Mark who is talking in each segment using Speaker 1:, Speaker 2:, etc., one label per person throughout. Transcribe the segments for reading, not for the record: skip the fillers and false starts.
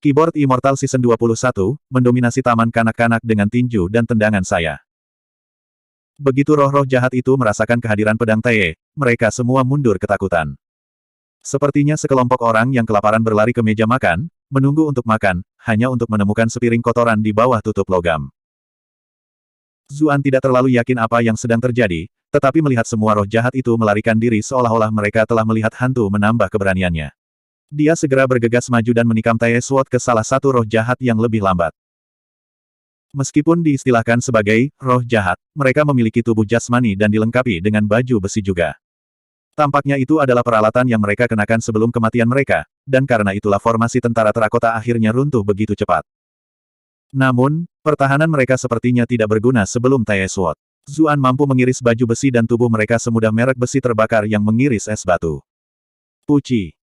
Speaker 1: Keyboard Immortal Season 21, mendominasi taman kanak-kanak dengan tinju dan tendangan saya. Begitu roh-roh jahat itu merasakan kehadiran pedang Tae, mereka semua mundur ketakutan. Sepertinya sekelompok orang yang kelaparan berlari ke meja makan, menunggu untuk makan, hanya untuk menemukan sepiring kotoran di bawah tutup logam. Zuan tidak terlalu yakin apa yang sedang terjadi, tetapi melihat semua roh jahat itu melarikan diri seolah-olah mereka telah melihat hantu menambah keberaniannya. Dia segera bergegas maju dan menikam Tae Sword ke salah satu roh jahat yang lebih lambat. Meskipun diistilahkan sebagai roh jahat, mereka memiliki tubuh jasmani dan dilengkapi dengan baju besi juga. Tampaknya itu adalah peralatan yang mereka kenakan sebelum kematian mereka, dan karena itulah formasi tentara terakota akhirnya runtuh begitu cepat. Namun, pertahanan mereka sepertinya tidak berguna sebelum Tae Sword. Zuan mampu mengiris baju besi dan tubuh mereka semudah merek besi terbakar yang mengiris es batu. Puci.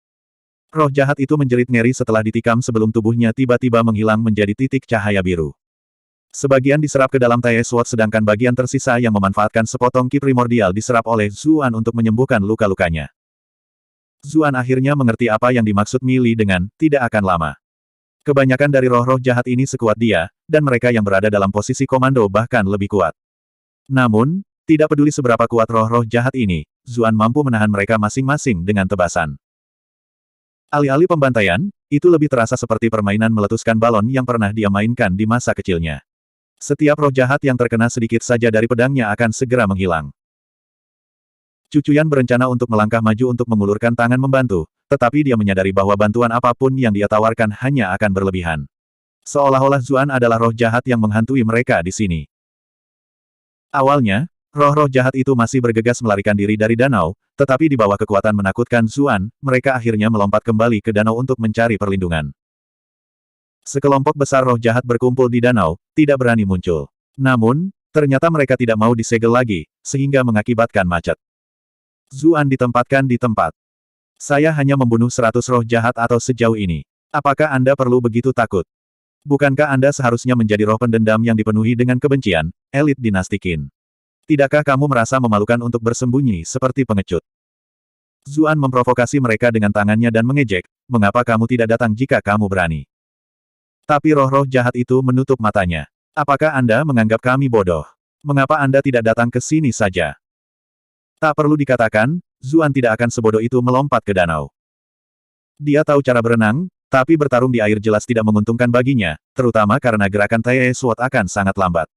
Speaker 1: Roh jahat itu menjerit ngeri setelah ditikam sebelum tubuhnya tiba-tiba menghilang menjadi titik cahaya biru. Sebagian diserap ke dalam Tae Sword sedangkan bagian tersisa yang memanfaatkan sepotong ki primordial diserap oleh Zuan untuk menyembuhkan luka-lukanya. Zuan akhirnya mengerti apa yang dimaksud Mili dengan tidak akan lama. Kebanyakan dari roh-roh jahat ini sekuat dia, dan mereka yang berada dalam posisi komando bahkan lebih kuat. Namun, tidak peduli seberapa kuat roh-roh jahat ini, Zuan mampu menahan mereka masing-masing dengan tebasan. Alih-alih pembantaian, itu lebih terasa seperti permainan meletuskan balon yang pernah dia mainkan di masa kecilnya. Setiap roh jahat yang terkena sedikit saja dari pedangnya akan segera menghilang. Cucuyan berencana untuk melangkah maju untuk mengulurkan tangan membantu, tetapi dia menyadari bahwa bantuan apapun yang dia tawarkan hanya akan berlebihan. Seolah-olah Zuan adalah roh jahat yang menghantui mereka di sini. Awalnya, roh-roh jahat itu masih bergegas melarikan diri dari danau, tetapi di bawah kekuatan menakutkan Zuan, mereka akhirnya melompat kembali ke danau untuk mencari perlindungan. Sekelompok besar roh jahat berkumpul di danau, tidak berani muncul. Namun, ternyata mereka tidak mau disegel lagi, sehingga mengakibatkan macet. Zuan ditempatkan di tempat. Saya hanya membunuh 100 roh jahat atau sejauh ini. Apakah Anda perlu begitu takut? Bukankah Anda seharusnya menjadi roh pendendam yang dipenuhi dengan kebencian, elit dinasti Qin? Tidakkah kamu merasa memalukan untuk bersembunyi seperti pengecut? Zuan memprovokasi mereka dengan tangannya dan mengejek, mengapa kamu tidak datang jika kamu berani? Tapi roh-roh jahat itu menutup matanya. Apakah Anda menganggap kami bodoh? Mengapa Anda tidak datang ke sini saja? Tak perlu dikatakan, Zuan tidak akan sebodoh itu melompat ke danau. Dia tahu cara berenang, tapi bertarung di air jelas tidak menguntungkan baginya, terutama karena gerakan Tae Sword akan sangat lambat.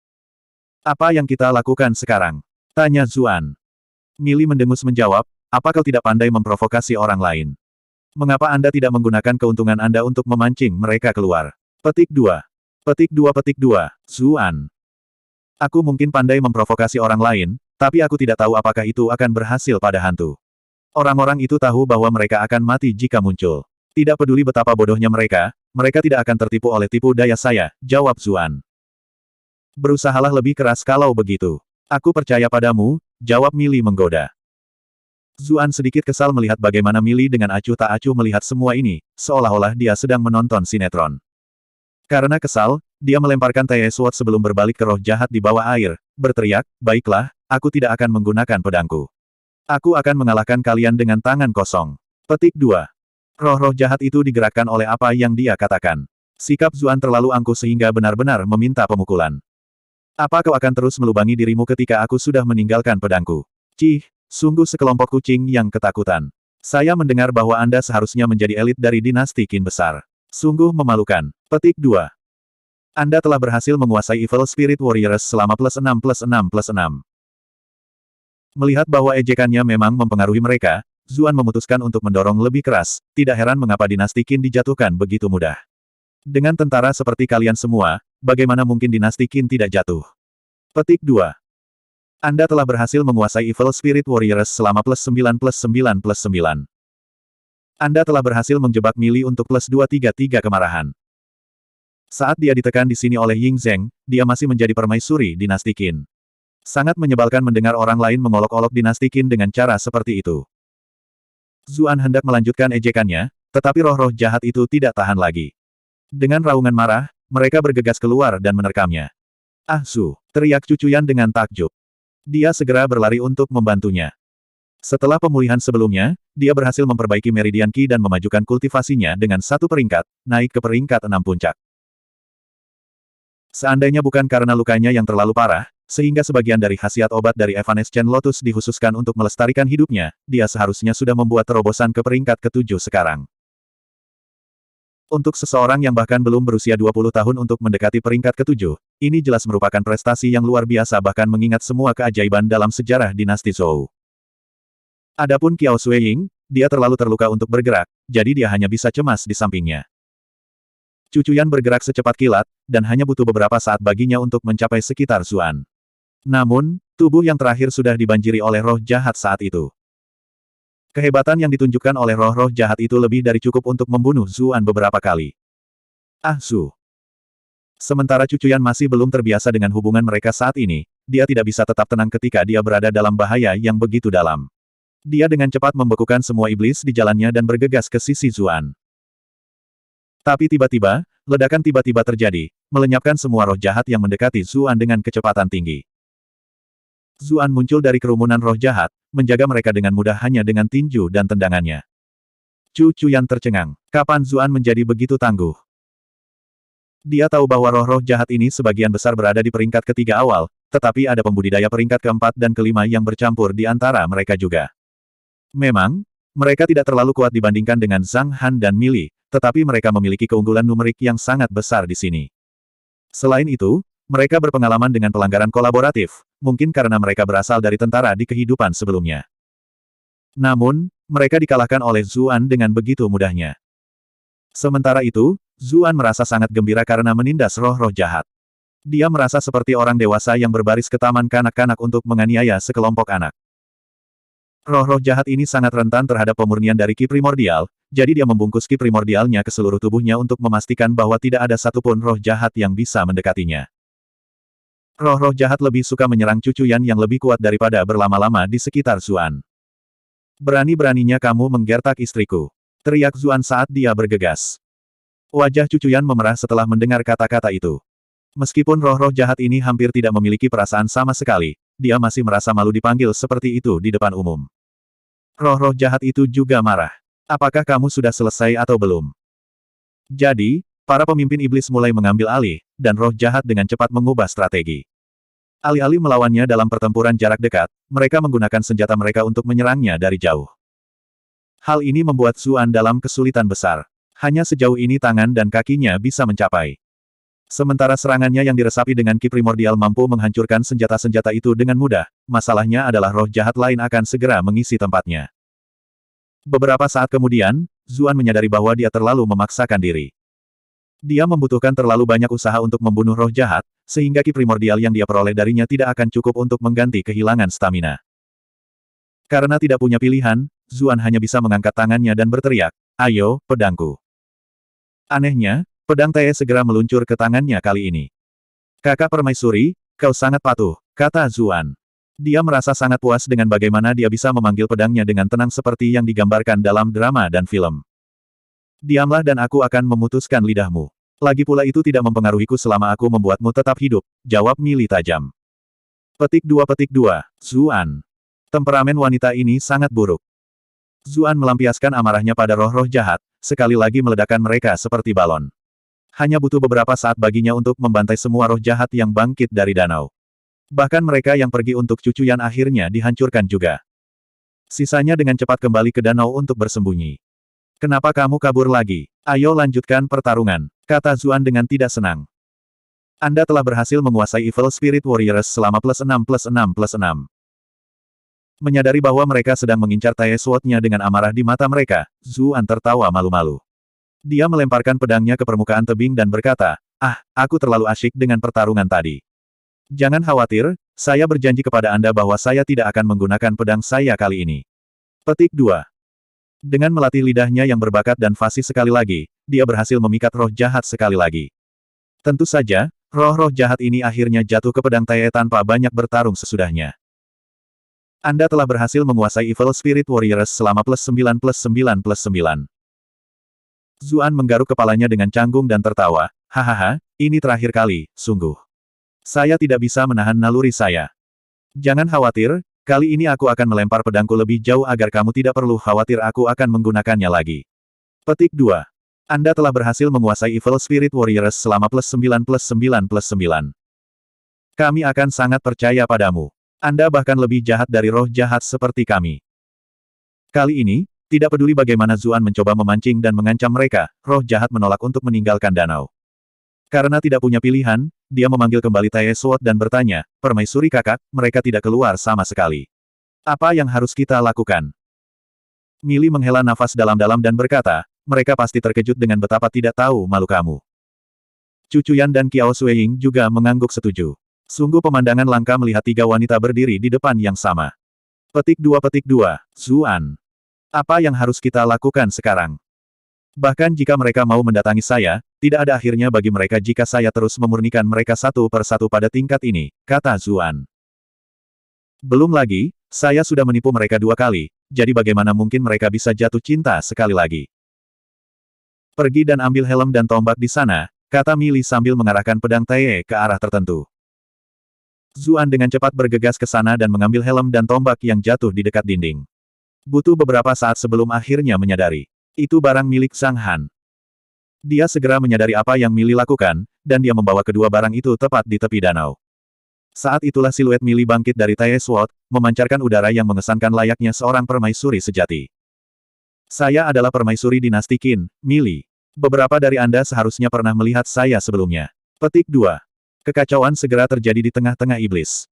Speaker 1: Apa yang kita lakukan sekarang? Tanya Zuan. Mili mendengus menjawab, apa kau tidak pandai memprovokasi orang lain? Mengapa Anda tidak menggunakan keuntungan Anda untuk memancing mereka keluar? Petik 2. Petik 2. Zuan. Aku mungkin pandai memprovokasi orang lain, tapi aku tidak tahu apakah itu akan berhasil pada hantu. Orang-orang itu tahu bahwa mereka akan mati jika muncul. Tidak peduli betapa bodohnya mereka tidak akan tertipu oleh tipu daya saya, jawab Zuan. Berusahalah lebih keras kalau begitu. Aku percaya padamu, jawab Mili menggoda. Zuan sedikit kesal melihat bagaimana Mili dengan acuh tak acuh melihat semua ini, seolah-olah dia sedang menonton sinetron. Karena kesal, dia melemparkan Tae Sword sebelum berbalik ke roh jahat di bawah air, berteriak, baiklah, aku tidak akan menggunakan pedangku. Aku akan mengalahkan kalian dengan tangan kosong. Petik 2. Roh-roh jahat itu digerakkan oleh apa yang dia katakan. Sikap Zuan terlalu angkuh sehingga benar-benar meminta pemukulan. Apa kau akan terus melubangi dirimu ketika aku sudah meninggalkan pedangku? Cih, sungguh sekelompok kucing yang ketakutan. Saya mendengar bahwa Anda seharusnya menjadi elit dari dinasti Qin besar. Sungguh memalukan. Petik 2. Anda telah berhasil menguasai Evil Spirit Warriors selama +6+6+6. Melihat bahwa ejekannya memang mempengaruhi mereka, Zuan memutuskan untuk mendorong lebih keras, tidak heran mengapa dinasti Qin dijatuhkan begitu mudah. Dengan tentara seperti kalian semua, bagaimana mungkin dinasti Qin tidak jatuh? Petik 2. Anda telah berhasil menguasai Evil Spirit Warriors selama +9+9+9. Anda telah berhasil menjebak Mili untuk +233 kemarahan. Saat dia ditekan di sini oleh Ying Zheng, dia masih menjadi permaisuri dinasti Qin. Sangat menyebalkan mendengar orang lain mengolok-olok dinasti Qin dengan cara seperti itu. Zuan hendak melanjutkan ejekannya, tetapi roh-roh jahat itu tidak tahan lagi. Dengan raungan marah, mereka bergegas keluar dan menerkamnya. Ah Su, teriak Cucuyan dengan takjub. Dia segera berlari untuk membantunya. Setelah pemulihan sebelumnya, dia berhasil memperbaiki Meridian Qi dan memajukan kultivasinya dengan 1 peringkat, naik ke peringkat 6 puncak. Seandainya bukan karena lukanya yang terlalu parah, sehingga sebagian dari khasiat obat dari Evanescent Lotus dikhususkan untuk melestarikan hidupnya, dia seharusnya sudah membuat terobosan ke peringkat ke-7 sekarang. Untuk seseorang yang bahkan belum berusia 20 tahun untuk mendekati peringkat ke-7, ini jelas merupakan prestasi yang luar biasa bahkan mengingat semua keajaiban dalam sejarah dinasti Zhou. Adapun Qiao Xueying, dia terlalu terluka untuk bergerak, jadi dia hanya bisa cemas di sampingnya. Cucuyan bergerak secepat kilat, dan hanya butuh beberapa saat baginya untuk mencapai sekitar Zuan. Namun, tubuh yang terakhir sudah dibanjiri oleh roh jahat saat itu. Kehebatan yang ditunjukkan oleh roh-roh jahat itu lebih dari cukup untuk membunuh Zuan beberapa kali. Ah Su. Sementara Cucuyan masih belum terbiasa dengan hubungan mereka saat ini, dia tidak bisa tetap tenang ketika dia berada dalam bahaya yang begitu dalam. Dia dengan cepat membekukan semua iblis di jalannya dan bergegas ke sisi Zuan. Tapi tiba-tiba, ledakan tiba-tiba terjadi, melenyapkan semua roh jahat yang mendekati Zuan dengan kecepatan tinggi. Zuan muncul dari kerumunan roh jahat, menjaga mereka dengan mudah hanya dengan tinju dan tendangannya. Cucuyan tercengang. Kapan Zuan menjadi begitu tangguh? Dia tahu bahwa roh-roh jahat ini sebagian besar berada di peringkat ketiga awal, tetapi ada pembudidaya peringkat keempat dan kelima yang bercampur di antara mereka juga. Memang, mereka tidak terlalu kuat dibandingkan dengan Zhang Han dan Mili, tetapi mereka memiliki keunggulan numerik yang sangat besar di sini. Selain itu, mereka berpengalaman dengan pelanggaran kolaboratif, mungkin karena mereka berasal dari tentara di kehidupan sebelumnya. Namun, mereka dikalahkan oleh Zuan dengan begitu mudahnya. Sementara itu, Zuan merasa sangat gembira karena menindas roh-roh jahat. Dia merasa seperti orang dewasa yang berbaris ke taman kanak-kanak untuk menganiaya sekelompok anak. Roh-roh jahat ini sangat rentan terhadap pemurnian dari Qi primordial, jadi dia membungkus Qi primordialnya ke seluruh tubuhnya untuk memastikan bahwa tidak ada satupun roh jahat yang bisa mendekatinya. Roh-roh jahat lebih suka menyerang Cucuyan yang lebih kuat daripada berlama-lama di sekitar Zuan. Berani-beraninya kamu menggertak istriku, teriak Zuan saat dia bergegas. Wajah Cucuyan memerah setelah mendengar kata-kata itu. Meskipun roh-roh jahat ini hampir tidak memiliki perasaan sama sekali, dia masih merasa malu dipanggil seperti itu di depan umum. Roh-roh jahat itu juga marah. Apakah kamu sudah selesai atau belum? Jadi, para pemimpin iblis mulai mengambil alih, dan roh jahat dengan cepat mengubah strategi. Alih-alih melawannya dalam pertempuran jarak dekat, mereka menggunakan senjata mereka untuk menyerangnya dari jauh. Hal ini membuat Zuan dalam kesulitan besar. Hanya sejauh ini tangan dan kakinya bisa mencapai. Sementara serangannya yang diresapi dengan Qi primordial mampu menghancurkan senjata-senjata itu dengan mudah, masalahnya adalah roh jahat lain akan segera mengisi tempatnya. Beberapa saat kemudian, Zuan menyadari bahwa dia terlalu memaksakan diri. Dia membutuhkan terlalu banyak usaha untuk membunuh roh jahat, sehingga Qi primordial yang dia peroleh darinya tidak akan cukup untuk mengganti kehilangan stamina. Karena tidak punya pilihan, Zuan hanya bisa mengangkat tangannya dan berteriak, "Ayo, pedangku." Anehnya, pedang Tae segera meluncur ke tangannya kali ini. "Kakak permaisuri, kau sangat patuh," kata Zuan. Dia merasa sangat puas dengan bagaimana dia bisa memanggil pedangnya dengan tenang seperti yang digambarkan dalam drama dan film. "Diamlah dan aku akan memutuskan lidahmu. Lagi pula itu tidak mempengaruhiku selama aku membuatmu tetap hidup," jawab Mili tajam. Petik 2. Zuan. Temperamen wanita ini sangat buruk. Zuan melampiaskan amarahnya pada roh-roh jahat, sekali lagi meledakkan mereka seperti balon. Hanya butuh beberapa saat baginya untuk membantai semua roh jahat yang bangkit dari danau. Bahkan mereka yang pergi untuk Cucuyan akhirnya dihancurkan juga. Sisanya dengan cepat kembali ke danau untuk bersembunyi. "Kenapa kamu kabur lagi? Ayo lanjutkan pertarungan," kata Zuan dengan tidak senang. "Anda telah berhasil menguasai Evil Spirit Warriors selama +6/+6/6. Menyadari bahwa mereka sedang mengincar Tae Sword-nya dengan amarah di mata mereka, Zuan tertawa malu-malu. Dia melemparkan pedangnya ke permukaan tebing dan berkata, aku terlalu asyik dengan pertarungan tadi. Jangan khawatir, saya berjanji kepada Anda bahwa saya tidak akan menggunakan pedang saya kali ini." Petik 2. Dengan melatih lidahnya yang berbakat dan fasih sekali lagi, dia berhasil memikat roh jahat sekali lagi. Tentu saja, roh-roh jahat ini akhirnya jatuh ke pedang Tae tanpa banyak bertarung sesudahnya. "Anda telah berhasil menguasai Evil Spirit Warriors selama +9/9/9. Zuan menggaruk kepalanya dengan canggung dan tertawa, "Hahaha, ini terakhir kali, sungguh. Saya tidak bisa menahan naluri saya. Jangan khawatir, Kali ini aku akan melempar pedangku lebih jauh agar kamu tidak perlu khawatir aku akan menggunakannya lagi. Petik 2. Anda telah berhasil menguasai Evil Spirit Warriors selama +9+9+9. Kami akan sangat percaya padamu. Anda bahkan lebih jahat dari roh jahat seperti kami. Kali ini, tidak peduli bagaimana Zuan mencoba memancing dan mengancam mereka, roh jahat menolak untuk meninggalkan danau. Karena tidak punya pilihan, dia memanggil kembali Tai Sword dan bertanya, "Permaisuri kakak, mereka tidak keluar sama sekali. Apa yang harus kita lakukan?" Mili menghela nafas dalam-dalam dan berkata, "Mereka pasti terkejut dengan betapa tidak tahu malu kamu." Cucuyan dan Kiao Sueying juga mengangguk setuju. Sungguh pemandangan langka melihat tiga wanita berdiri di depan yang sama. Petik 2. Zuan. Apa yang harus kita lakukan sekarang? Bahkan jika mereka mau mendatangi saya, tidak ada akhirnya bagi mereka jika saya terus memurnikan mereka satu per satu pada tingkat ini, kata Zuan. Belum lagi, saya sudah menipu mereka 2 kali, jadi bagaimana mungkin mereka bisa jatuh cinta sekali lagi? Pergi dan ambil helm dan tombak di sana, kata Mili sambil mengarahkan pedang Tae ke arah tertentu. Zuan dengan cepat bergegas ke sana dan mengambil helm dan tombak yang jatuh di dekat dinding. Butuh beberapa saat sebelum akhirnya menyadari. Itu barang milik Zhang Han. Dia segera menyadari apa yang Mili lakukan, dan dia membawa kedua barang itu tepat di tepi danau. Saat itulah siluet Mili bangkit dari Tai Sword, memancarkan udara yang mengesankan layaknya seorang permaisuri sejati. Saya adalah permaisuri dinasti Qin, Mili. Beberapa dari Anda seharusnya pernah melihat saya sebelumnya. Petik 2. Kekacauan segera terjadi di tengah-tengah iblis.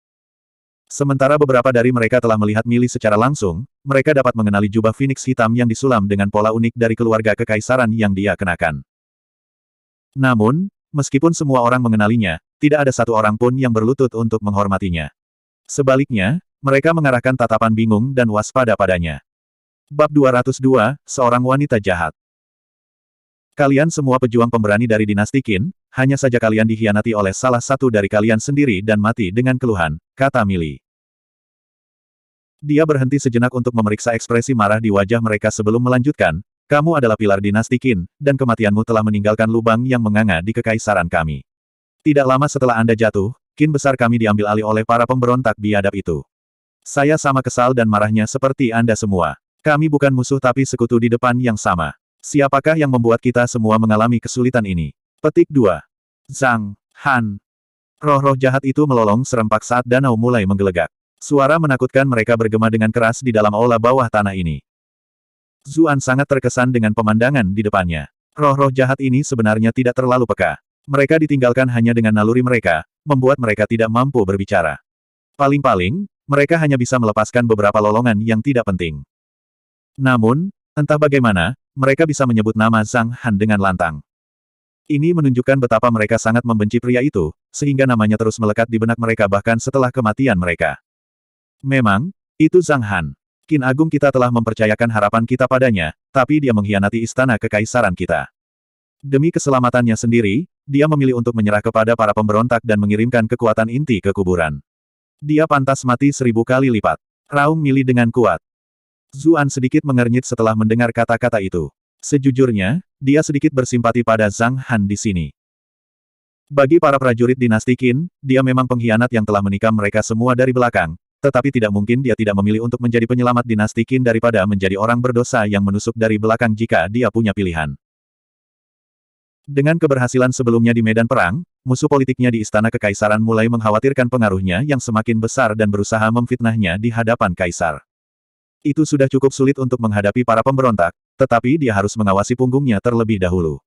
Speaker 1: Sementara beberapa dari mereka telah melihat Mili secara langsung, mereka dapat mengenali jubah Phoenix hitam yang disulam dengan pola unik dari keluarga kekaisaran yang dia kenakan. Namun, meskipun semua orang mengenalinya, tidak ada satu orang pun yang berlutut untuk menghormatinya. Sebaliknya, mereka mengarahkan tatapan bingung dan waspada padanya. Bab 202, Seorang Wanita Jahat. Kalian semua pejuang pemberani dari dinasti Qin, hanya saja kalian dikhianati oleh salah satu dari kalian sendiri dan mati dengan keluhan, kata Mili. Dia berhenti sejenak untuk memeriksa ekspresi marah di wajah mereka sebelum melanjutkan, kamu adalah pilar dinasti Qin, dan kematianmu telah meninggalkan lubang yang menganga di kekaisaran kami. Tidak lama setelah Anda jatuh, Qin besar kami diambil alih oleh para pemberontak biadab itu. Saya sama kesal dan marahnya seperti Anda semua. Kami bukan musuh tapi sekutu di depan yang sama. Siapakah yang membuat kita semua mengalami kesulitan ini? Petik 2. Zhang Han. Roh-roh jahat itu melolong serempak saat danau mulai menggelegak. Suara menakutkan mereka bergema dengan keras di dalam aula bawah tanah ini. Zuan sangat terkesan dengan pemandangan di depannya. Roh-roh jahat ini sebenarnya tidak terlalu peka. Mereka ditinggalkan hanya dengan naluri mereka, membuat mereka tidak mampu berbicara. Paling-paling, mereka hanya bisa melepaskan beberapa lolongan yang tidak penting. Namun, entah bagaimana, mereka bisa menyebut nama Zhang Han dengan lantang. Ini menunjukkan betapa mereka sangat membenci pria itu, sehingga namanya terus melekat di benak mereka bahkan setelah kematian mereka. Memang, itu Zhang Han. Qin Agung kita telah mempercayakan harapan kita padanya, tapi dia mengkhianati istana kekaisaran kita. Demi keselamatannya sendiri, dia memilih untuk menyerah kepada para pemberontak dan mengirimkan kekuatan inti ke kuburan. Dia pantas mati 1000 kali lipat. Raung Mili dengan kuat. Zuan sedikit mengernyit setelah mendengar kata-kata itu. Sejujurnya, dia sedikit bersimpati pada Zhang Han di sini. Bagi para prajurit dinasti Qin, dia memang pengkhianat yang telah menikam mereka semua dari belakang, tetapi tidak mungkin dia tidak memilih untuk menjadi penyelamat dinasti Qin daripada menjadi orang berdosa yang menusuk dari belakang jika dia punya pilihan. Dengan keberhasilan sebelumnya di medan perang, musuh politiknya di istana kekaisaran mulai mengkhawatirkan pengaruhnya yang semakin besar dan berusaha memfitnahnya di hadapan kaisar. Itu sudah cukup sulit untuk menghadapi para pemberontak, tetapi dia harus mengawasi punggungnya terlebih dahulu.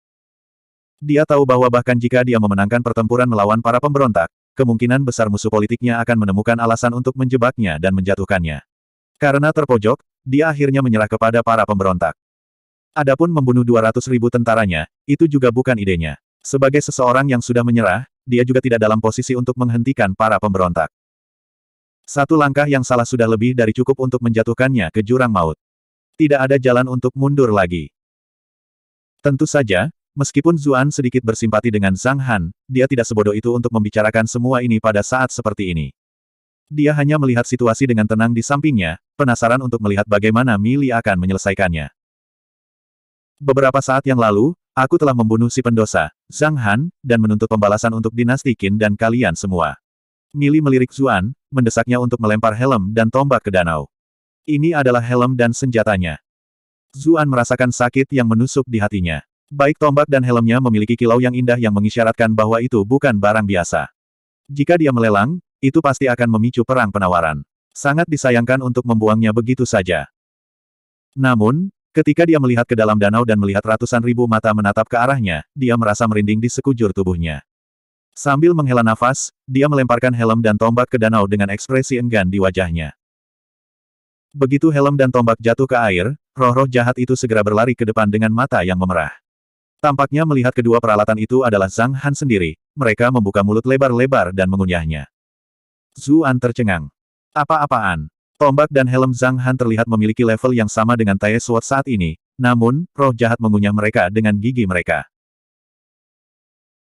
Speaker 1: Dia tahu bahwa bahkan jika dia memenangkan pertempuran melawan para pemberontak, kemungkinan besar musuh politiknya akan menemukan alasan untuk menjebaknya dan menjatuhkannya. Karena terpojok, dia akhirnya menyerah kepada para pemberontak. Adapun membunuh 200.000 tentaranya, itu juga bukan idenya. Sebagai seseorang yang sudah menyerah, dia juga tidak dalam posisi untuk menghentikan para pemberontak. Satu langkah yang salah sudah lebih dari cukup untuk menjatuhkannya ke jurang maut. Tidak ada jalan untuk mundur lagi. Tentu saja, meskipun Zuan sedikit bersimpati dengan Zhang Han, dia tidak sebodoh itu untuk membicarakan semua ini pada saat seperti ini. Dia hanya melihat situasi dengan tenang di sampingnya, penasaran untuk melihat bagaimana Mili akan menyelesaikannya. Beberapa saat yang lalu, aku telah membunuh si pendosa, Zhang Han, dan menuntut pembalasan untuk dinasti Qin dan kalian semua. Mili melirik Zuan, mendesaknya untuk melempar helm dan tombak ke danau. Ini adalah helm dan senjatanya. Zuan merasakan sakit yang menusuk di hatinya. Baik tombak dan helmnya memiliki kilau yang indah yang mengisyaratkan bahwa itu bukan barang biasa. Jika dia melelang, itu pasti akan memicu perang penawaran. Sangat disayangkan untuk membuangnya begitu saja. Namun, ketika dia melihat ke dalam danau dan melihat ratusan ribu mata menatap ke arahnya, dia merasa merinding di sekujur tubuhnya. Sambil menghela nafas, dia melemparkan helm dan tombak ke danau dengan ekspresi enggan di wajahnya. Begitu helm dan tombak jatuh ke air, roh-roh jahat itu segera berlari ke depan dengan mata yang memerah. Tampaknya melihat kedua peralatan itu adalah Zhang Han sendiri, mereka membuka mulut lebar-lebar dan mengunyahnya. Zuan tercengang. Apa-apaan? Tombak dan helm Zhang Han terlihat memiliki level yang sama dengan Tai Sword saat ini, namun, roh jahat mengunyah mereka dengan gigi mereka.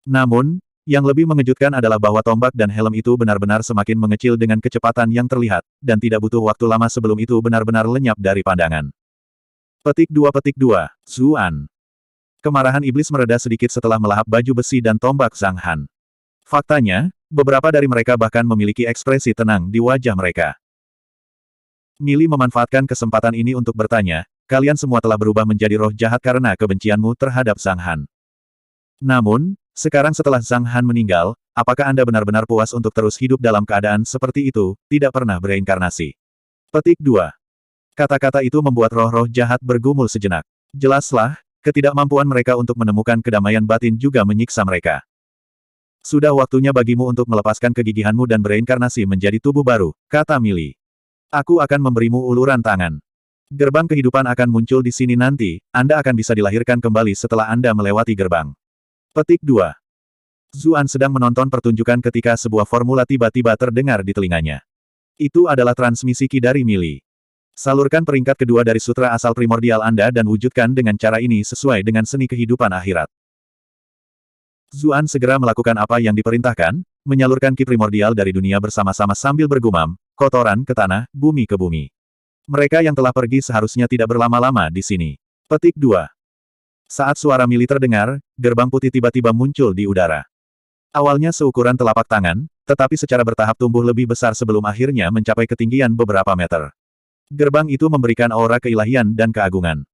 Speaker 1: Namun, yang lebih mengejutkan adalah bahwa tombak dan helm itu benar-benar semakin mengecil dengan kecepatan yang terlihat, dan tidak butuh waktu lama sebelum itu benar-benar lenyap dari pandangan. Petik 2 Zuan. Kemarahan iblis mereda sedikit setelah melahap baju besi dan tombak Zhang Han. Faktanya, beberapa dari mereka bahkan memiliki ekspresi tenang di wajah mereka. Mili memanfaatkan kesempatan ini untuk bertanya, kalian semua telah berubah menjadi roh jahat karena kebencianmu terhadap Zhang Han. Namun, sekarang setelah Zhang Han meninggal, apakah Anda benar-benar puas untuk terus hidup dalam keadaan seperti itu, tidak pernah bereinkarnasi? Petik 2. Kata-kata itu membuat roh-roh jahat bergumul sejenak. Jelaslah, ketidakmampuan mereka untuk menemukan kedamaian batin juga menyiksa mereka. Sudah waktunya bagimu untuk melepaskan kegigihanmu dan bereinkarnasi menjadi tubuh baru, kata Mili. Aku akan memberimu uluran tangan. Gerbang kehidupan akan muncul di sini nanti, Anda akan bisa dilahirkan kembali setelah Anda melewati gerbang. Petik 2. Zuan sedang menonton pertunjukan ketika sebuah formula tiba-tiba terdengar di telinganya. Itu adalah transmisi Ki dari Mili. Salurkan peringkat kedua dari sutra asal primordial Anda dan wujudkan dengan cara ini sesuai dengan seni kehidupan akhirat. Zuan segera melakukan apa yang diperintahkan, menyalurkan ki primordial dari dunia bersama-sama sambil bergumam, kotoran ke tanah, bumi ke bumi. Mereka yang telah pergi seharusnya tidak berlama-lama di sini. Petik 2. Saat suara Mili terdengar, gerbang putih tiba-tiba muncul di udara. Awalnya seukuran telapak tangan, tetapi secara bertahap tumbuh lebih besar sebelum akhirnya mencapai ketinggian beberapa meter. Gerbang itu memberikan aura keilahian dan keagungan.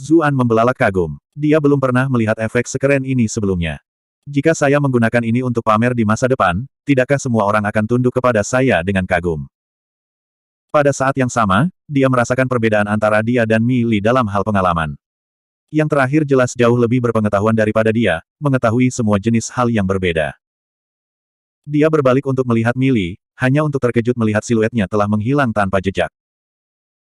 Speaker 1: Zuan membelalak kagum. Dia belum pernah melihat efek sekeren ini sebelumnya. Jika saya menggunakan ini untuk pamer di masa depan, tidakkah semua orang akan tunduk kepada saya dengan kagum? Pada saat yang sama, dia merasakan perbedaan antara dia dan Mili dalam hal pengalaman. Yang terakhir jelas jauh lebih berpengetahuan daripada dia, mengetahui semua jenis hal yang berbeda. Dia berbalik untuk melihat Mili, hanya untuk terkejut melihat siluetnya telah menghilang tanpa jejak.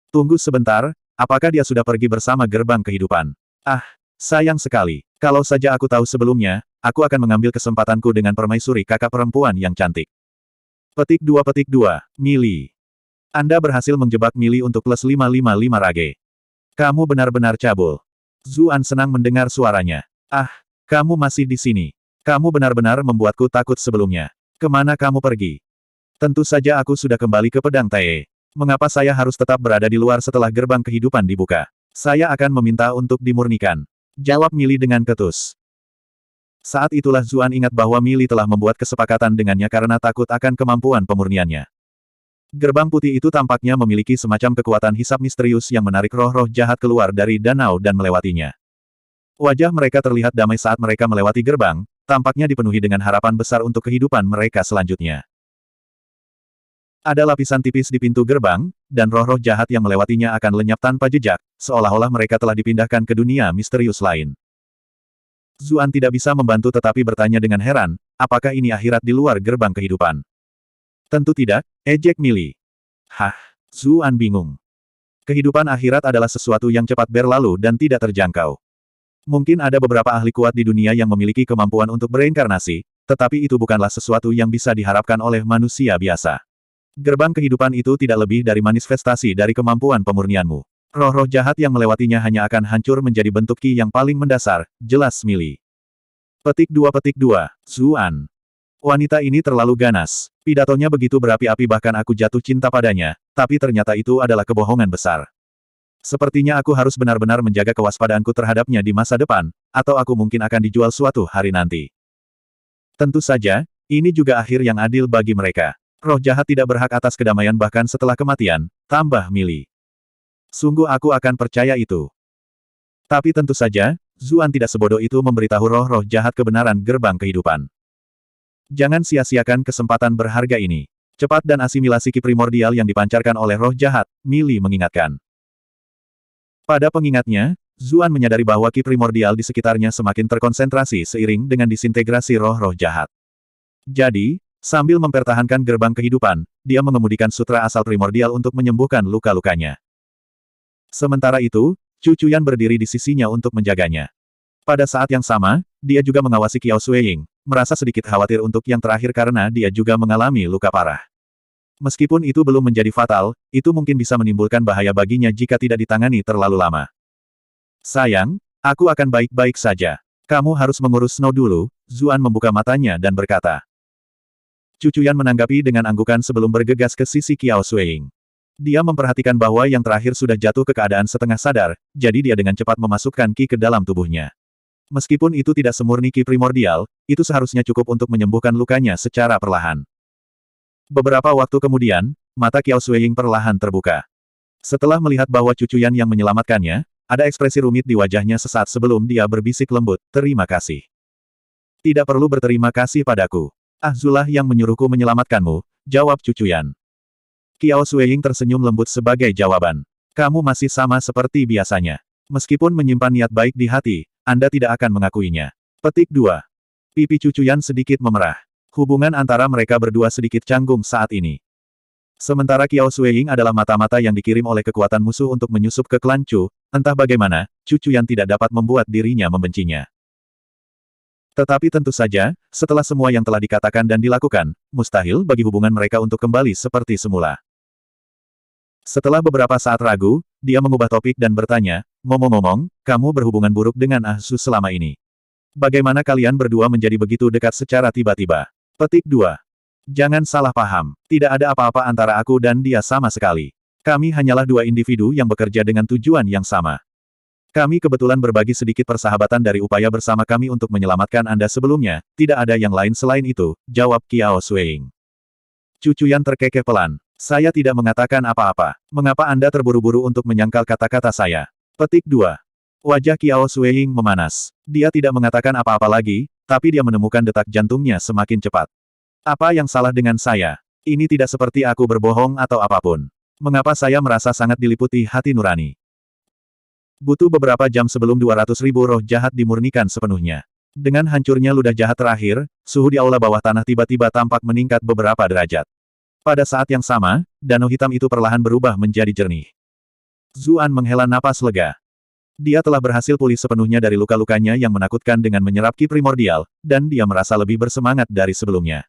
Speaker 1: Tunggu sebentar, apakah dia sudah pergi bersama gerbang kehidupan? Ah, sayang sekali. Kalau saja aku tahu sebelumnya, aku akan mengambil kesempatanku dengan permaisuri kakak perempuan yang cantik. Petik 2 Mili. Anda berhasil menjebak Mili untuk plus 555 rage. Kamu benar-benar cabul. Zuan senang mendengar suaranya. Ah, kamu masih di sini. Kamu benar-benar membuatku takut sebelumnya. Kemana kamu pergi? Tentu saja aku sudah kembali ke pedang Tae. Mengapa saya harus tetap berada di luar setelah gerbang kehidupan dibuka? Saya akan meminta untuk dimurnikan. Jawab Mili dengan ketus. Saat itulah Zuan ingat bahwa Mili telah membuat kesepakatan dengannya karena takut akan kemampuan pemurniannya. Gerbang putih itu tampaknya memiliki semacam kekuatan hisap misterius yang menarik roh-roh jahat keluar dari danau dan melewatinya. Wajah mereka terlihat damai saat mereka melewati gerbang, tampaknya dipenuhi dengan harapan besar untuk kehidupan mereka selanjutnya. Ada lapisan tipis di pintu gerbang, dan roh-roh jahat yang melewatinya akan lenyap tanpa jejak, seolah-olah mereka telah dipindahkan ke dunia misterius lain. Zuan tidak bisa membantu tetapi bertanya dengan heran, apakah ini akhirat di luar gerbang kehidupan? Tentu tidak, ejek Mili. Hah, Zuan bingung. Kehidupan akhirat adalah sesuatu yang cepat berlalu dan tidak terjangkau. Mungkin ada beberapa ahli kuat di dunia yang memiliki kemampuan untuk bereinkarnasi, tetapi itu bukanlah sesuatu yang bisa diharapkan oleh manusia biasa. Gerbang kehidupan itu tidak lebih dari manifestasi dari kemampuan pemurnianmu. Roh-roh jahat yang melewatinya hanya akan hancur menjadi bentuk ki yang paling mendasar, jelas Mili. Petik 2 Zuan. Wanita ini terlalu ganas. Pidatonya begitu berapi-api bahkan aku jatuh cinta padanya, tapi ternyata itu adalah kebohongan besar. Sepertinya aku harus benar-benar menjaga kewaspadaanku terhadapnya di masa depan, atau aku mungkin akan dijual suatu hari nanti. Tentu saja, ini juga akhir yang adil bagi mereka. Roh jahat tidak berhak atas kedamaian bahkan setelah kematian, tambah Mili. Sungguh aku akan percaya itu. Tapi tentu saja, Zuan tidak sebodoh itu memberitahu roh-roh jahat kebenaran gerbang kehidupan. Jangan sia-siakan kesempatan berharga ini. Cepat dan asimilasi ki primordial yang dipancarkan oleh roh jahat, Mili mengingatkan. Pada pengingatnya, Zuan menyadari bahwa ki primordial di sekitarnya semakin terkonsentrasi seiring dengan disintegrasi roh-roh jahat. Jadi, sambil mempertahankan gerbang kehidupan, dia mengemudikan sutra asal primordial untuk menyembuhkan luka-lukanya. Sementara itu, Chu Chuyan berdiri di sisinya untuk menjaganya. Pada saat yang sama, dia juga mengawasi Qiao Suiying, merasa sedikit khawatir untuk yang terakhir karena dia juga mengalami luka parah. Meskipun itu belum menjadi fatal, itu mungkin bisa menimbulkan bahaya baginya jika tidak ditangani terlalu lama. Sayang, aku akan baik-baik saja. Kamu harus mengurus Snow dulu. Zuan membuka matanya dan berkata. Chu Chuyan menanggapi dengan anggukan sebelum bergegas ke sisi Qiao Suiying. Dia memperhatikan bahwa yang terakhir sudah jatuh ke keadaan setengah sadar, jadi dia dengan cepat memasukkan ki ke dalam tubuhnya. Meskipun itu tidak semurni ki primordial, itu seharusnya cukup untuk menyembuhkan lukanya secara perlahan. Beberapa waktu kemudian, mata Qiao Suiying perlahan terbuka. Setelah melihat bahwa Chu Chuyan yang menyelamatkannya, ada ekspresi rumit di wajahnya sesaat sebelum dia berbisik lembut, "Terima kasih. Tidak perlu berterima kasih padaku. Zulah yang menyuruhku menyelamatkanmu," jawab Chu Chuyan. Qiao Suiying tersenyum lembut sebagai jawaban. "Kamu masih sama seperti biasanya. Meskipun menyimpan niat baik di hati, Anda tidak akan mengakuinya." Petik 2. Pipi Chu Chuyan sedikit memerah. Hubungan antara mereka berdua sedikit canggung saat ini. Sementara Qiao Suiying adalah mata-mata yang dikirim oleh kekuatan musuh untuk menyusup ke klan Chu, entah bagaimana, Chu Chuyan tidak dapat membuat dirinya membencinya. Tetapi tentu saja, setelah semua yang telah dikatakan dan dilakukan, mustahil bagi hubungan mereka untuk kembali seperti semula. Setelah beberapa saat ragu, dia mengubah topik dan bertanya, "Ngomong-ngomong, kamu berhubungan buruk dengan Su selama ini. Bagaimana kalian berdua menjadi begitu dekat secara tiba-tiba?" Petik 2. Jangan salah paham, tidak ada apa-apa antara aku dan dia sama sekali. Kami hanyalah dua individu yang bekerja dengan tujuan yang sama. Kami kebetulan berbagi sedikit persahabatan dari upaya bersama kami untuk menyelamatkan Anda sebelumnya, tidak ada yang lain selain itu, jawab Qiao Suiying. Chu Chuyan terkekeh pelan. "Saya tidak mengatakan apa-apa. Mengapa Anda terburu-buru untuk menyangkal kata-kata saya?" Petik 2. Wajah Qiao Suiying memanas. Dia tidak mengatakan apa-apa lagi, tapi dia menemukan detak jantungnya semakin cepat. "Apa yang salah dengan saya? Ini tidak seperti aku berbohong atau apapun. Mengapa saya merasa sangat diliputi hati nurani?" Butuh beberapa jam sebelum 200.000 roh jahat dimurnikan sepenuhnya. Dengan hancurnya ludah jahat terakhir, suhu di aula bawah tanah tiba-tiba tampak meningkat beberapa derajat. Pada saat yang sama, danau hitam itu perlahan berubah menjadi jernih. Zuan menghela napas lega. Dia telah berhasil pulih sepenuhnya dari luka-lukanya yang menakutkan dengan menyerap ki primordial, dan dia merasa lebih bersemangat dari sebelumnya.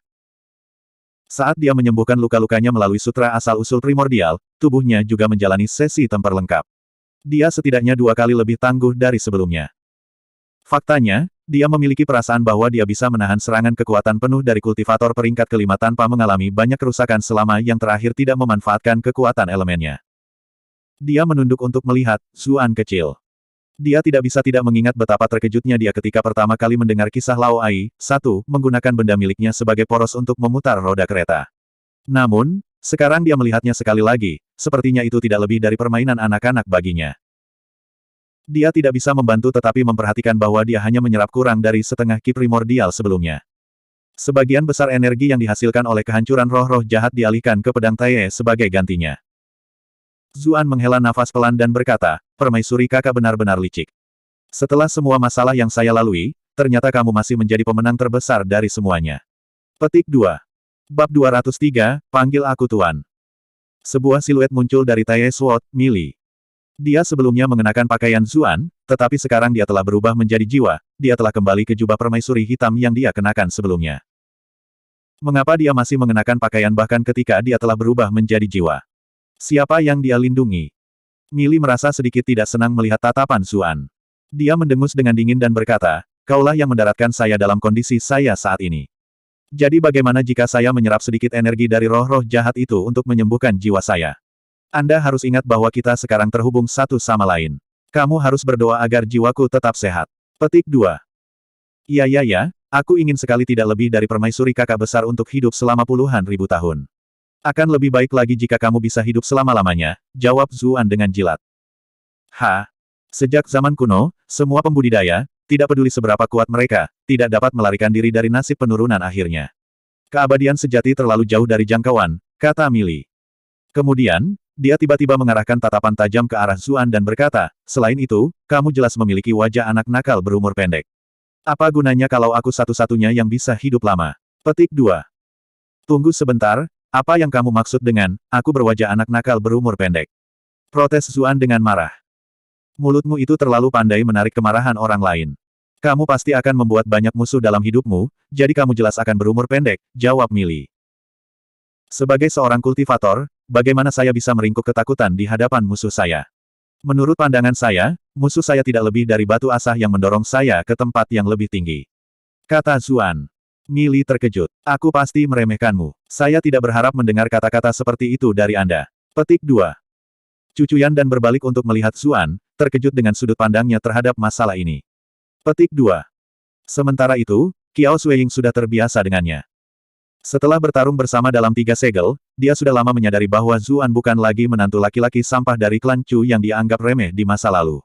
Speaker 1: Saat dia menyembuhkan luka-lukanya melalui sutra asal-usul primordial, tubuhnya juga menjalani sesi tempur lengkap. Dia setidaknya 2 kali lebih tangguh dari sebelumnya. Faktanya, dia memiliki perasaan bahwa dia bisa menahan serangan kekuatan penuh dari kultivator peringkat kelima tanpa mengalami banyak kerusakan selama yang terakhir tidak memanfaatkan kekuatan elemennya. Dia menunduk untuk melihat Zuan kecil. Dia tidak bisa tidak mengingat betapa terkejutnya dia ketika pertama kali mendengar kisah Lao Ai, menggunakan benda miliknya sebagai poros untuk memutar roda kereta. Namun, sekarang dia melihatnya sekali lagi, sepertinya itu tidak lebih dari permainan anak-anak baginya. Dia tidak bisa membantu tetapi memperhatikan bahwa dia hanya menyerap kurang dari setengah ki primordial sebelumnya. Sebagian besar energi yang dihasilkan oleh kehancuran roh-roh jahat dialihkan ke pedang Taye sebagai gantinya. Zuan menghela nafas pelan dan berkata, "Permaisuri kakak benar-benar licik. Setelah semua masalah yang saya lalui, ternyata kamu masih menjadi pemenang terbesar dari semuanya." Petik 2. Bab 203, panggil aku Tuan. Sebuah siluet muncul dari Taye Sword, Mili. Dia sebelumnya mengenakan pakaian Zuan, tetapi sekarang dia telah berubah menjadi jiwa, dia telah kembali ke jubah permaisuri hitam yang dia kenakan sebelumnya. Mengapa dia masih mengenakan pakaian bahkan ketika dia telah berubah menjadi jiwa? Siapa yang dia lindungi? Mili merasa sedikit tidak senang melihat tatapan Zuan. Dia mendengus dengan dingin dan berkata, "Kaulah yang mendaratkan saya dalam kondisi saya saat ini. Jadi bagaimana jika saya menyerap sedikit energi dari roh-roh jahat itu untuk menyembuhkan jiwa saya? Anda harus ingat bahwa kita sekarang terhubung satu sama lain. Kamu harus berdoa agar jiwaku tetap sehat." Petik 2. Ya, aku ingin sekali tidak lebih dari permaisuri kakak besar untuk hidup selama puluhan ribu tahun. Akan lebih baik lagi jika kamu bisa hidup selama-lamanya, jawab Zuan dengan jilat. Sejak zaman kuno, semua pembudidaya, tidak peduli seberapa kuat mereka, tidak dapat melarikan diri dari nasib penurunan akhirnya. Keabadian sejati terlalu jauh dari jangkauan, kata Mili. Kemudian, dia tiba-tiba mengarahkan tatapan tajam ke arah Zuan dan berkata, selain itu, kamu jelas memiliki wajah anak nakal berumur pendek. Apa gunanya kalau aku satu-satunya yang bisa hidup lama? Petik 2. Tunggu sebentar, apa yang kamu maksud dengan, aku berwajah anak nakal berumur pendek? Protes Zuan dengan marah. Mulutmu itu terlalu pandai menarik kemarahan orang lain. Kamu pasti akan membuat banyak musuh dalam hidupmu, jadi kamu jelas akan berumur pendek, jawab Mili. Sebagai seorang kultivator, bagaimana saya bisa meringkuk ketakutan di hadapan musuh saya? Menurut pandangan saya, musuh saya tidak lebih dari batu asah yang mendorong saya ke tempat yang lebih tinggi. Kata Zuan. Mili terkejut. Aku pasti meremehkanmu. Saya tidak berharap mendengar kata-kata seperti itu dari Anda. Petik 2. Cucuyan dan berbalik untuk melihat Zuan, terkejut dengan sudut pandangnya terhadap masalah ini. Petik 2. Sementara itu, Qiao Suiying sudah terbiasa dengannya. Setelah bertarung bersama dalam 3 segel, dia sudah lama menyadari bahwa Zuan bukan lagi menantu laki-laki sampah dari klan Chu yang dianggap remeh di masa lalu.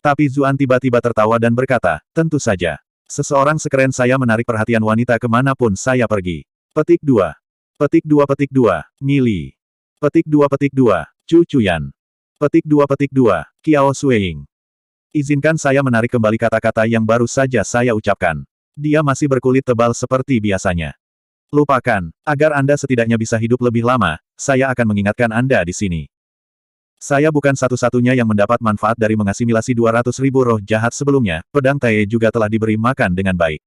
Speaker 1: Tapi Zuan tiba-tiba tertawa dan berkata, tentu saja. Seseorang sekeren saya menarik perhatian wanita kemanapun saya pergi. Petik 2. Petik 2 petik 2, Mili. Petik 2 petik 2. Cucuyan. Petik 2 petik 2, Qiao Suiying. Izinkan saya menarik kembali kata-kata yang baru saja saya ucapkan. Dia masih berkulit tebal seperti biasanya. Lupakan, agar Anda setidaknya bisa hidup lebih lama, saya akan mengingatkan Anda di sini. Saya bukan satu-satunya yang mendapat manfaat dari mengasimilasi 200.000 roh jahat sebelumnya, pedang Tae juga telah diberi makan dengan baik.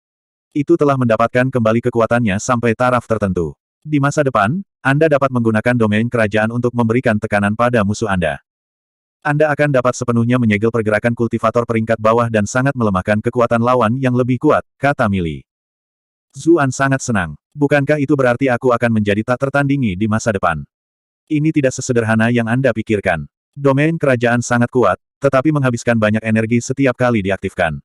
Speaker 1: Itu telah mendapatkan kembali kekuatannya sampai taraf tertentu. Di masa depan, Anda dapat menggunakan domain kerajaan untuk memberikan tekanan pada musuh Anda. Anda akan dapat sepenuhnya menyegel pergerakan kultivator peringkat bawah dan sangat melemahkan kekuatan lawan yang lebih kuat, kata Mili. Zuan sangat senang. Bukankah itu berarti aku akan menjadi tak tertandingi di masa depan? Ini tidak sesederhana yang Anda pikirkan. Domain kerajaan sangat kuat, tetapi menghabiskan banyak energi setiap kali diaktifkan.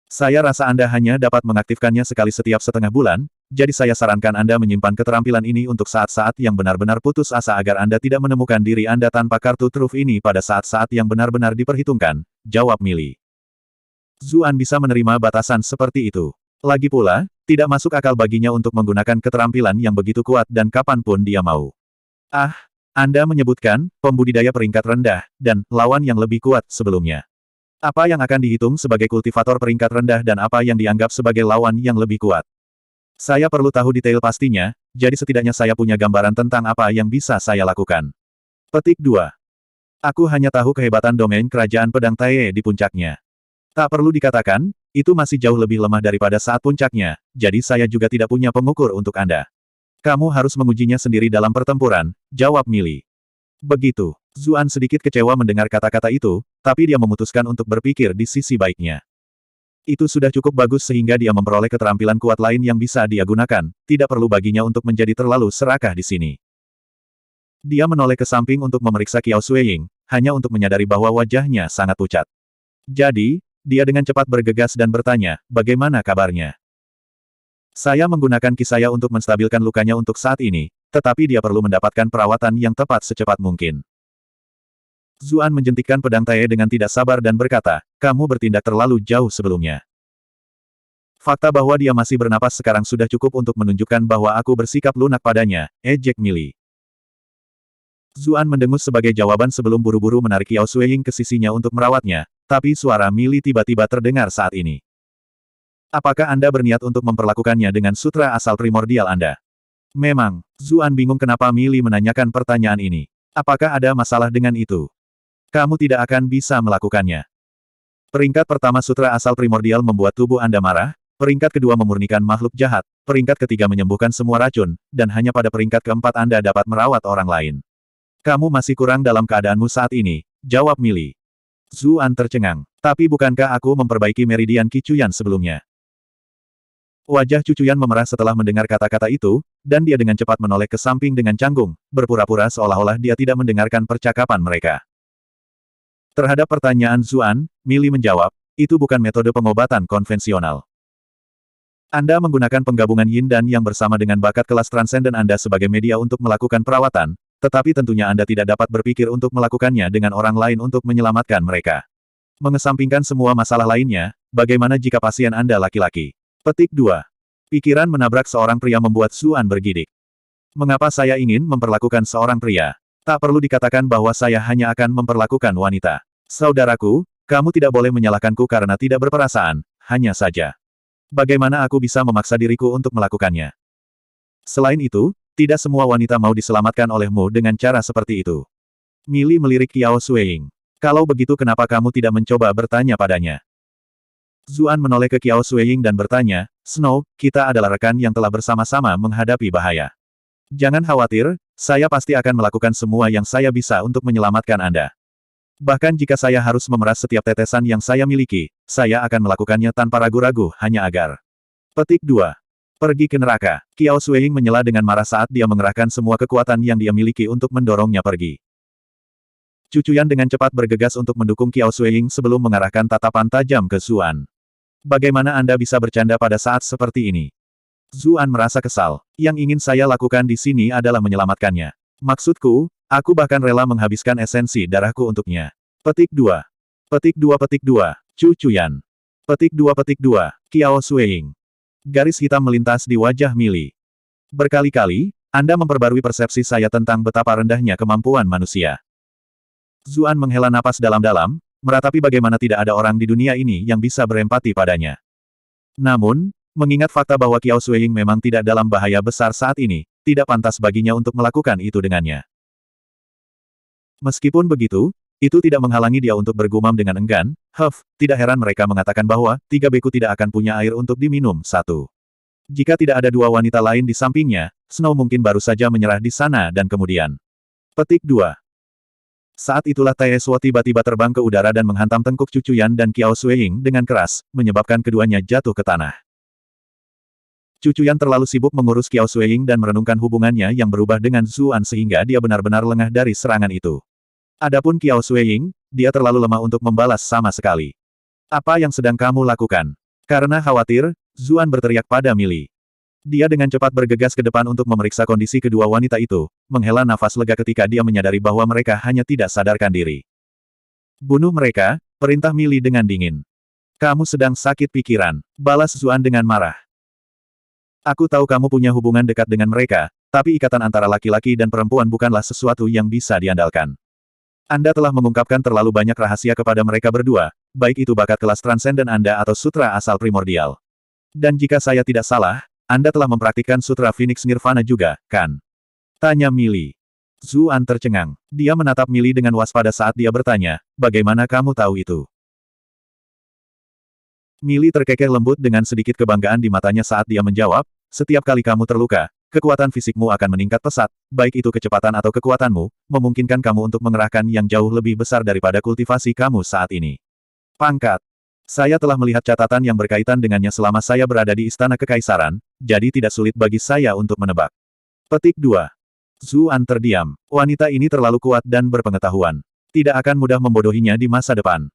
Speaker 1: Saya rasa Anda hanya dapat mengaktifkannya sekali setiap setengah bulan, jadi saya sarankan Anda menyimpan keterampilan ini untuk saat-saat yang benar-benar putus asa agar Anda tidak menemukan diri Anda tanpa kartu truf ini pada saat-saat yang benar-benar diperhitungkan, jawab Mili. Zuan bisa menerima batasan seperti itu. Lagi pula, tidak masuk akal baginya untuk menggunakan keterampilan yang begitu kuat dan kapanpun dia mau. Anda menyebutkan, pembudidaya peringkat rendah, dan lawan yang lebih kuat sebelumnya. Apa yang akan dihitung sebagai kultivator peringkat rendah dan apa yang dianggap sebagai lawan yang lebih kuat? Saya perlu tahu detail pastinya, jadi setidaknya saya punya gambaran tentang apa yang bisa saya lakukan. Petik 2. Aku hanya tahu kehebatan domain kerajaan pedang Tae di puncaknya. Tak perlu dikatakan, itu masih jauh lebih lemah daripada saat puncaknya, jadi saya juga tidak punya pengukur untuk Anda. Kamu harus mengujinya sendiri dalam pertempuran, jawab Mili. Begitu. Zuan sedikit kecewa mendengar kata-kata itu, tapi dia memutuskan untuk berpikir di sisi baiknya. Itu sudah cukup bagus sehingga dia memperoleh keterampilan kuat lain yang bisa dia gunakan, tidak perlu baginya untuk menjadi terlalu serakah di sini. Dia menoleh ke samping untuk memeriksa Qiao Suiying, hanya untuk menyadari bahwa wajahnya sangat pucat. Jadi, dia dengan cepat bergegas dan bertanya, bagaimana kabarnya? Saya menggunakan Qi saya untuk menstabilkan lukanya untuk saat ini, tetapi dia perlu mendapatkan perawatan yang tepat secepat mungkin. Zuan menjentikkan pedang Tae dengan tidak sabar dan berkata, kamu bertindak terlalu jauh sebelumnya. Fakta bahwa dia masih bernapas sekarang sudah cukup untuk menunjukkan bahwa aku bersikap lunak padanya, ejek Mili. Zuan mendengus sebagai jawaban sebelum buru-buru menarik Qiao Suiying ke sisinya untuk merawatnya, tapi suara Mili tiba-tiba terdengar saat ini. Apakah Anda berniat untuk memperlakukannya dengan sutra asal primordial Anda? Memang, Zuan bingung kenapa Mili menanyakan pertanyaan ini. Apakah ada masalah dengan itu? Kamu tidak akan bisa melakukannya. Peringkat pertama sutra asal primordial membuat tubuh Anda marah, peringkat kedua memurnikan makhluk jahat, peringkat ketiga menyembuhkan semua racun, dan hanya pada peringkat keempat Anda dapat merawat orang lain. Kamu masih kurang dalam keadaanmu saat ini, jawab Mili. Zuan tercengang. Tapi bukankah aku memperbaiki meridian Qicuyan sebelumnya? Wajah Cucuyan memerah setelah mendengar kata-kata itu, dan dia dengan cepat menoleh ke samping dengan canggung, berpura-pura seolah-olah dia tidak mendengarkan percakapan mereka. Terhadap pertanyaan Zuan, Mili menjawab, itu bukan metode pengobatan konvensional. Anda menggunakan penggabungan Yin dan Yang bersama dengan bakat kelas transenden Anda sebagai media untuk melakukan perawatan, tetapi tentunya Anda tidak dapat berpikir untuk melakukannya dengan orang lain untuk menyelamatkan mereka. Mengesampingkan semua masalah lainnya, bagaimana jika pasien Anda laki-laki? Petik 2. Pikiran menabrak seorang pria membuat Zuan bergidik. Mengapa saya ingin memperlakukan seorang pria? Tak perlu dikatakan bahwa saya hanya akan memperlakukan wanita. Saudaraku, kamu tidak boleh menyalahkanku karena tidak berperasaan, hanya saja. Bagaimana aku bisa memaksa diriku untuk melakukannya? Selain itu, tidak semua wanita mau diselamatkan olehmu dengan cara seperti itu. Mili melirik Kiao Sueying. Kalau begitu kenapa kamu tidak mencoba bertanya padanya? Zuan menoleh ke Kiao Sueying dan bertanya, Snow, kita adalah rekan yang telah bersama-sama menghadapi bahaya. Jangan khawatir, saya pasti akan melakukan semua yang saya bisa untuk menyelamatkan Anda. Bahkan jika saya harus memeras setiap tetesan yang saya miliki, saya akan melakukannya tanpa ragu-ragu hanya agar. Petik 2. Pergi ke neraka. Kiao Sueying menyela dengan marah saat dia mengerahkan semua kekuatan yang dia miliki untuk mendorongnya pergi. Cucuyan dengan cepat bergegas untuk mendukung Kiao Sueying sebelum mengarahkan tatapan tajam ke Zuan. Bagaimana Anda bisa bercanda pada saat seperti ini? Zuan merasa kesal. Yang ingin saya lakukan di sini adalah menyelamatkannya. Maksudku, aku bahkan rela menghabiskan esensi darahku untuknya. Petik 2. Petik 2 petik 2. Cucuyan. Petik 2 petik 2. Kiao Sueying. Garis hitam melintas di wajah Mili. Berkali-kali, Anda memperbarui persepsi saya tentang betapa rendahnya kemampuan manusia. Zuan menghela napas dalam-dalam, meratapi bagaimana tidak ada orang di dunia ini yang bisa berempati padanya. Namun, mengingat fakta bahwa Kiao Sueying memang tidak dalam bahaya besar saat ini, tidak pantas baginya untuk melakukan itu dengannya. Meskipun begitu, itu tidak menghalangi dia untuk bergumam dengan enggan, tidak heran mereka mengatakan bahwa, 3 beku tidak akan punya air untuk diminum, 1. Jika tidak ada 2 wanita lain di sampingnya, Snow mungkin baru saja menyerah di sana dan kemudian. Petik 2. Saat itulah Tai Suo tiba-tiba terbang ke udara dan menghantam tengkuk Cucuyan dan Kiao Sueying dengan keras, menyebabkan keduanya jatuh ke tanah. Cucuyan terlalu sibuk mengurus Kiao Sueying dan merenungkan hubungannya yang berubah dengan Zuan sehingga dia benar-benar lengah dari serangan itu. Adapun Kiao Sueying, dia terlalu lemah untuk membalas sama sekali. Apa yang sedang kamu lakukan? Karena khawatir, Zuan berteriak pada Mili. Dia dengan cepat bergegas ke depan untuk memeriksa kondisi kedua wanita itu, menghela nafas lega ketika dia menyadari bahwa mereka hanya tidak sadarkan diri. Bunuh mereka, perintah Mili dengan dingin. Kamu sedang sakit pikiran, balas Zuan dengan marah. Aku tahu kamu punya hubungan dekat dengan mereka, tapi ikatan antara laki-laki dan perempuan bukanlah sesuatu yang bisa diandalkan. Anda telah mengungkapkan terlalu banyak rahasia kepada mereka berdua, baik itu bakat kelas transenden Anda atau sutra asal primordial. Dan jika saya tidak salah, Anda telah mempraktikkan sutra Phoenix Nirvana juga, kan? Tanya Mili. Zuan tercengang. Dia menatap Mili dengan waspada saat dia bertanya, bagaimana kamu tahu itu? Mili terkekeh lembut dengan sedikit kebanggaan di matanya saat dia menjawab, setiap kali kamu terluka, kekuatan fisikmu akan meningkat pesat, baik itu kecepatan atau kekuatanmu, memungkinkan kamu untuk mengerahkan yang jauh lebih besar daripada kultivasi kamu saat ini. Pangkat. Saya telah melihat catatan yang berkaitan dengannya selama saya berada di Istana Kekaisaran, jadi tidak sulit bagi saya untuk menebak. Petik 2. Zuan terdiam. Wanita ini terlalu kuat dan berpengetahuan. Tidak akan mudah membodohinya di masa depan.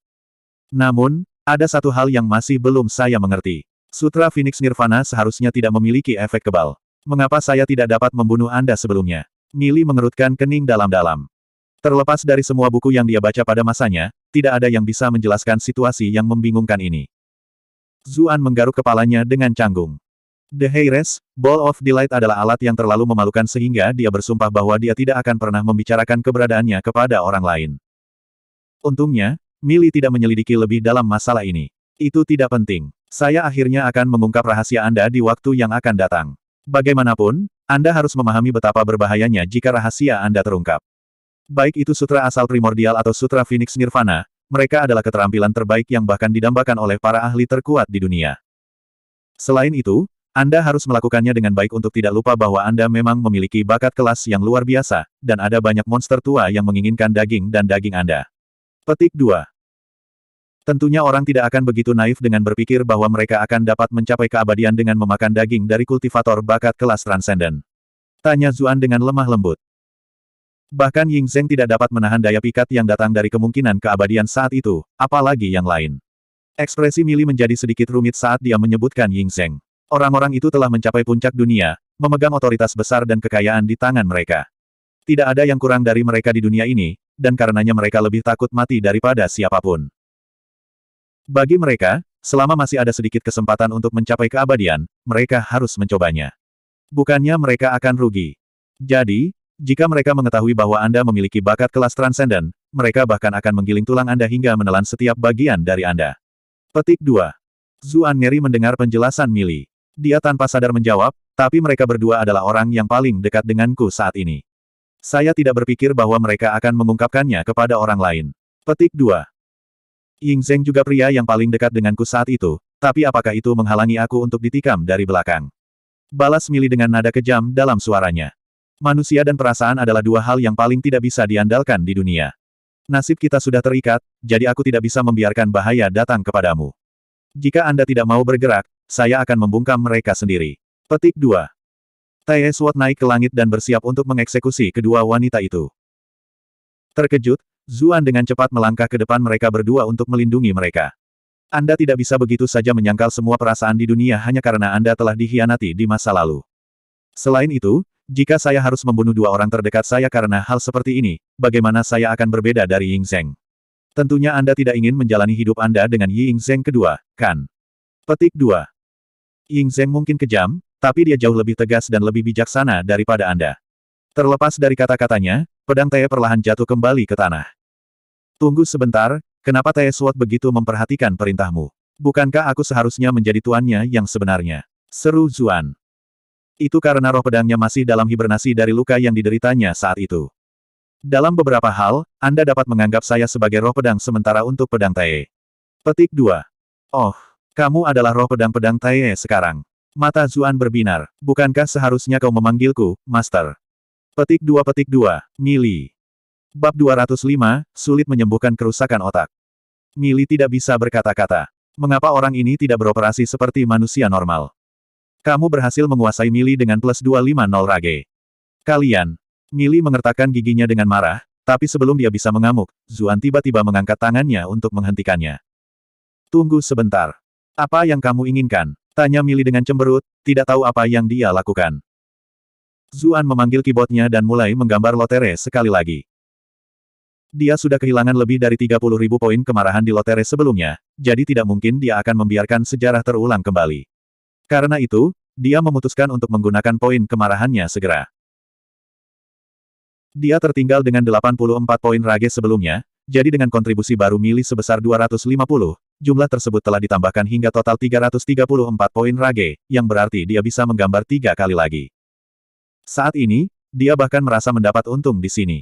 Speaker 1: Namun, ada satu hal yang masih belum saya mengerti. Sutra Phoenix Nirvana seharusnya tidak memiliki efek kebal. Mengapa saya tidak dapat membunuh Anda sebelumnya? Mili mengerutkan kening dalam-dalam. Terlepas dari semua buku yang dia baca pada masanya, tidak ada yang bisa menjelaskan situasi yang membingungkan ini. Zuan menggaruk kepalanya dengan canggung. The Heiress, Ball of Delight adalah alat yang terlalu memalukan sehingga dia bersumpah bahwa dia tidak akan pernah membicarakan keberadaannya kepada orang lain. Untungnya, Mili tidak menyelidiki lebih dalam masalah ini. Itu tidak penting. Saya akhirnya akan mengungkap rahasia Anda di waktu yang akan datang. Bagaimanapun, Anda harus memahami betapa berbahayanya jika rahasia Anda terungkap. Baik itu sutra asal primordial atau sutra Phoenix Nirvana, mereka adalah keterampilan terbaik yang bahkan didambakan oleh para ahli terkuat di dunia. Selain itu, Anda harus melakukannya dengan baik untuk tidak lupa bahwa Anda memang memiliki bakat kelas yang luar biasa, dan ada banyak monster tua yang menginginkan daging dan daging Anda. Petik 2. Tentunya orang tidak akan begitu naif dengan berpikir bahwa mereka akan dapat mencapai keabadian dengan memakan daging dari kultivator bakat kelas transenden. Tanya Zuan dengan lemah lembut. Bahkan Ying Zheng tidak dapat menahan daya pikat yang datang dari kemungkinan keabadian saat itu, apalagi yang lain. Ekspresi Mili menjadi sedikit rumit saat dia menyebutkan Ying Zheng. Orang-orang itu telah mencapai puncak dunia, memegang otoritas besar dan kekayaan di tangan mereka. Tidak ada yang kurang dari mereka di dunia ini, dan karenanya mereka lebih takut mati daripada siapapun. Bagi mereka, selama masih ada sedikit kesempatan untuk mencapai keabadian, mereka harus mencobanya. Bukannya mereka akan rugi. Jadi, jika mereka mengetahui bahwa Anda memiliki bakat kelas transenden, mereka bahkan akan menggiling tulang Anda hingga menelan setiap bagian dari Anda. Petik 2. Zuan ngeri mendengar penjelasan Millie. Dia tanpa sadar menjawab, tapi mereka berdua adalah orang yang paling dekat denganku saat ini. Saya tidak berpikir bahwa mereka akan mengungkapkannya kepada orang lain. Petik 2. Ying Zheng juga pria yang paling dekat denganku saat itu, tapi apakah itu menghalangi aku untuk ditikam dari belakang? Balas Millie dengan nada kejam dalam suaranya. Manusia dan perasaan adalah dua hal yang paling tidak bisa diandalkan di dunia. Nasib kita sudah terikat, jadi aku tidak bisa membiarkan bahaya datang kepadamu. Jika Anda tidak mau bergerak, saya akan membungkam mereka sendiri. Petik 2. Tai Sword naik ke langit dan bersiap untuk mengeksekusi kedua wanita itu. Terkejut, Zuan dengan cepat melangkah ke depan mereka berdua untuk melindungi mereka. Anda tidak bisa begitu saja menyangkal semua perasaan di dunia hanya karena Anda telah dikhianati di masa lalu. Selain itu, jika saya harus membunuh dua orang terdekat saya karena hal seperti ini, bagaimana saya akan berbeda dari Ying Zheng? Tentunya Anda tidak ingin menjalani hidup Anda dengan Ying Zheng kedua, kan? Petik 2. Ying Zheng mungkin kejam, tapi dia jauh lebih tegas dan lebih bijaksana daripada Anda. Terlepas dari kata-katanya, pedang Tai perlahan jatuh kembali ke tanah. Tunggu sebentar, kenapa Tai Sword begitu memperhatikan perintahmu? Bukankah aku seharusnya menjadi tuannya yang sebenarnya? Seru Zuan. Itu karena roh pedangnya masih dalam hibernasi dari luka yang dideritanya saat itu. Dalam beberapa hal, Anda dapat menganggap saya sebagai roh pedang sementara untuk pedang Tai. Petik 2. Oh, kamu adalah roh pedang-pedang Tai sekarang. Mata Zuan berbinar. Bukankah seharusnya kau memanggilku, Master? Petik 2. Millie. Bab 205, sulit menyembuhkan kerusakan otak. Millie tidak bisa berkata-kata. Mengapa orang ini tidak beroperasi seperti manusia normal? Kamu berhasil menguasai Millie dengan plus 250 rage. Kalian. Millie mengertakkan giginya dengan marah, tapi sebelum dia bisa mengamuk, Zuan tiba-tiba mengangkat tangannya untuk menghentikannya. Tunggu sebentar. Apa yang kamu inginkan? Tanya Millie dengan cemberut, tidak tahu apa yang dia lakukan. Zuan memanggil keyboardnya dan mulai menggambar lotere sekali lagi. Dia sudah kehilangan lebih dari 30.000 poin kemarahan di lotere sebelumnya, jadi tidak mungkin dia akan membiarkan sejarah terulang kembali. Karena itu, dia memutuskan untuk menggunakan poin kemarahannya segera. Dia tertinggal dengan 84 poin rage sebelumnya, jadi dengan kontribusi baru Millie sebesar 250, jumlah tersebut telah ditambahkan hingga total 334 poin rage, yang berarti dia bisa menggambar 3 kali lagi. Saat ini, dia bahkan merasa mendapat untung di sini.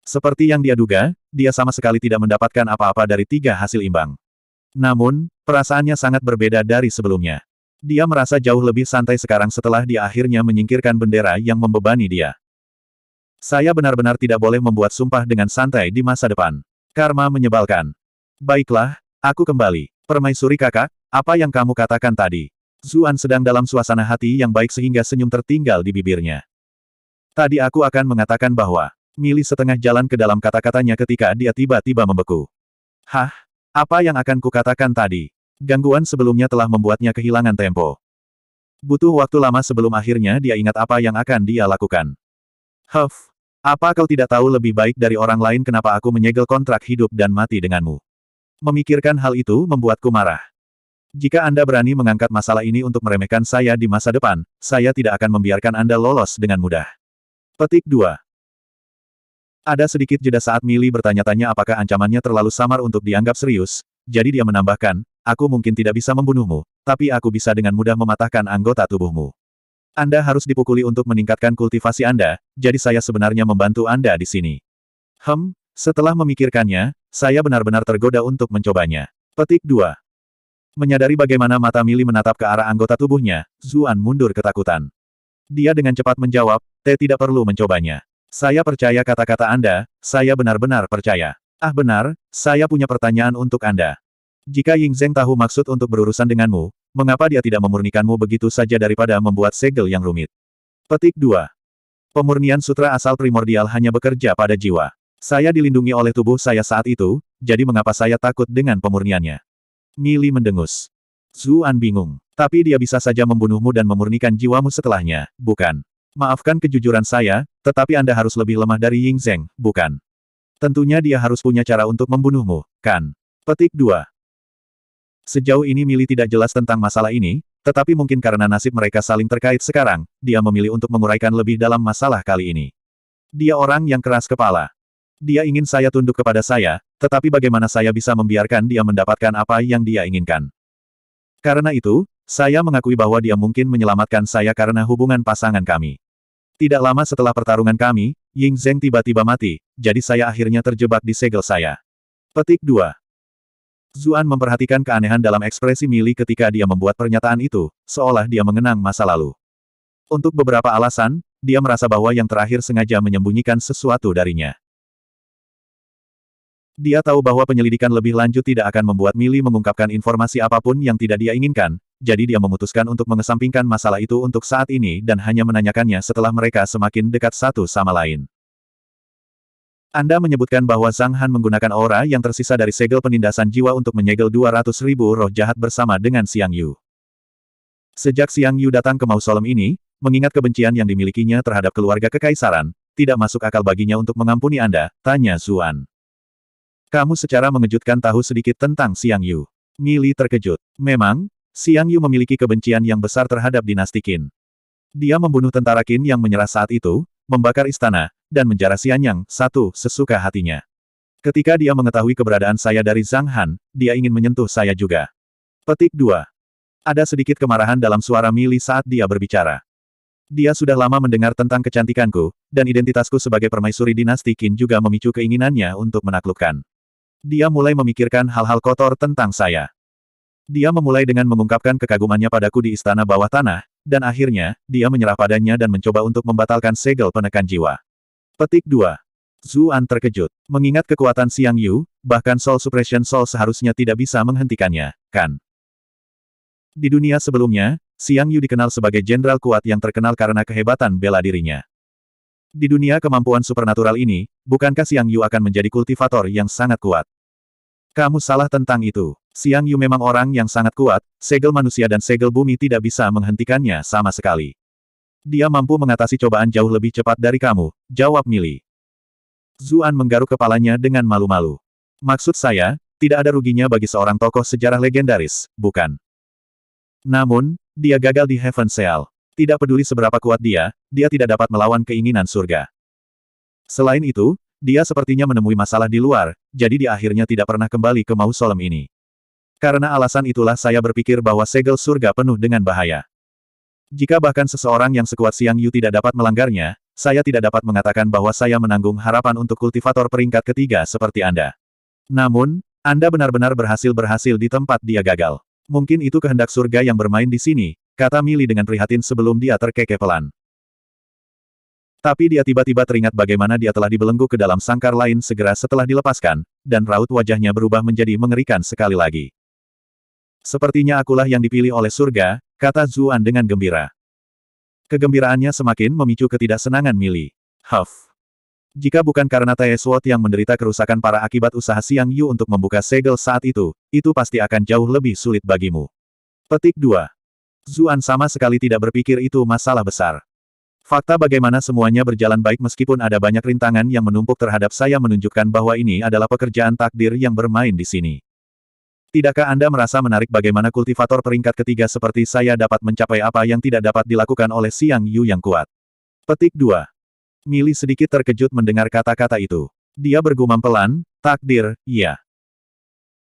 Speaker 1: Seperti yang dia duga, dia sama sekali tidak mendapatkan apa-apa dari 3 hasil imbang. Namun, perasaannya sangat berbeda dari sebelumnya. Dia merasa jauh lebih santai sekarang setelah dia akhirnya menyingkirkan bendera yang membebani dia. Saya benar-benar tidak boleh membuat sumpah dengan santai di masa depan. Karma menyebalkan. Baiklah, aku kembali. Permaisuri kakak, apa yang kamu katakan tadi? Zuan sedang dalam suasana hati yang baik sehingga senyum tertinggal di bibirnya. Tadi aku akan mengatakan bahwa, Millie setengah jalan ke dalam kata-katanya ketika dia tiba-tiba membeku. Hah? Apa yang akan kukatakan tadi? Gangguan sebelumnya telah membuatnya kehilangan tempo. Butuh waktu lama sebelum akhirnya dia ingat apa yang akan dia lakukan. Huff. Apa kau tidak tahu lebih baik dari orang lain kenapa aku menyegel kontrak hidup dan mati denganmu? Memikirkan hal itu membuatku marah. Jika Anda berani mengangkat masalah ini untuk meremehkan saya di masa depan, saya tidak akan membiarkan Anda lolos dengan mudah. Petik 2. Ada sedikit jeda saat Millie bertanya-tanya apakah ancamannya terlalu samar untuk dianggap serius, jadi dia menambahkan, aku mungkin tidak bisa membunuhmu, tapi aku bisa dengan mudah mematahkan anggota tubuhmu. Anda harus dipukuli untuk meningkatkan kultivasi Anda, jadi saya sebenarnya membantu Anda di sini. Setelah memikirkannya, saya benar-benar tergoda untuk mencobanya. Petik 2. Menyadari bagaimana mata Millie menatap ke arah anggota tubuhnya, Zuan mundur ketakutan. Dia dengan cepat menjawab, tidak perlu mencobanya. Saya percaya kata-kata Anda, saya benar-benar percaya. Ah benar, saya punya pertanyaan untuk Anda. Jika Ying Zheng tahu maksud untuk berurusan denganmu, mengapa dia tidak memurnikanmu begitu saja daripada membuat segel yang rumit? Petik 2. Pemurnian sutra asal primordial hanya bekerja pada jiwa. Saya dilindungi oleh tubuh saya saat itu, jadi mengapa saya takut dengan pemurniannya? Millie mendengus. Zuan bingung. Tapi dia bisa saja membunuhmu dan memurnikan jiwamu setelahnya, bukan? Maafkan kejujuran saya, tetapi Anda harus lebih lemah dari Ying Zheng, bukan? Tentunya dia harus punya cara untuk membunuhmu, kan? Petik 2. Sejauh ini Milly tidak jelas tentang masalah ini, tetapi mungkin karena nasib mereka saling terkait sekarang, dia memilih untuk menguraikan lebih dalam masalah kali ini. Dia orang yang keras kepala. Dia ingin saya tunduk kepada saya, tetapi bagaimana saya bisa membiarkan dia mendapatkan apa yang dia inginkan? Karena itu, saya mengakui bahwa dia mungkin menyelamatkan saya karena hubungan pasangan kami. Tidak lama setelah pertarungan kami, Ying Zheng tiba-tiba mati, jadi saya akhirnya terjebak di segel saya. Petik 2. Zuan memperhatikan keanehan dalam ekspresi Milly ketika dia membuat pernyataan itu, seolah dia mengenang masa lalu. Untuk beberapa alasan, dia merasa bahwa yang terakhir sengaja menyembunyikan sesuatu darinya. Dia tahu bahwa penyelidikan lebih lanjut tidak akan membuat Milly mengungkapkan informasi apapun yang tidak dia inginkan, jadi dia memutuskan untuk mengesampingkan masalah itu untuk saat ini dan hanya menanyakannya setelah mereka semakin dekat satu sama lain. Anda menyebutkan bahwa Zhang Han menggunakan aura yang tersisa dari segel penindasan jiwa untuk menyegel 200.000 roh jahat bersama dengan Xiang Yu. Sejak Xiang Yu datang ke mausolem ini, mengingat kebencian yang dimilikinya terhadap keluarga kekaisaran, tidak masuk akal baginya untuk mengampuni Anda, tanya Zuan. Kamu secara mengejutkan tahu sedikit tentang Xiang Yu. Milly terkejut. Memang, Xiang Yu memiliki kebencian yang besar terhadap dinasti Qin. Dia membunuh tentara Qin yang menyerah saat itu, membakar istana, dan menjara Xianyang, sesuka hatinya. Ketika dia mengetahui keberadaan saya dari Zhang Han, dia ingin menyentuh saya juga. Petik 2. Ada sedikit kemarahan dalam suara Milly saat dia berbicara. Dia sudah lama mendengar tentang kecantikanku, dan identitasku sebagai permaisuri dinasti Qin juga memicu keinginannya untuk menaklukkan. Dia mulai memikirkan hal-hal kotor tentang saya. Dia memulai dengan mengungkapkan kekagumannya padaku di istana bawah tanah, dan akhirnya, dia menyerah padanya dan mencoba untuk membatalkan segel penekan jiwa. Petik 2. Zuan terkejut. Mengingat kekuatan Xiang Yu, bahkan Soul Suppression Soul seharusnya tidak bisa menghentikannya, kan? Di dunia sebelumnya, Xiang Yu dikenal sebagai jenderal kuat yang terkenal karena kehebatan bela dirinya. Di dunia kemampuan supernatural ini, bukankah Xiang Yu akan menjadi kultivator yang sangat kuat? Kamu salah tentang itu. Xiang Yu memang orang yang sangat kuat, segel manusia dan segel bumi tidak bisa menghentikannya sama sekali. Dia mampu mengatasi cobaan jauh lebih cepat dari kamu, jawab Milly. Zuan menggaruk kepalanya dengan malu-malu. Maksud saya, tidak ada ruginya bagi seorang tokoh sejarah legendaris, bukan? Namun, dia gagal di Heaven Seal. Tidak peduli seberapa kuat dia tidak dapat melawan keinginan surga. Selain itu, dia sepertinya menemui masalah di luar, jadi dia akhirnya tidak pernah kembali ke mausolem ini. Karena alasan itulah saya berpikir bahwa segel surga penuh dengan bahaya. Jika bahkan seseorang yang sekuat Xiang Yu tidak dapat melanggarnya, saya tidak dapat mengatakan bahwa saya menanggung harapan untuk kultivator peringkat ketiga seperti Anda. Namun, Anda benar-benar berhasil di tempat dia gagal. Mungkin itu kehendak surga yang bermain di sini, kata Milly dengan prihatin sebelum dia terkekeh pelan. Tapi dia tiba-tiba teringat bagaimana dia telah dibelenggu ke dalam sangkar lain segera setelah dilepaskan, dan raut wajahnya berubah menjadi mengerikan sekali lagi. Sepertinya akulah yang dipilih oleh surga, kata Zuan dengan gembira. Kegembiraannya semakin memicu ketidaksenangan Milly. Huff. Jika bukan karena Tai Sword yang menderita kerusakan parah akibat usaha Xiang Yu untuk membuka segel saat itu pasti akan jauh lebih sulit bagimu. Petik 2. Zuan sama sekali tidak berpikir itu masalah besar. Fakta bagaimana semuanya berjalan baik meskipun ada banyak rintangan yang menumpuk terhadap saya menunjukkan bahwa ini adalah pekerjaan takdir yang bermain di sini. Tidakkah Anda merasa menarik bagaimana kultivator peringkat ketiga seperti saya dapat mencapai apa yang tidak dapat dilakukan oleh Xiang Yu yang kuat? Petik 2. Milly sedikit terkejut mendengar kata-kata itu. Dia bergumam pelan, takdir, iya.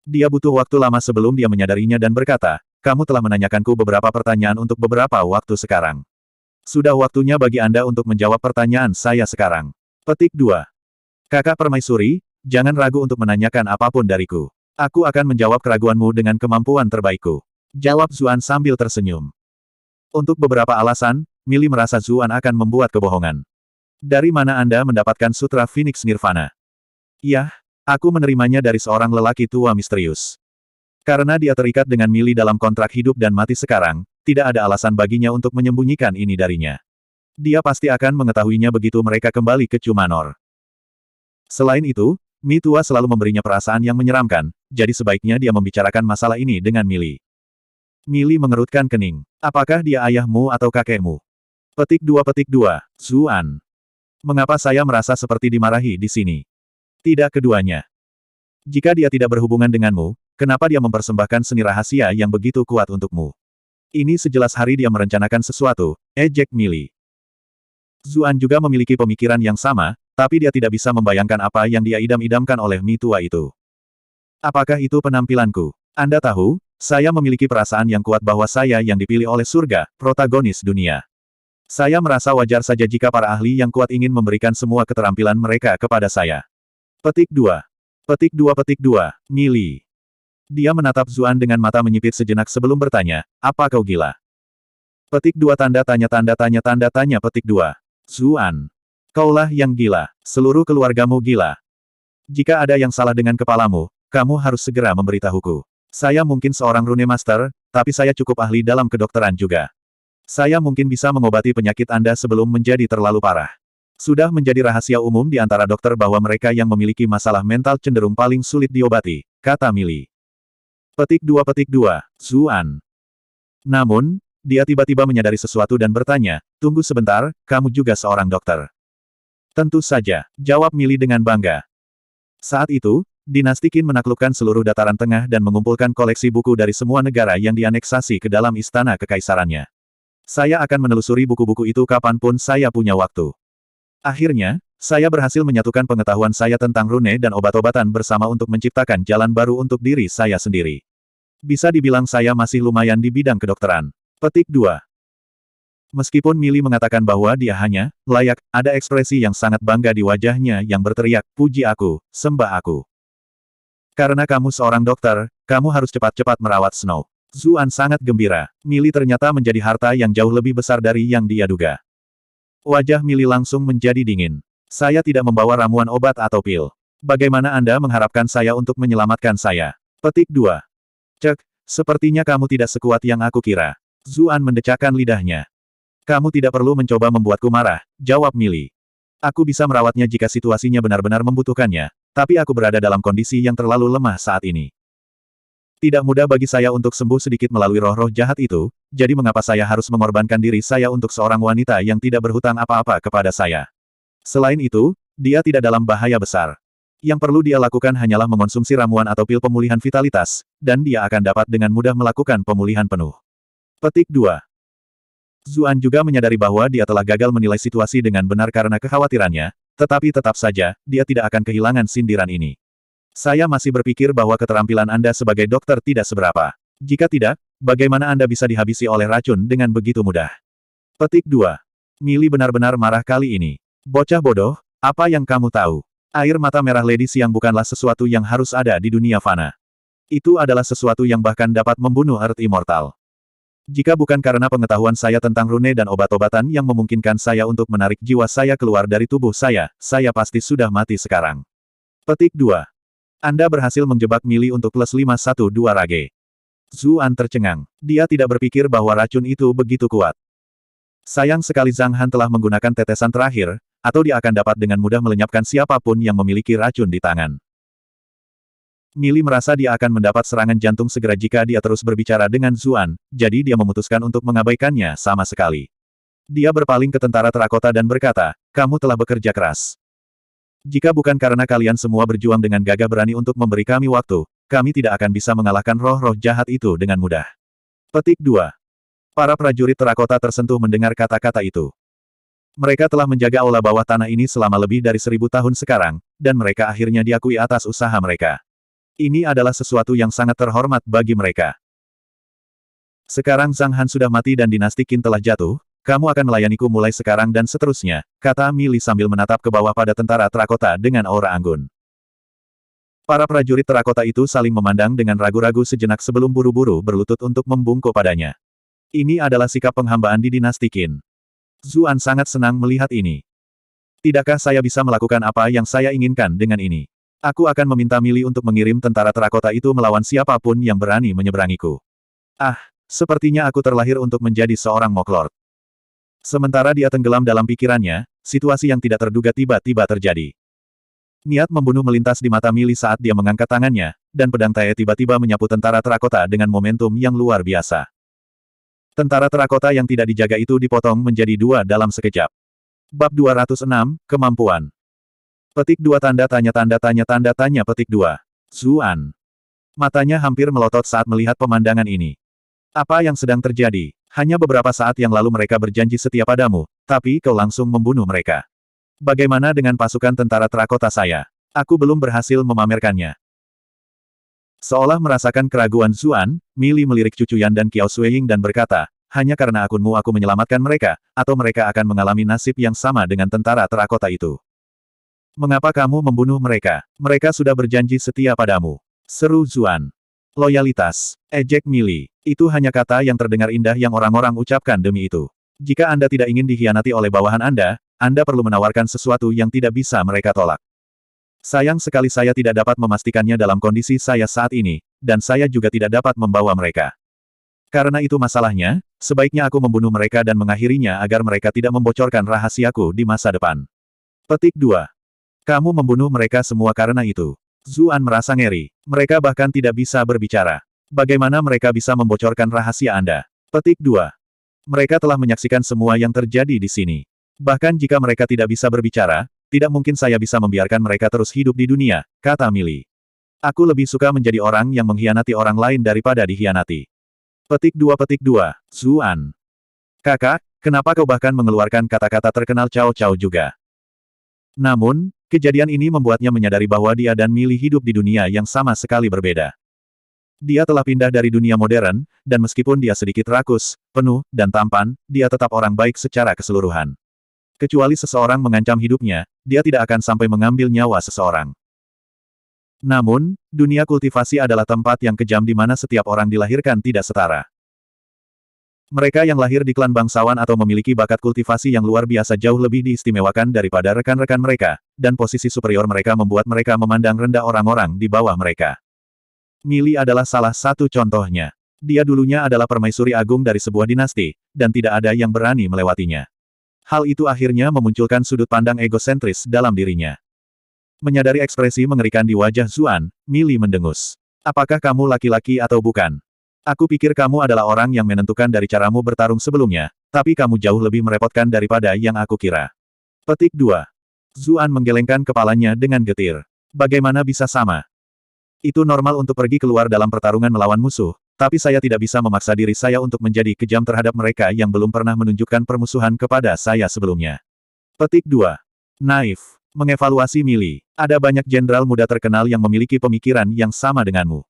Speaker 1: Dia butuh waktu lama sebelum dia menyadarinya dan berkata, kamu telah menanyakanku beberapa pertanyaan untuk beberapa waktu sekarang. Sudah waktunya bagi Anda untuk menjawab pertanyaan saya sekarang. Petik 2. Kakak Permaisuri, jangan ragu untuk menanyakan apapun dariku. Aku akan menjawab keraguanmu dengan kemampuan terbaikku. Jawab Zuan sambil tersenyum. Untuk beberapa alasan, Milly merasa Zuan akan membuat kebohongan. Dari mana Anda mendapatkan Sutra Phoenix Nirvana? Yah, aku menerimanya dari seorang lelaki tua misterius. Karena dia terikat dengan Milly dalam kontrak hidup dan mati sekarang, tidak ada alasan baginya untuk menyembunyikan ini darinya. Dia pasti akan mengetahuinya begitu mereka kembali ke Cumanor. Selain itu, Mi tua selalu memberinya perasaan yang menyeramkan, jadi sebaiknya dia membicarakan masalah ini dengan Milly. Mili mengerutkan kening. Apakah dia ayahmu atau kakekmu? Petik 2. Zuan. Mengapa saya merasa seperti dimarahi di sini? Tidak keduanya. Jika dia tidak berhubungan denganmu, kenapa dia mempersembahkan seni rahasia yang begitu kuat untukmu? Ini sejelas hari dia merencanakan sesuatu, ejek Mili. Zuan juga memiliki pemikiran yang sama, tapi dia tidak bisa membayangkan apa yang dia idam-idamkan oleh Mi tua itu. Apakah itu penampilanku? Anda tahu, saya memiliki perasaan yang kuat bahwa saya yang dipilih oleh surga, protagonis dunia. Saya merasa wajar saja jika para ahli yang kuat ingin memberikan semua keterampilan mereka kepada saya. Petik 2. Mili. Dia menatap Zuan dengan mata menyipit sejenak sebelum bertanya, apa kau gila? Petik 2 tanda tanya. Petik 2. Zuan. Kaulah yang gila. Seluruh keluargamu gila. Jika ada yang salah dengan kepalamu, kamu harus segera memberitahuku. Saya mungkin seorang rune master, tapi saya cukup ahli dalam kedokteran juga. Saya mungkin bisa mengobati penyakit Anda sebelum menjadi terlalu parah. Sudah menjadi rahasia umum di antara dokter bahwa mereka yang memiliki masalah mental cenderung paling sulit diobati, kata Mili. Petik 2. Zuan. Namun, dia tiba-tiba menyadari sesuatu dan bertanya, tunggu sebentar, kamu juga seorang dokter. Tentu saja, jawab Mili dengan bangga. Saat itu, Dinasti Qin menaklukkan seluruh dataran tengah dan mengumpulkan koleksi buku dari semua negara yang dianeksasi ke dalam istana kekaisarannya. Saya akan menelusuri buku-buku itu kapanpun saya punya waktu. Akhirnya, saya berhasil menyatukan pengetahuan saya tentang rune dan obat-obatan bersama untuk menciptakan jalan baru untuk diri saya sendiri. Bisa dibilang saya masih lumayan di bidang kedokteran. Petik 2. Meskipun Mili mengatakan bahwa dia hanya layak, ada ekspresi yang sangat bangga di wajahnya yang berteriak, puji aku, sembah aku. Karena kamu seorang dokter, kamu harus cepat-cepat merawat Snow. Zuan sangat gembira. Mili ternyata menjadi harta yang jauh lebih besar dari yang dia duga. Wajah Mili langsung menjadi dingin. Saya tidak membawa ramuan obat atau pil. Bagaimana Anda mengharapkan saya untuk menyelamatkan saya? Petik 2. Cek, sepertinya kamu tidak sekuat yang aku kira. Zuan mendecakkan lidahnya. Kamu tidak perlu mencoba membuatku marah, jawab Mili. Aku bisa merawatnya jika situasinya benar-benar membutuhkannya, tapi aku berada dalam kondisi yang terlalu lemah saat ini. Tidak mudah bagi saya untuk sembuh sedikit melalui roh-roh jahat itu, jadi mengapa saya harus mengorbankan diri saya untuk seorang wanita yang tidak berhutang apa-apa kepada saya? Selain itu, dia tidak dalam bahaya besar. Yang perlu dia lakukan hanyalah mengonsumsi ramuan atau pil pemulihan vitalitas, dan dia akan dapat dengan mudah melakukan pemulihan penuh. Petik 2. Zuan juga menyadari bahwa dia telah gagal menilai situasi dengan benar karena kekhawatirannya, tetapi tetap saja, dia tidak akan kehilangan sindiran ini. Saya masih berpikir bahwa keterampilan Anda sebagai dokter tidak seberapa. Jika tidak, bagaimana Anda bisa dihabisi oleh racun dengan begitu mudah? Petik 2. Mili benar-benar marah kali ini. Bocah bodoh, apa yang kamu tahu? Air mata merah Lady Siang bukanlah sesuatu yang harus ada di dunia fana. Itu adalah sesuatu yang bahkan dapat membunuh Earth Immortal. Jika bukan karena pengetahuan saya tentang rune dan obat-obatan yang memungkinkan saya untuk menarik jiwa saya keluar dari tubuh saya pasti sudah mati sekarang. Petik 2. Anda berhasil menjebak Mili untuk plus 512 rage. Zuan tercengang. Dia tidak berpikir bahwa racun itu begitu kuat. Sayang sekali Zhang Han telah menggunakan tetesan terakhir, atau dia akan dapat dengan mudah melenyapkan siapapun yang memiliki racun di tangan. Mili merasa dia akan mendapat serangan jantung segera jika dia terus berbicara dengan Zuan, jadi dia memutuskan untuk mengabaikannya sama sekali. Dia berpaling ke tentara terakota dan berkata, kamu telah bekerja keras. Jika bukan karena kalian semua berjuang dengan gagah berani untuk memberi kami waktu, kami tidak akan bisa mengalahkan roh-roh jahat itu dengan mudah. Petik 2. Para prajurit terakota tersentuh mendengar kata-kata itu. Mereka telah menjaga aula bawah tanah ini selama lebih dari 1000 tahun sekarang, dan mereka akhirnya diakui atas usaha mereka. Ini adalah sesuatu yang sangat terhormat bagi mereka. Sekarang Zhang Han sudah mati dan dinasti Qin telah jatuh, kamu akan melayaniku mulai sekarang dan seterusnya, kata Mili sambil menatap ke bawah pada tentara terakota dengan aura anggun. Para prajurit terakota itu saling memandang dengan ragu-ragu sejenak sebelum buru-buru berlutut untuk membungkuk padanya. Ini adalah sikap penghambaan di dinasti Qin. Zuan sangat senang melihat ini. Tidakkah saya bisa melakukan apa yang saya inginkan dengan ini? Aku akan meminta Mili untuk mengirim tentara terakota itu melawan siapapun yang berani menyeberangiku. Ah, sepertinya aku terlahir untuk menjadi seorang Moklord. Sementara dia tenggelam dalam pikirannya, situasi yang tidak terduga tiba-tiba terjadi. Niat membunuh melintas di mata Mili saat dia mengangkat tangannya, dan pedang Tae tiba-tiba menyapu tentara terakota dengan momentum yang luar biasa. Tentara terakota yang tidak dijaga itu dipotong menjadi dua dalam sekejap. Bab 206, Kemampuan. Petik 2 tanda tanya petik 2. Zuan. Matanya hampir melotot saat melihat pemandangan ini. Apa yang sedang terjadi? Hanya beberapa saat yang lalu mereka berjanji setia padamu, tapi kau langsung membunuh mereka. Bagaimana dengan pasukan tentara terakota saya? Aku belum berhasil memamerkannya. Seolah merasakan keraguan Zuan, Mi Li melirik Cucuyan dan Kiao Suiying dan berkata, hanya karena akunmu aku menyelamatkan mereka, atau mereka akan mengalami nasib yang sama dengan tentara terakota itu. Mengapa kamu membunuh mereka? Mereka sudah berjanji setia padamu. Seru Zuan. Loyalitas. Ejek Mi Li. Itu hanya kata yang terdengar indah yang orang-orang ucapkan demi itu. Jika Anda tidak ingin dikhianati oleh bawahan Anda perlu menawarkan sesuatu yang tidak bisa mereka tolak. Sayang sekali saya tidak dapat memastikannya dalam kondisi saya saat ini, dan saya juga tidak dapat membawa mereka. Karena itu masalahnya, sebaiknya aku membunuh mereka dan mengakhirinya agar mereka tidak membocorkan rahasiaku di masa depan. Petik 2. Kamu membunuh mereka semua karena itu. Zuan merasa ngeri. Mereka bahkan tidak bisa berbicara. Bagaimana mereka bisa membocorkan rahasia Anda? Petik 2. Mereka telah menyaksikan semua yang terjadi di sini. Bahkan jika mereka tidak bisa berbicara, tidak mungkin saya bisa membiarkan mereka terus hidup di dunia, kata Mi Li. Aku lebih suka menjadi orang yang mengkhianati orang lain daripada dikhianati. Petik 2 Zuan. Kakak, kenapa kau bahkan mengeluarkan kata-kata terkenal Cao Cao juga? Namun, kejadian ini membuatnya menyadari bahwa dia dan Mi Li hidup di dunia yang sama sekali berbeda. Dia telah pindah dari dunia modern, dan meskipun dia sedikit rakus, penuh, dan tampan, dia tetap orang baik secara keseluruhan. Kecuali seseorang mengancam hidupnya, dia tidak akan sampai mengambil nyawa seseorang. Namun, dunia kultivasi adalah tempat yang kejam di mana setiap orang dilahirkan tidak setara. Mereka yang lahir di klan bangsawan atau memiliki bakat kultivasi yang luar biasa jauh lebih diistimewakan daripada rekan-rekan mereka, dan posisi superior mereka membuat mereka memandang rendah orang-orang di bawah mereka. Mi Li adalah salah satu contohnya. Dia dulunya adalah permaisuri agung dari sebuah dinasti, dan tidak ada yang berani melewatinya. Hal itu akhirnya memunculkan sudut pandang egosentris dalam dirinya. Menyadari ekspresi mengerikan di wajah Zuan, Mi Li mendengus. Apakah kamu laki-laki atau bukan? Aku pikir kamu adalah orang yang menentukan dari caramu bertarung sebelumnya, tapi kamu jauh lebih merepotkan daripada yang aku kira. Petik 2. Zuan menggelengkan kepalanya dengan getir. Bagaimana bisa sama? Itu normal untuk pergi keluar dalam pertarungan melawan musuh, tapi saya tidak bisa memaksa diri saya untuk menjadi kejam terhadap mereka yang belum pernah menunjukkan permusuhan kepada saya sebelumnya. Petik 2. Naif. Mengevaluasi Mi Li. Ada banyak jenderal muda terkenal yang memiliki pemikiran yang sama denganmu.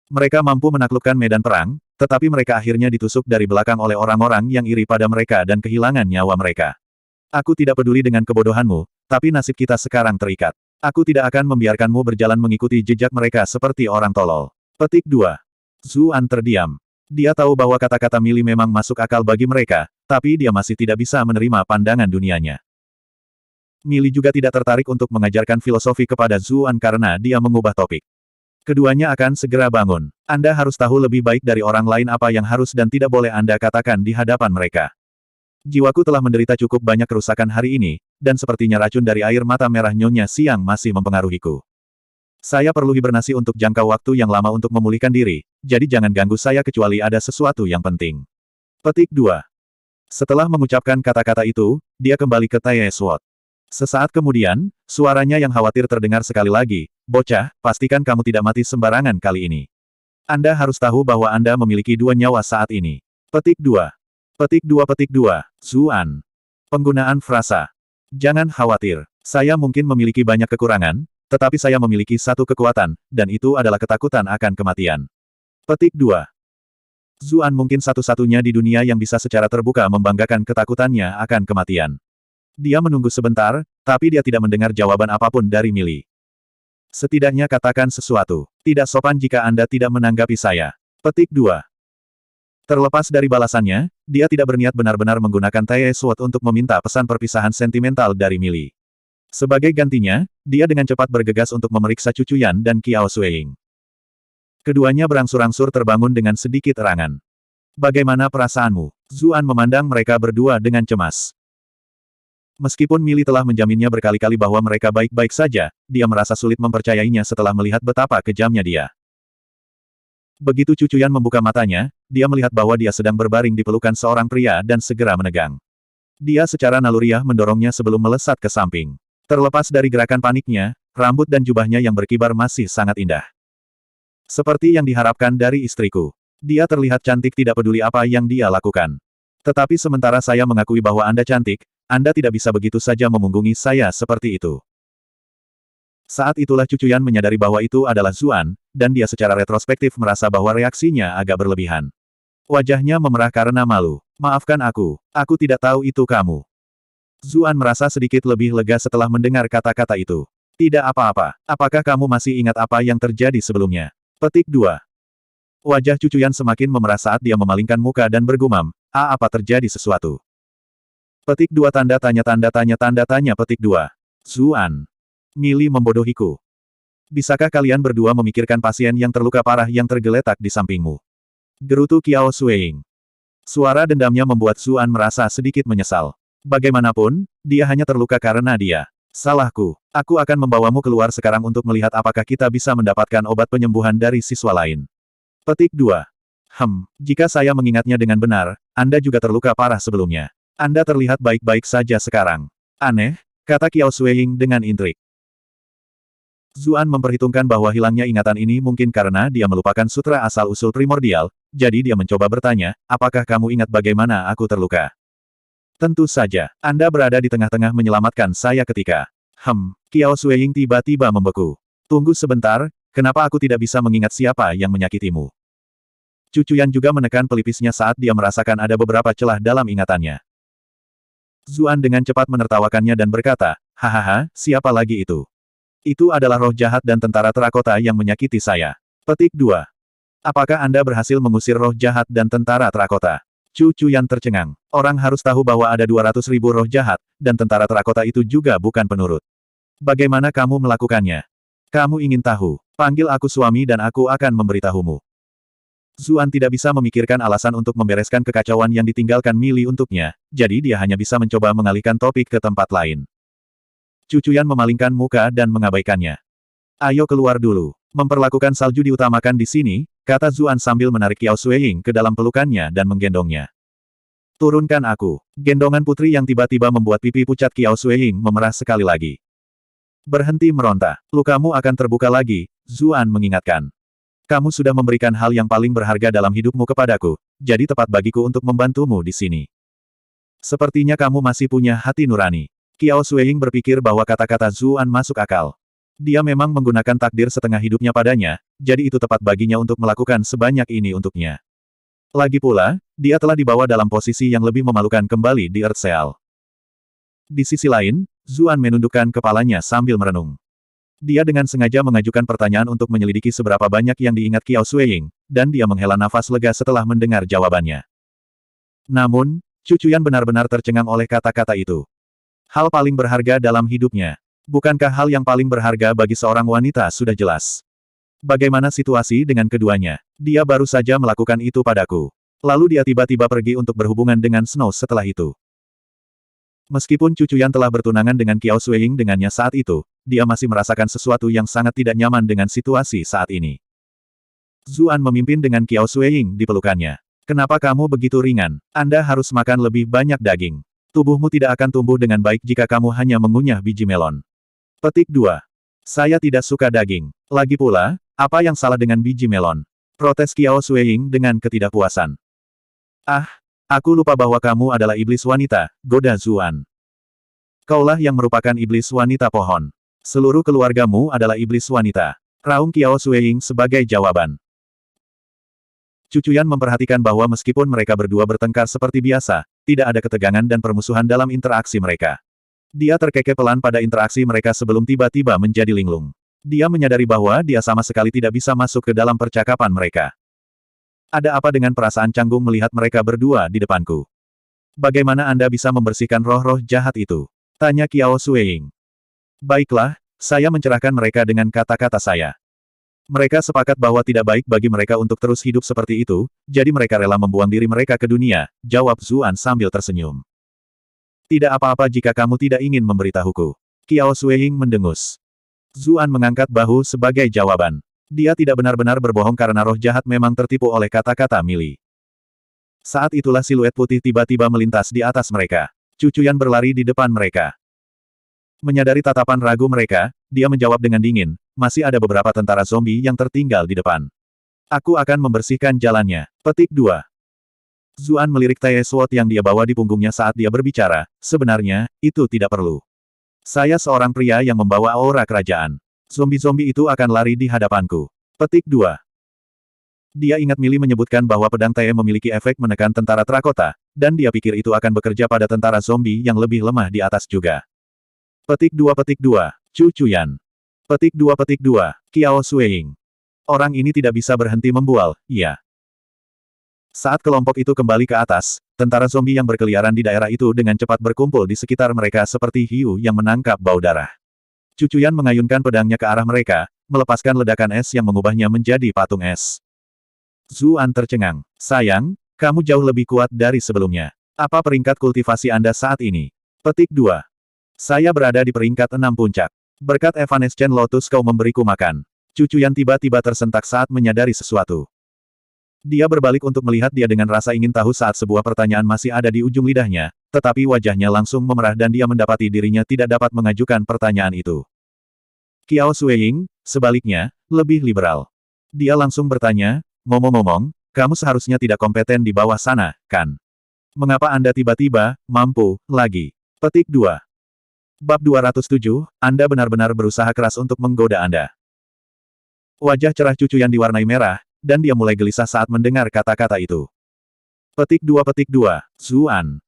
Speaker 1: Mereka mampu menaklukkan medan perang, tetapi mereka akhirnya ditusuk dari belakang oleh orang-orang yang iri pada mereka dan kehilangan nyawa mereka. Aku tidak peduli dengan kebodohanmu, tapi nasib kita sekarang terikat. Aku tidak akan membiarkanmu berjalan mengikuti jejak mereka seperti orang tolol. Petik 2. Zuan terdiam. Dia tahu bahwa kata-kata Mi Li memang masuk akal bagi mereka, tapi dia masih tidak bisa menerima pandangan dunianya. Mi Li juga tidak tertarik untuk mengajarkan filosofi kepada Zuan karena dia mengubah topik. Keduanya akan segera bangun. Anda harus tahu lebih baik dari orang lain apa yang harus dan tidak boleh Anda katakan di hadapan mereka. Jiwaku telah menderita cukup banyak kerusakan hari ini, dan sepertinya racun dari air mata merah Nyonya Siang masih mempengaruhiku. Saya perlu hibernasi untuk jangka waktu yang lama untuk memulihkan diri, jadi jangan ganggu saya kecuali ada sesuatu yang penting. Petik 2. Setelah mengucapkan kata-kata itu, dia kembali ke Tai Sword. Sesaat kemudian, suaranya yang khawatir terdengar sekali lagi, bocah, pastikan kamu tidak mati sembarangan kali ini. Anda harus tahu bahwa Anda memiliki 2 nyawa saat ini. Petik 2. Petik 2 Zuan. Penggunaan frasa. Jangan khawatir. Saya mungkin memiliki banyak kekurangan, tetapi saya memiliki satu kekuatan, dan itu adalah ketakutan akan kematian. Petik 2. Zuan mungkin satu-satunya di dunia yang bisa secara terbuka membanggakan ketakutannya akan kematian. Dia menunggu sebentar, tapi dia tidak mendengar jawaban apapun dari Mi Li. Setidaknya katakan sesuatu. Tidak sopan jika Anda tidak menanggapi saya. Petik 2. Terlepas dari balasannya, dia tidak berniat benar-benar menggunakan Tai Sword untuk meminta pesan perpisahan sentimental dari Mi Li. Sebagai gantinya, dia dengan cepat bergegas untuk memeriksa Cucuyan dan Kiao Suiying. Keduanya berangsur-angsur terbangun dengan sedikit erangan. Bagaimana perasaanmu? Zuan memandang mereka berdua dengan cemas. Meskipun Mi Li telah menjaminnya berkali-kali bahwa mereka baik-baik saja, dia merasa sulit mempercayainya setelah melihat betapa kejamnya dia. Begitu Cucuyan membuka matanya, dia melihat bahwa dia sedang berbaring di pelukan seorang pria dan segera menegang. Dia secara naluriah mendorongnya sebelum melesat ke samping. Terlepas dari gerakan paniknya, rambut dan jubahnya yang berkibar masih sangat indah. Seperti yang diharapkan dari istriku. Dia terlihat cantik tidak peduli apa yang dia lakukan. Tetapi sementara saya mengakui bahwa Anda cantik, Anda tidak bisa begitu saja memunggungi saya seperti itu. Saat itulah Cucuyan menyadari bahwa itu adalah Zuan, dan dia secara retrospektif merasa bahwa reaksinya agak berlebihan. Wajahnya memerah karena malu. Maafkan aku tidak tahu itu kamu. Zuan merasa sedikit lebih lega setelah mendengar kata-kata itu. Tidak apa-apa, apakah kamu masih ingat apa yang terjadi sebelumnya? Petik 2. Wajah Cucuyan semakin memerah saat dia memalingkan muka dan bergumam, apa terjadi sesuatu? Petik 2 tanda tanya petik 2. Zuan. Mili membodohiku. Bisakah kalian berdua memikirkan pasien yang terluka parah yang tergeletak di sampingmu? Gerutu Qiao Suiying. Suara dendamnya membuat Zuan merasa sedikit menyesal. Bagaimanapun, dia hanya terluka karena dia. Salahku. Aku akan membawamu keluar sekarang untuk melihat apakah kita bisa mendapatkan obat penyembuhan dari siswa lain. Petik 2. Jika saya mengingatnya dengan benar, Anda juga terluka parah sebelumnya. Anda terlihat baik-baik saja sekarang. Aneh, kata Qiao Suiying dengan intrik. Zuan memperhitungkan bahwa hilangnya ingatan ini mungkin karena dia melupakan sutra asal-usul primordial, jadi dia mencoba bertanya, apakah kamu ingat bagaimana aku terluka? Tentu saja, Anda berada di tengah-tengah menyelamatkan saya ketika... Qiao Suiying tiba-tiba membeku. Tunggu sebentar, kenapa aku tidak bisa mengingat siapa yang menyakitimu? Cucuyan juga menekan pelipisnya saat dia merasakan ada beberapa celah dalam ingatannya. Zuan dengan cepat menertawakannya dan berkata, hahaha, siapa lagi itu? Itu adalah roh jahat dan tentara terakota yang menyakiti saya. Petik 2. Apakah Anda berhasil mengusir roh jahat dan tentara terakota? Cucuyan tercengang. Orang harus tahu bahwa ada 200.000 roh jahat, dan tentara terakota itu juga bukan penurut. Bagaimana kamu melakukannya? Kamu ingin tahu? Panggil aku suami dan aku akan memberitahumu. Zuan tidak bisa memikirkan alasan untuk membereskan kekacauan yang ditinggalkan Mili untuknya, jadi dia hanya bisa mencoba mengalihkan topik ke tempat lain. Cucuyan memalingkan muka dan mengabaikannya. Ayo keluar dulu. Memperlakukan salju diutamakan di sini, kata Zuan sambil menarik Qiao Suiying ke dalam pelukannya dan menggendongnya. Turunkan aku. Gendongan putri yang tiba-tiba membuat pipi pucat Qiao Suiying memerah sekali lagi. Berhenti meronta. Lukamu akan terbuka lagi, Zuan mengingatkan. Kamu sudah memberikan hal yang paling berharga dalam hidupmu kepadaku, jadi tepat bagiku untuk membantumu di sini. Sepertinya kamu masih punya hati nurani. Qiao Suiying berpikir bahwa kata-kata Zuan masuk akal. Dia memang menggunakan takdir setengah hidupnya padanya, jadi itu tepat baginya untuk melakukan sebanyak ini untuknya. Lagi pula, dia telah dibawa dalam posisi yang lebih memalukan kembali di Earthseal. Di sisi lain, Zuan menundukkan kepalanya sambil merenung. Dia dengan sengaja mengajukan pertanyaan untuk menyelidiki seberapa banyak yang diingat Qiao Suiying, dan dia menghela nafas lega setelah mendengar jawabannya. Namun, Cucuyan benar-benar tercengang oleh kata-kata itu. Hal paling berharga dalam hidupnya. Bukankah hal yang paling berharga bagi seorang wanita sudah jelas? Bagaimana situasi dengan keduanya? Dia baru saja melakukan itu padaku. Lalu dia tiba-tiba pergi untuk berhubungan dengan Snow setelah itu. Meskipun Cucuyan telah bertunangan dengan Qiao Suiying dengannya saat itu, dia masih merasakan sesuatu yang sangat tidak nyaman dengan situasi saat ini. Zuan memimpin dengan Qiao Suiying di pelukannya. Kenapa kamu begitu ringan? Anda harus makan lebih banyak daging. Tubuhmu tidak akan tumbuh dengan baik jika kamu hanya mengunyah biji melon. Petik 2. Saya tidak suka daging. Lagi pula, apa yang salah dengan biji melon? Protes Qiao Suiying dengan ketidakpuasan. Aku lupa bahwa kamu adalah iblis wanita, goda Zuan. Kaulah yang merupakan iblis wanita pohon. Seluruh keluargamu adalah iblis wanita. Raung Qiao Suiying sebagai jawaban. Cucuyan memperhatikan bahwa meskipun mereka berdua bertengkar seperti biasa, tidak ada ketegangan dan permusuhan dalam interaksi mereka. Dia terkekeh pelan pada interaksi mereka sebelum tiba-tiba menjadi linglung. Dia menyadari bahwa dia sama sekali tidak bisa masuk ke dalam percakapan mereka. Ada apa dengan perasaan canggung melihat mereka berdua di depanku? Bagaimana Anda bisa membersihkan roh-roh jahat itu? Tanya Qiao Suiying. Baiklah, saya mencerahkan mereka dengan kata-kata saya. Mereka sepakat bahwa tidak baik bagi mereka untuk terus hidup seperti itu, jadi mereka rela membuang diri mereka ke dunia, jawab Zuan sambil tersenyum. Tidak apa-apa jika kamu tidak ingin memberitahuku. Qiao Suiying mendengus. Zuan mengangkat bahu sebagai jawaban. Dia tidak benar-benar berbohong karena roh jahat memang tertipu oleh kata-kata Mili. Saat itulah siluet putih tiba-tiba melintas di atas mereka. Cucuyan berlari di depan mereka. Menyadari tatapan ragu mereka, dia menjawab dengan dingin, masih ada beberapa tentara zombie yang tertinggal di depan. Aku akan membersihkan jalannya. Petik 2. Zuan melirik Tae Sword yang dia bawa di punggungnya saat dia berbicara, sebenarnya, itu tidak perlu. Saya seorang pria yang membawa aura kerajaan. Zombie-zombie itu akan lari di hadapanku. Petik 2. Dia ingat Mili menyebutkan bahwa pedang Tae memiliki efek menekan tentara terakota, dan dia pikir itu akan bekerja pada tentara zombie yang lebih lemah di atas juga. Petik 2. Cucuyan. Petik 2. Kiao Sueying. Orang ini tidak bisa berhenti membual, iya. Saat kelompok itu kembali ke atas, tentara zombie yang berkeliaran di daerah itu dengan cepat berkumpul di sekitar mereka seperti hiu yang menangkap bau darah. Cucuyan mengayunkan pedangnya ke arah mereka, melepaskan ledakan es yang mengubahnya menjadi patung es. Zuan tercengang. Sayang, kamu jauh lebih kuat dari sebelumnya. Apa peringkat kultivasi Anda saat ini? Petik 2. Saya berada di peringkat 6 puncak. Berkat Evanescent Lotus kau memberiku makan. Cucuyan tiba-tiba tersentak saat menyadari sesuatu. Dia berbalik untuk melihat dia dengan rasa ingin tahu saat sebuah pertanyaan masih ada di ujung lidahnya, tetapi wajahnya langsung memerah dan dia mendapati dirinya tidak dapat mengajukan pertanyaan itu. Kiao Sueying, sebaliknya, lebih liberal. Dia langsung bertanya, ngomong-ngomong, kamu seharusnya tidak kompeten di bawah sana, kan? Mengapa Anda tiba-tiba, mampu, lagi? Petik 2. Bab 207, Anda benar-benar berusaha keras untuk menggoda Anda. Wajah cerah Cucuyan diwarnai merah, dan dia mulai gelisah saat mendengar kata-kata itu. Petik 2. Zuan.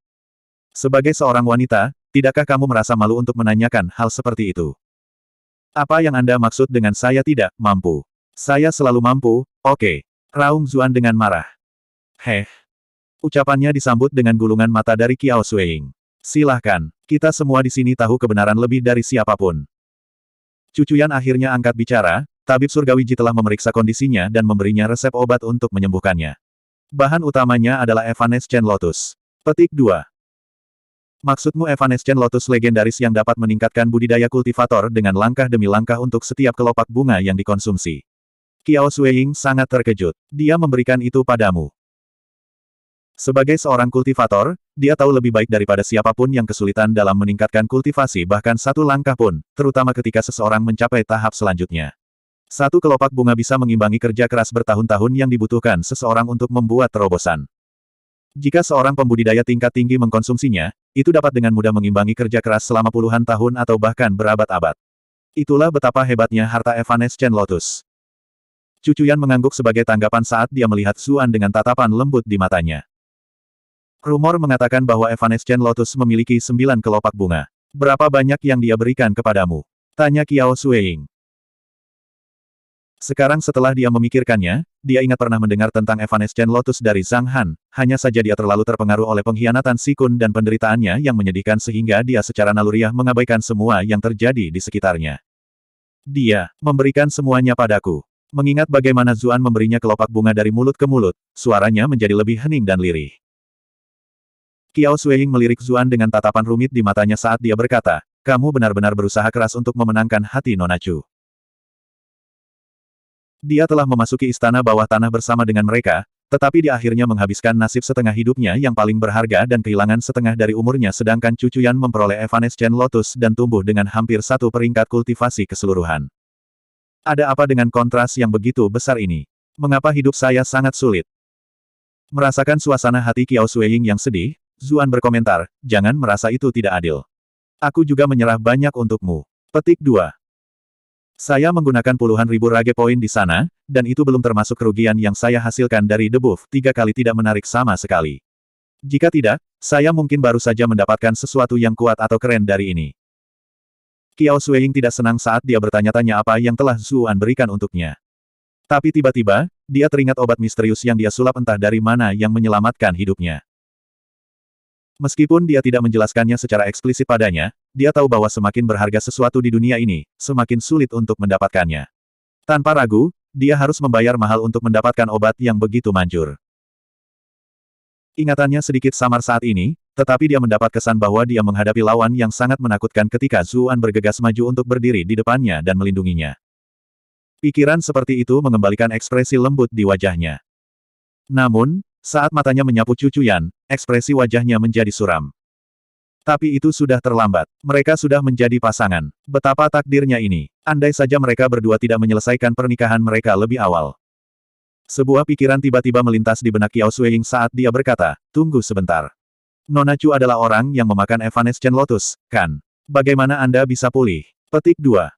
Speaker 1: Sebagai seorang wanita, tidakkah kamu merasa malu untuk menanyakan hal seperti itu? Apa yang Anda maksud dengan saya tidak mampu? Saya selalu mampu, oke. Raung Zuan dengan marah. Heh. Ucapannya disambut dengan gulungan mata dari Kiao Sueying. Silahkan, kita semua di sini tahu kebenaran lebih dari siapapun. Cucuyan akhirnya angkat bicara, tabib surgawiji telah memeriksa kondisinya dan memberinya resep obat untuk menyembuhkannya. Bahan utamanya adalah Evanescent Lotus. Petik 2. Maksudmu Evanescent Lotus legendaris yang dapat meningkatkan budidaya kultivator dengan langkah demi langkah untuk setiap kelopak bunga yang dikonsumsi. Kiao Sueying sangat terkejut. Dia memberikan itu padamu. Sebagai seorang kultivator, dia tahu lebih baik daripada siapapun yang kesulitan dalam meningkatkan kultivasi bahkan satu langkah pun, terutama ketika seseorang mencapai tahap selanjutnya. Satu kelopak bunga bisa mengimbangi kerja keras bertahun-tahun yang dibutuhkan seseorang untuk membuat terobosan. Jika seorang pembudidaya tingkat tinggi mengkonsumsinya, itu dapat dengan mudah mengimbangi kerja keras selama puluhan tahun atau bahkan berabad-abad. Itulah betapa hebatnya harta Evanescent Lotus. Cucuyan mengangguk sebagai tanggapan saat dia melihat Zuan dengan tatapan lembut di matanya. Rumor mengatakan bahwa Evanescent Lotus memiliki 9 kelopak bunga. Berapa banyak yang dia berikan kepadamu? Tanya Kiao Sueying. Sekarang setelah dia memikirkannya, dia ingat pernah mendengar tentang Evanescent Lotus dari Zhang Han, hanya saja dia terlalu terpengaruh oleh pengkhianatan Si Kun dan penderitaannya yang menyedihkan sehingga dia secara naluriah mengabaikan semua yang terjadi di sekitarnya. Dia memberikan semuanya padaku. Mengingat bagaimana Zuan memberinya kelopak bunga dari mulut ke mulut, suaranya menjadi lebih hening dan lirih. Kiao Sueying melirik Zuan dengan tatapan rumit di matanya saat dia berkata, kamu benar-benar berusaha keras untuk memenangkan hati Nona Chu. Dia telah memasuki istana bawah tanah bersama dengan mereka, tetapi dia akhirnya menghabiskan nasib setengah hidupnya yang paling berharga dan kehilangan setengah dari umurnya sedangkan Cucuyan memperoleh Evanescent Lotus dan tumbuh dengan hampir 1 peringkat kultivasi keseluruhan. Ada apa dengan kontras yang begitu besar ini? Mengapa hidup saya sangat sulit? Merasakan suasana hati Kiao Sueying yang sedih, Zuan berkomentar, jangan merasa itu tidak adil. Aku juga menyerah banyak untukmu. Petik 2. Saya menggunakan puluhan ribu rage poin di sana, dan itu belum termasuk kerugian yang saya hasilkan dari debuff 3 kali tidak menarik sama sekali. Jika tidak, saya mungkin baru saja mendapatkan sesuatu yang kuat atau keren dari ini. Kiao Sueying tidak senang saat dia bertanya-tanya apa yang telah Zuan berikan untuknya. Tapi tiba-tiba, dia teringat obat misterius yang dia sulap entah dari mana yang menyelamatkan hidupnya. Meskipun dia tidak menjelaskannya secara eksplisit padanya, dia tahu bahwa semakin berharga sesuatu di dunia ini, semakin sulit untuk mendapatkannya. Tanpa ragu, dia harus membayar mahal untuk mendapatkan obat yang begitu manjur. Ingatannya sedikit samar saat ini, tetapi dia mendapat kesan bahwa dia menghadapi lawan yang sangat menakutkan ketika Zuan bergegas maju untuk berdiri di depannya dan melindunginya. Pikiran seperti itu mengembalikan ekspresi lembut di wajahnya. Namun, saat matanya menyapu Chu Chuyan, ekspresi wajahnya menjadi suram. Tapi itu sudah terlambat. Mereka sudah menjadi pasangan. Betapa takdirnya ini. Andai saja mereka berdua tidak menyelesaikan pernikahan mereka lebih awal. Sebuah pikiran tiba-tiba melintas di benak Kiao Sueying saat dia berkata, tunggu sebentar. Nona Chu adalah orang yang memakan Evanescent Lotus, kan? Bagaimana Anda bisa pulih? Petik 2.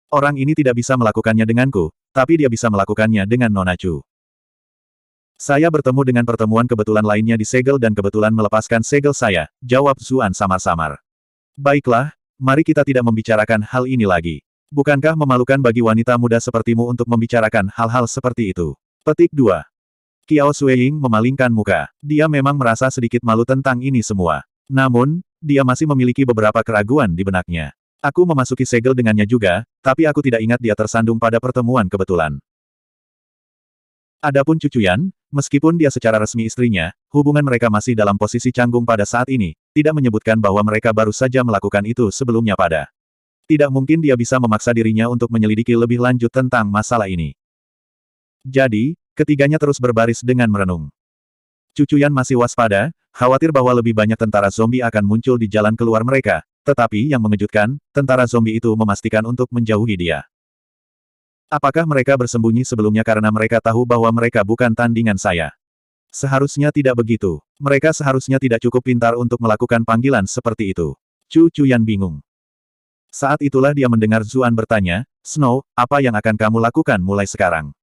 Speaker 1: Orang ini tidak bisa melakukannya denganku, tapi dia bisa melakukannya dengan Nona Chu. Saya bertemu dengan pertemuan kebetulan lainnya di segel dan kebetulan melepaskan segel saya, jawab Zuan samar-samar. Baiklah, mari kita tidak membicarakan hal ini lagi. Bukankah memalukan bagi wanita muda sepertimu untuk membicarakan hal-hal seperti itu? Petik 2. Kiao Sueying memalingkan muka. Dia memang merasa sedikit malu tentang ini semua. Namun, dia masih memiliki beberapa keraguan di benaknya. Aku memasuki segel dengannya juga, tapi aku tidak ingat dia tersandung pada pertemuan kebetulan. Adapun Chu Chuyan, meskipun dia secara resmi istrinya, hubungan mereka masih dalam posisi canggung pada saat ini, tidak menyebutkan bahwa mereka baru saja melakukan itu sebelumnya pada. Tidak mungkin dia bisa memaksa dirinya untuk menyelidiki lebih lanjut tentang masalah ini. Jadi, ketiganya terus berbaris dengan merenung. Chu Chuyan masih waspada, khawatir bahwa lebih banyak tentara zombie akan muncul di jalan keluar mereka, tetapi yang mengejutkan, tentara zombie itu memastikan untuk menjauhi dia. Apakah mereka bersembunyi sebelumnya karena mereka tahu bahwa mereka bukan tandingan saya? Seharusnya tidak begitu. Mereka seharusnya tidak cukup pintar untuk melakukan panggilan seperti itu. Chu Chuyan bingung. Saat itulah dia mendengar Zuan bertanya, Snow, apa yang akan kamu lakukan mulai sekarang?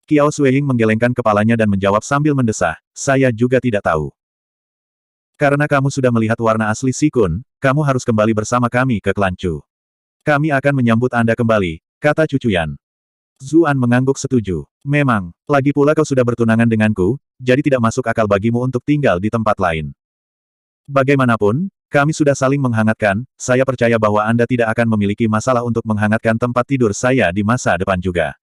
Speaker 1: Kiao Sueying menggelengkan kepalanya dan menjawab sambil mendesah, saya juga tidak tahu. Karena kamu sudah melihat warna asli Sikun, kamu harus kembali bersama kami ke klan Chu. Kami akan menyambut Anda kembali, kata Chu Chuyan. Zuan mengangguk setuju. Memang, lagi pula kau sudah bertunangan denganku, jadi tidak masuk akal bagimu untuk tinggal di tempat lain. Bagaimanapun, kami sudah saling menghangatkan, saya percaya bahwa Anda tidak akan memiliki masalah untuk menghangatkan tempat tidur saya di masa depan juga.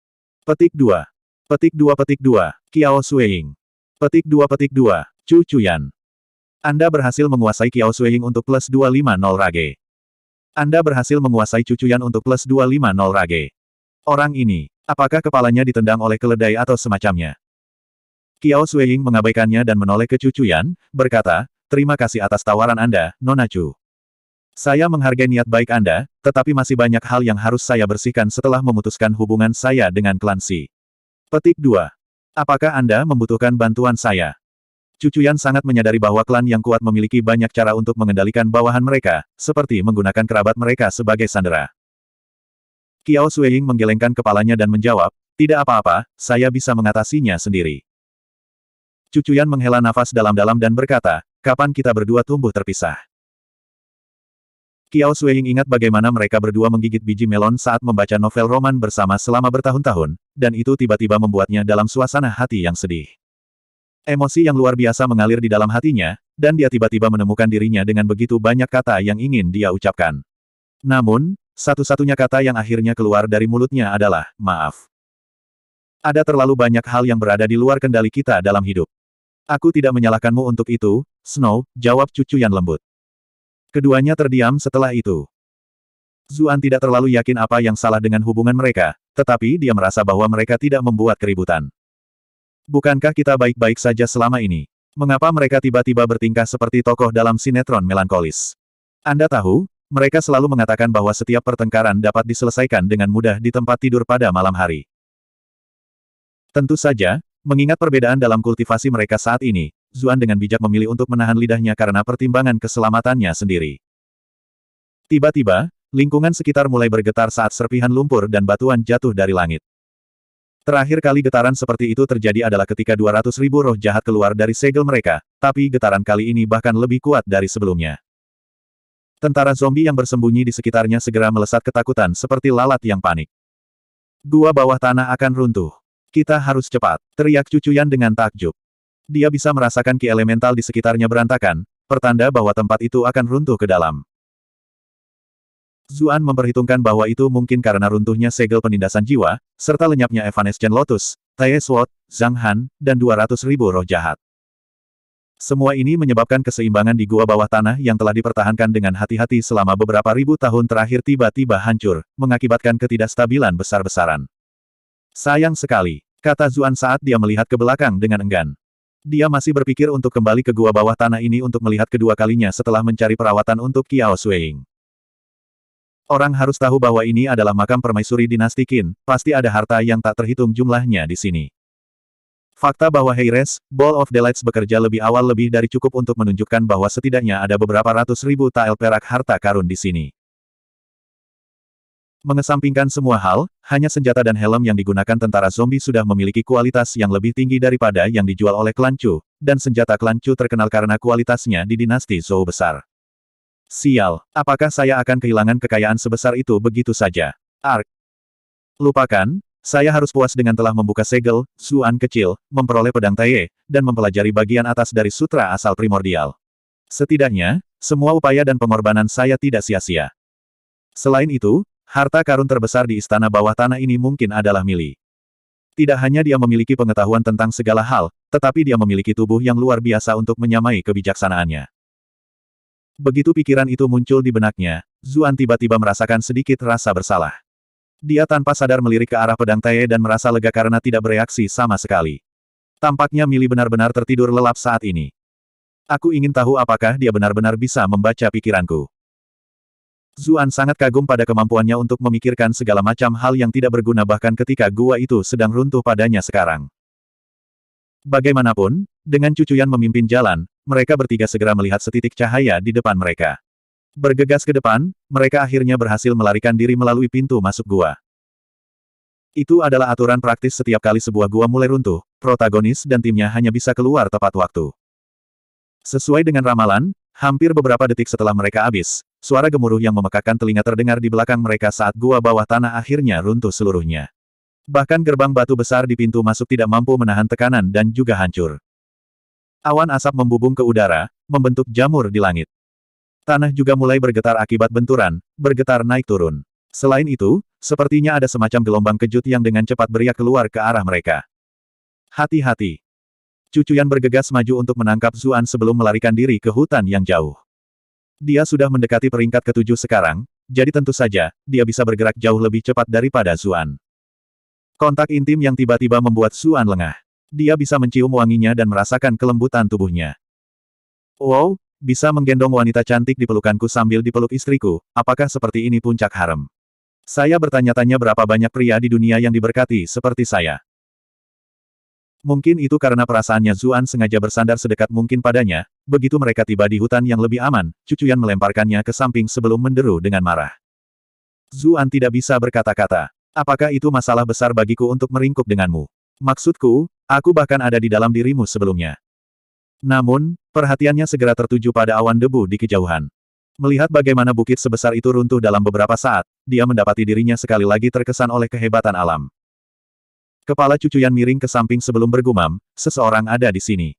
Speaker 1: Petik 2. Petik 2 Petik 2, Kiao Sueying. Petik 2 Petik 2, Chu Chuyan. Anda berhasil menguasai Kiao Sueying untuk plus 250 rage. Anda berhasil menguasai Chu Chuyan untuk plus 250 rage. Orang ini, apakah kepalanya ditendang oleh keledai atau semacamnya? Kiao Sueying mengabaikannya dan menoleh ke Chu Chuyan, berkata, terima kasih atas tawaran Anda, Nona Chu. Saya menghargai niat baik Anda, tetapi masih banyak hal yang harus saya bersihkan setelah memutuskan hubungan saya dengan klan Si. Petik 2. Apakah Anda membutuhkan bantuan saya? Chu Chuyan sangat menyadari bahwa klan yang kuat memiliki banyak cara untuk mengendalikan bawahan mereka, seperti menggunakan kerabat mereka sebagai sandera. Kiao Sueying menggelengkan kepalanya dan menjawab, tidak apa-apa, saya bisa mengatasinya sendiri. Chu Chuyan menghela nafas dalam-dalam dan berkata, kapan kita berdua tumbuh terpisah? Kiao Sueying ingat bagaimana mereka berdua menggigit biji melon saat membaca novel roman bersama selama bertahun-tahun, dan itu tiba-tiba membuatnya dalam suasana hati yang sedih. Emosi yang luar biasa mengalir di dalam hatinya, dan dia tiba-tiba menemukan dirinya dengan begitu banyak kata yang ingin dia ucapkan. Namun, satu-satunya kata yang akhirnya keluar dari mulutnya adalah, maaf. Ada terlalu banyak hal yang berada di luar kendali kita dalam hidup. Aku tidak menyalahkanmu untuk itu, Snow, jawab Chu Chuyan lembut. Keduanya terdiam setelah itu. Zuan tidak terlalu yakin apa yang salah dengan hubungan mereka, tetapi dia merasa bahwa mereka tidak membuat keributan. Bukankah kita baik-baik saja selama ini? Mengapa mereka tiba-tiba bertingkah seperti tokoh dalam sinetron melankolis? Anda tahu, mereka selalu mengatakan bahwa setiap pertengkaran dapat diselesaikan dengan mudah di tempat tidur pada malam hari. Tentu saja, mengingat perbedaan dalam kultivasi mereka saat ini, Zuan dengan bijak memilih untuk menahan lidahnya karena pertimbangan keselamatannya sendiri. Tiba-tiba, lingkungan sekitar mulai bergetar saat serpihan lumpur dan batuan jatuh dari langit. Terakhir kali getaran seperti itu terjadi adalah ketika 200.000 roh jahat keluar dari segel mereka, tapi getaran kali ini bahkan lebih kuat dari sebelumnya. Tentara zombie yang bersembunyi di sekitarnya segera melesat ketakutan seperti lalat yang panik. Gua bawah tanah akan runtuh. Kita harus cepat, teriak Chu Chuyan dengan takjub. Dia bisa merasakan ki elemental di sekitarnya berantakan, pertanda bahwa tempat itu akan runtuh ke dalam. Zuan memperhitungkan bahwa itu mungkin karena runtuhnya segel penindasan jiwa, serta lenyapnya Evanescent Lotus, Tai Sword, Zhang Han, dan 200.000 roh jahat. Semua ini menyebabkan keseimbangan di gua bawah tanah yang telah dipertahankan dengan hati-hati selama beberapa ribu tahun terakhir tiba-tiba hancur, mengakibatkan ketidakstabilan besar-besaran. Sayang sekali, kata Zuan saat dia melihat ke belakang dengan enggan. Dia masih berpikir untuk kembali ke gua bawah tanah ini untuk melihat kedua kalinya setelah mencari perawatan untuk Kiao Shuiying. Orang harus tahu bahwa ini adalah makam permaisuri dinasti Qin, pasti ada harta yang tak terhitung jumlahnya di sini. Fakta bahwa Heires, Ball of Delights bekerja lebih awal lebih dari cukup untuk menunjukkan bahwa setidaknya ada beberapa ratus ribu tael perak harta karun di sini. Mengesampingkan semua hal, hanya senjata dan helm yang digunakan tentara zombie sudah memiliki kualitas yang lebih tinggi daripada yang dijual oleh klan Chu, dan senjata klan Chu terkenal karena kualitasnya di dinasti Zhou besar. Sial, apakah saya akan kehilangan kekayaan sebesar itu begitu saja? Ark. Lupakan, saya harus puas dengan telah membuka segel, Zuan kecil, memperoleh pedang Taye, dan mempelajari bagian atas dari sutra asal primordial. Setidaknya, semua upaya dan pengorbanan saya tidak sia-sia. Selain itu, harta karun terbesar di istana bawah tanah ini mungkin adalah Mili. Tidak hanya dia memiliki pengetahuan tentang segala hal, tetapi dia memiliki tubuh yang luar biasa untuk menyamai kebijaksanaannya. Begitu pikiran itu muncul di benaknya, Zuan tiba-tiba merasakan sedikit rasa bersalah. Dia tanpa sadar melirik ke arah pedang Taye dan merasa lega karena tidak bereaksi sama sekali. Tampaknya Mili benar-benar tertidur lelap saat ini. Aku ingin tahu apakah dia benar-benar bisa membaca pikiranku. Zuan sangat kagum pada kemampuannya untuk memikirkan segala macam hal yang tidak berguna bahkan ketika gua itu sedang runtuh padanya sekarang. Bagaimanapun, dengan Cucuyan memimpin jalan, mereka bertiga segera melihat setitik cahaya di depan mereka. Bergegas ke depan, mereka akhirnya berhasil melarikan diri melalui pintu masuk gua. Itu adalah aturan praktis setiap kali sebuah gua mulai runtuh, protagonis dan timnya hanya bisa keluar tepat waktu. Sesuai dengan ramalan, hampir beberapa detik setelah mereka habis, suara gemuruh yang memekakkan telinga terdengar di belakang mereka saat gua bawah tanah akhirnya runtuh seluruhnya. Bahkan gerbang batu besar di pintu masuk tidak mampu menahan tekanan dan juga hancur. Awan asap membubung ke udara, membentuk jamur di langit. Tanah juga mulai bergetar akibat benturan, bergetar naik turun. Selain itu, sepertinya ada semacam gelombang kejut yang dengan cepat beriak keluar ke arah mereka. Hati-hati. Cucuyan bergegas maju untuk menangkap Zuan sebelum melarikan diri ke hutan yang jauh. Dia sudah mendekati peringkat ke-7 sekarang, jadi tentu saja, dia bisa bergerak jauh lebih cepat daripada Zuan. Kontak intim yang tiba-tiba membuat Zuan lengah. Dia bisa mencium wanginya dan merasakan kelembutan tubuhnya. Wow, bisa menggendong wanita cantik di pelukanku sambil dipeluk istriku, apakah seperti ini puncak harem? Saya bertanya-tanya berapa banyak pria di dunia yang diberkati seperti saya. Mungkin itu karena perasaannya Zuan sengaja bersandar sedekat mungkin padanya, begitu mereka tiba di hutan yang lebih aman, Cucuyan melemparkannya ke samping sebelum menderu dengan marah. Zuan tidak bisa berkata-kata. Apakah itu masalah besar bagiku untuk meringkuk denganmu? Maksudku, aku bahkan ada di dalam dirimu sebelumnya. Namun, perhatiannya segera tertuju pada awan debu di kejauhan. Melihat bagaimana bukit sebesar itu runtuh dalam beberapa saat, dia mendapati dirinya sekali lagi terkesan oleh kehebatan alam. Kepala Cucuyan miring ke samping sebelum bergumam, seseorang ada di sini.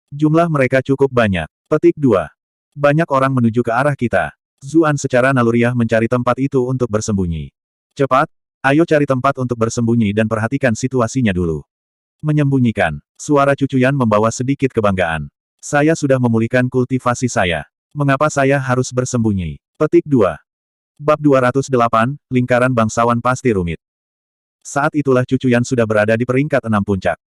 Speaker 1: Jumlah mereka cukup banyak. Petik 2. Banyak orang menuju ke arah kita. Zuan secara naluriah mencari tempat itu untuk bersembunyi. Cepat, ayo cari tempat untuk bersembunyi dan perhatikan situasinya dulu. Menyembunyikan. Suara Cucuyan membawa sedikit kebanggaan. Saya sudah memulihkan kultivasi saya. Mengapa saya harus bersembunyi? Petik 2. Bab 208, Lingkaran Bangsawan pasti rumit. Saat itulah Cucuyan sudah berada di peringkat 6 puncak.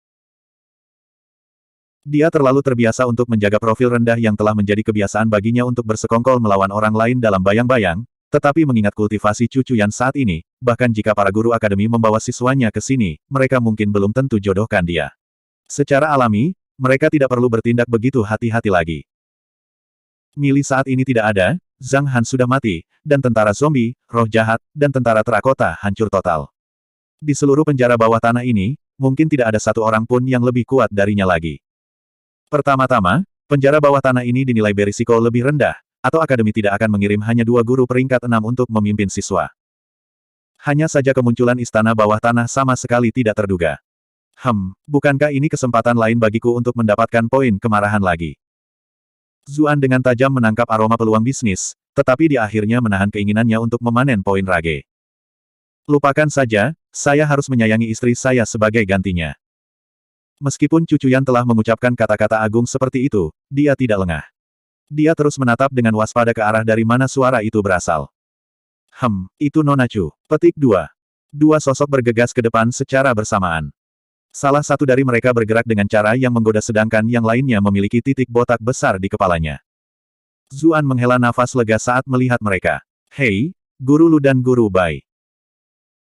Speaker 1: Dia terlalu terbiasa untuk menjaga profil rendah yang telah menjadi kebiasaan baginya untuk bersekongkol melawan orang lain dalam bayang-bayang, tetapi mengingat kultivasi Cucuyan saat ini, bahkan jika para guru akademi membawa siswanya ke sini, mereka mungkin belum tentu jodohkan dia. Secara alami, mereka tidak perlu bertindak begitu hati-hati lagi. Mili saat ini tidak ada, Zhang Han sudah mati, dan tentara zombie, roh jahat, dan tentara terakota hancur total. Di seluruh penjara bawah tanah ini, mungkin tidak ada satu orang pun yang lebih kuat darinya lagi. Pertama-tama, penjara bawah tanah ini dinilai berisiko lebih rendah, atau akademi tidak akan mengirim hanya 2 guru peringkat 6 untuk memimpin siswa. Hanya saja kemunculan istana bawah tanah sama sekali tidak terduga. Bukankah ini kesempatan lain bagiku untuk mendapatkan poin kemarahan lagi? Zuan dengan tajam menangkap aroma peluang bisnis, tetapi dia akhirnya menahan keinginannya untuk memanen poin rage. Lupakan saja, saya harus menyayangi istri saya sebagai gantinya. Meskipun Cucuyan telah mengucapkan kata-kata agung seperti itu, dia tidak lengah. Dia terus menatap dengan waspada ke arah dari mana suara itu berasal. Itu Nona Chu. Petik 2. Dua sosok bergegas ke depan secara bersamaan. Salah satu dari mereka bergerak dengan cara yang menggoda sedangkan yang lainnya memiliki titik botak besar di kepalanya. Zuan menghela nafas lega saat melihat mereka. Hei, Guru Lu dan Guru Bai.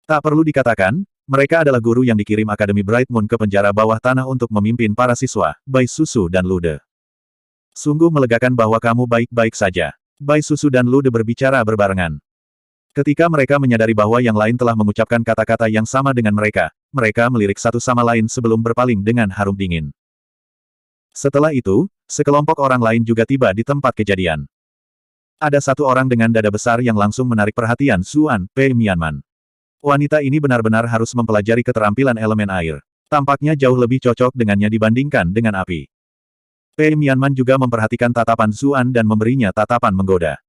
Speaker 1: Tak perlu dikatakan, mereka adalah guru yang dikirim Akademi Bright Moon ke penjara bawah tanah untuk memimpin para siswa, Bai Susu dan Lude. Sungguh melegakan bahwa kamu baik-baik saja. Bai Susu dan Lude berbicara berbarengan. Ketika mereka menyadari bahwa yang lain telah mengucapkan kata-kata yang sama dengan mereka, mereka melirik satu sama lain sebelum berpaling dengan harum dingin. Setelah itu, sekelompok orang lain juga tiba di tempat kejadian. Ada satu orang dengan dada besar yang langsung menarik perhatian Zuan Pei Mianman. Wanita ini benar-benar harus mempelajari keterampilan elemen air. Tampaknya jauh lebih cocok dengannya dibandingkan dengan api. Pei Mianman juga memperhatikan tatapan Zuan dan memberinya tatapan menggoda.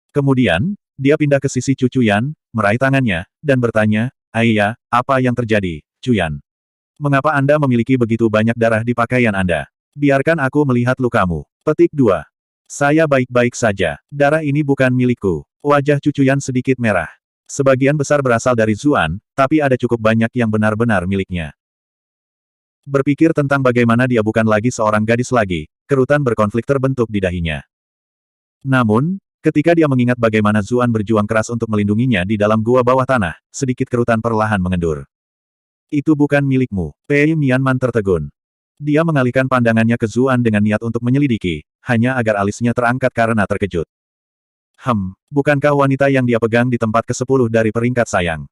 Speaker 1: Kemudian, dia pindah ke sisi Cucuyan, meraih tangannya, dan bertanya, "Ayah, apa yang terjadi, Cuyan? Mengapa Anda memiliki begitu banyak darah di pakaian Anda? Biarkan aku melihat lukamu." Petik 2. Saya baik-baik saja. Darah ini bukan milikku. Wajah Cucuyan sedikit merah. Sebagian besar berasal dari Zuan, tapi ada cukup banyak yang benar-benar miliknya. Berpikir tentang bagaimana dia bukan lagi seorang gadis lagi, kerutan berkonflik terbentuk di dahinya. Namun, ketika dia mengingat bagaimana Zuan berjuang keras untuk melindunginya di dalam gua bawah tanah, sedikit kerutan perlahan mengendur. Itu bukan milikmu. Pei Mianman tertegun. Dia mengalihkan pandangannya ke Zuan dengan niat untuk menyelidiki, hanya agar alisnya terangkat karena terkejut. Bukankah wanita yang dia pegang di tempat ke-10 dari peringkat sayang?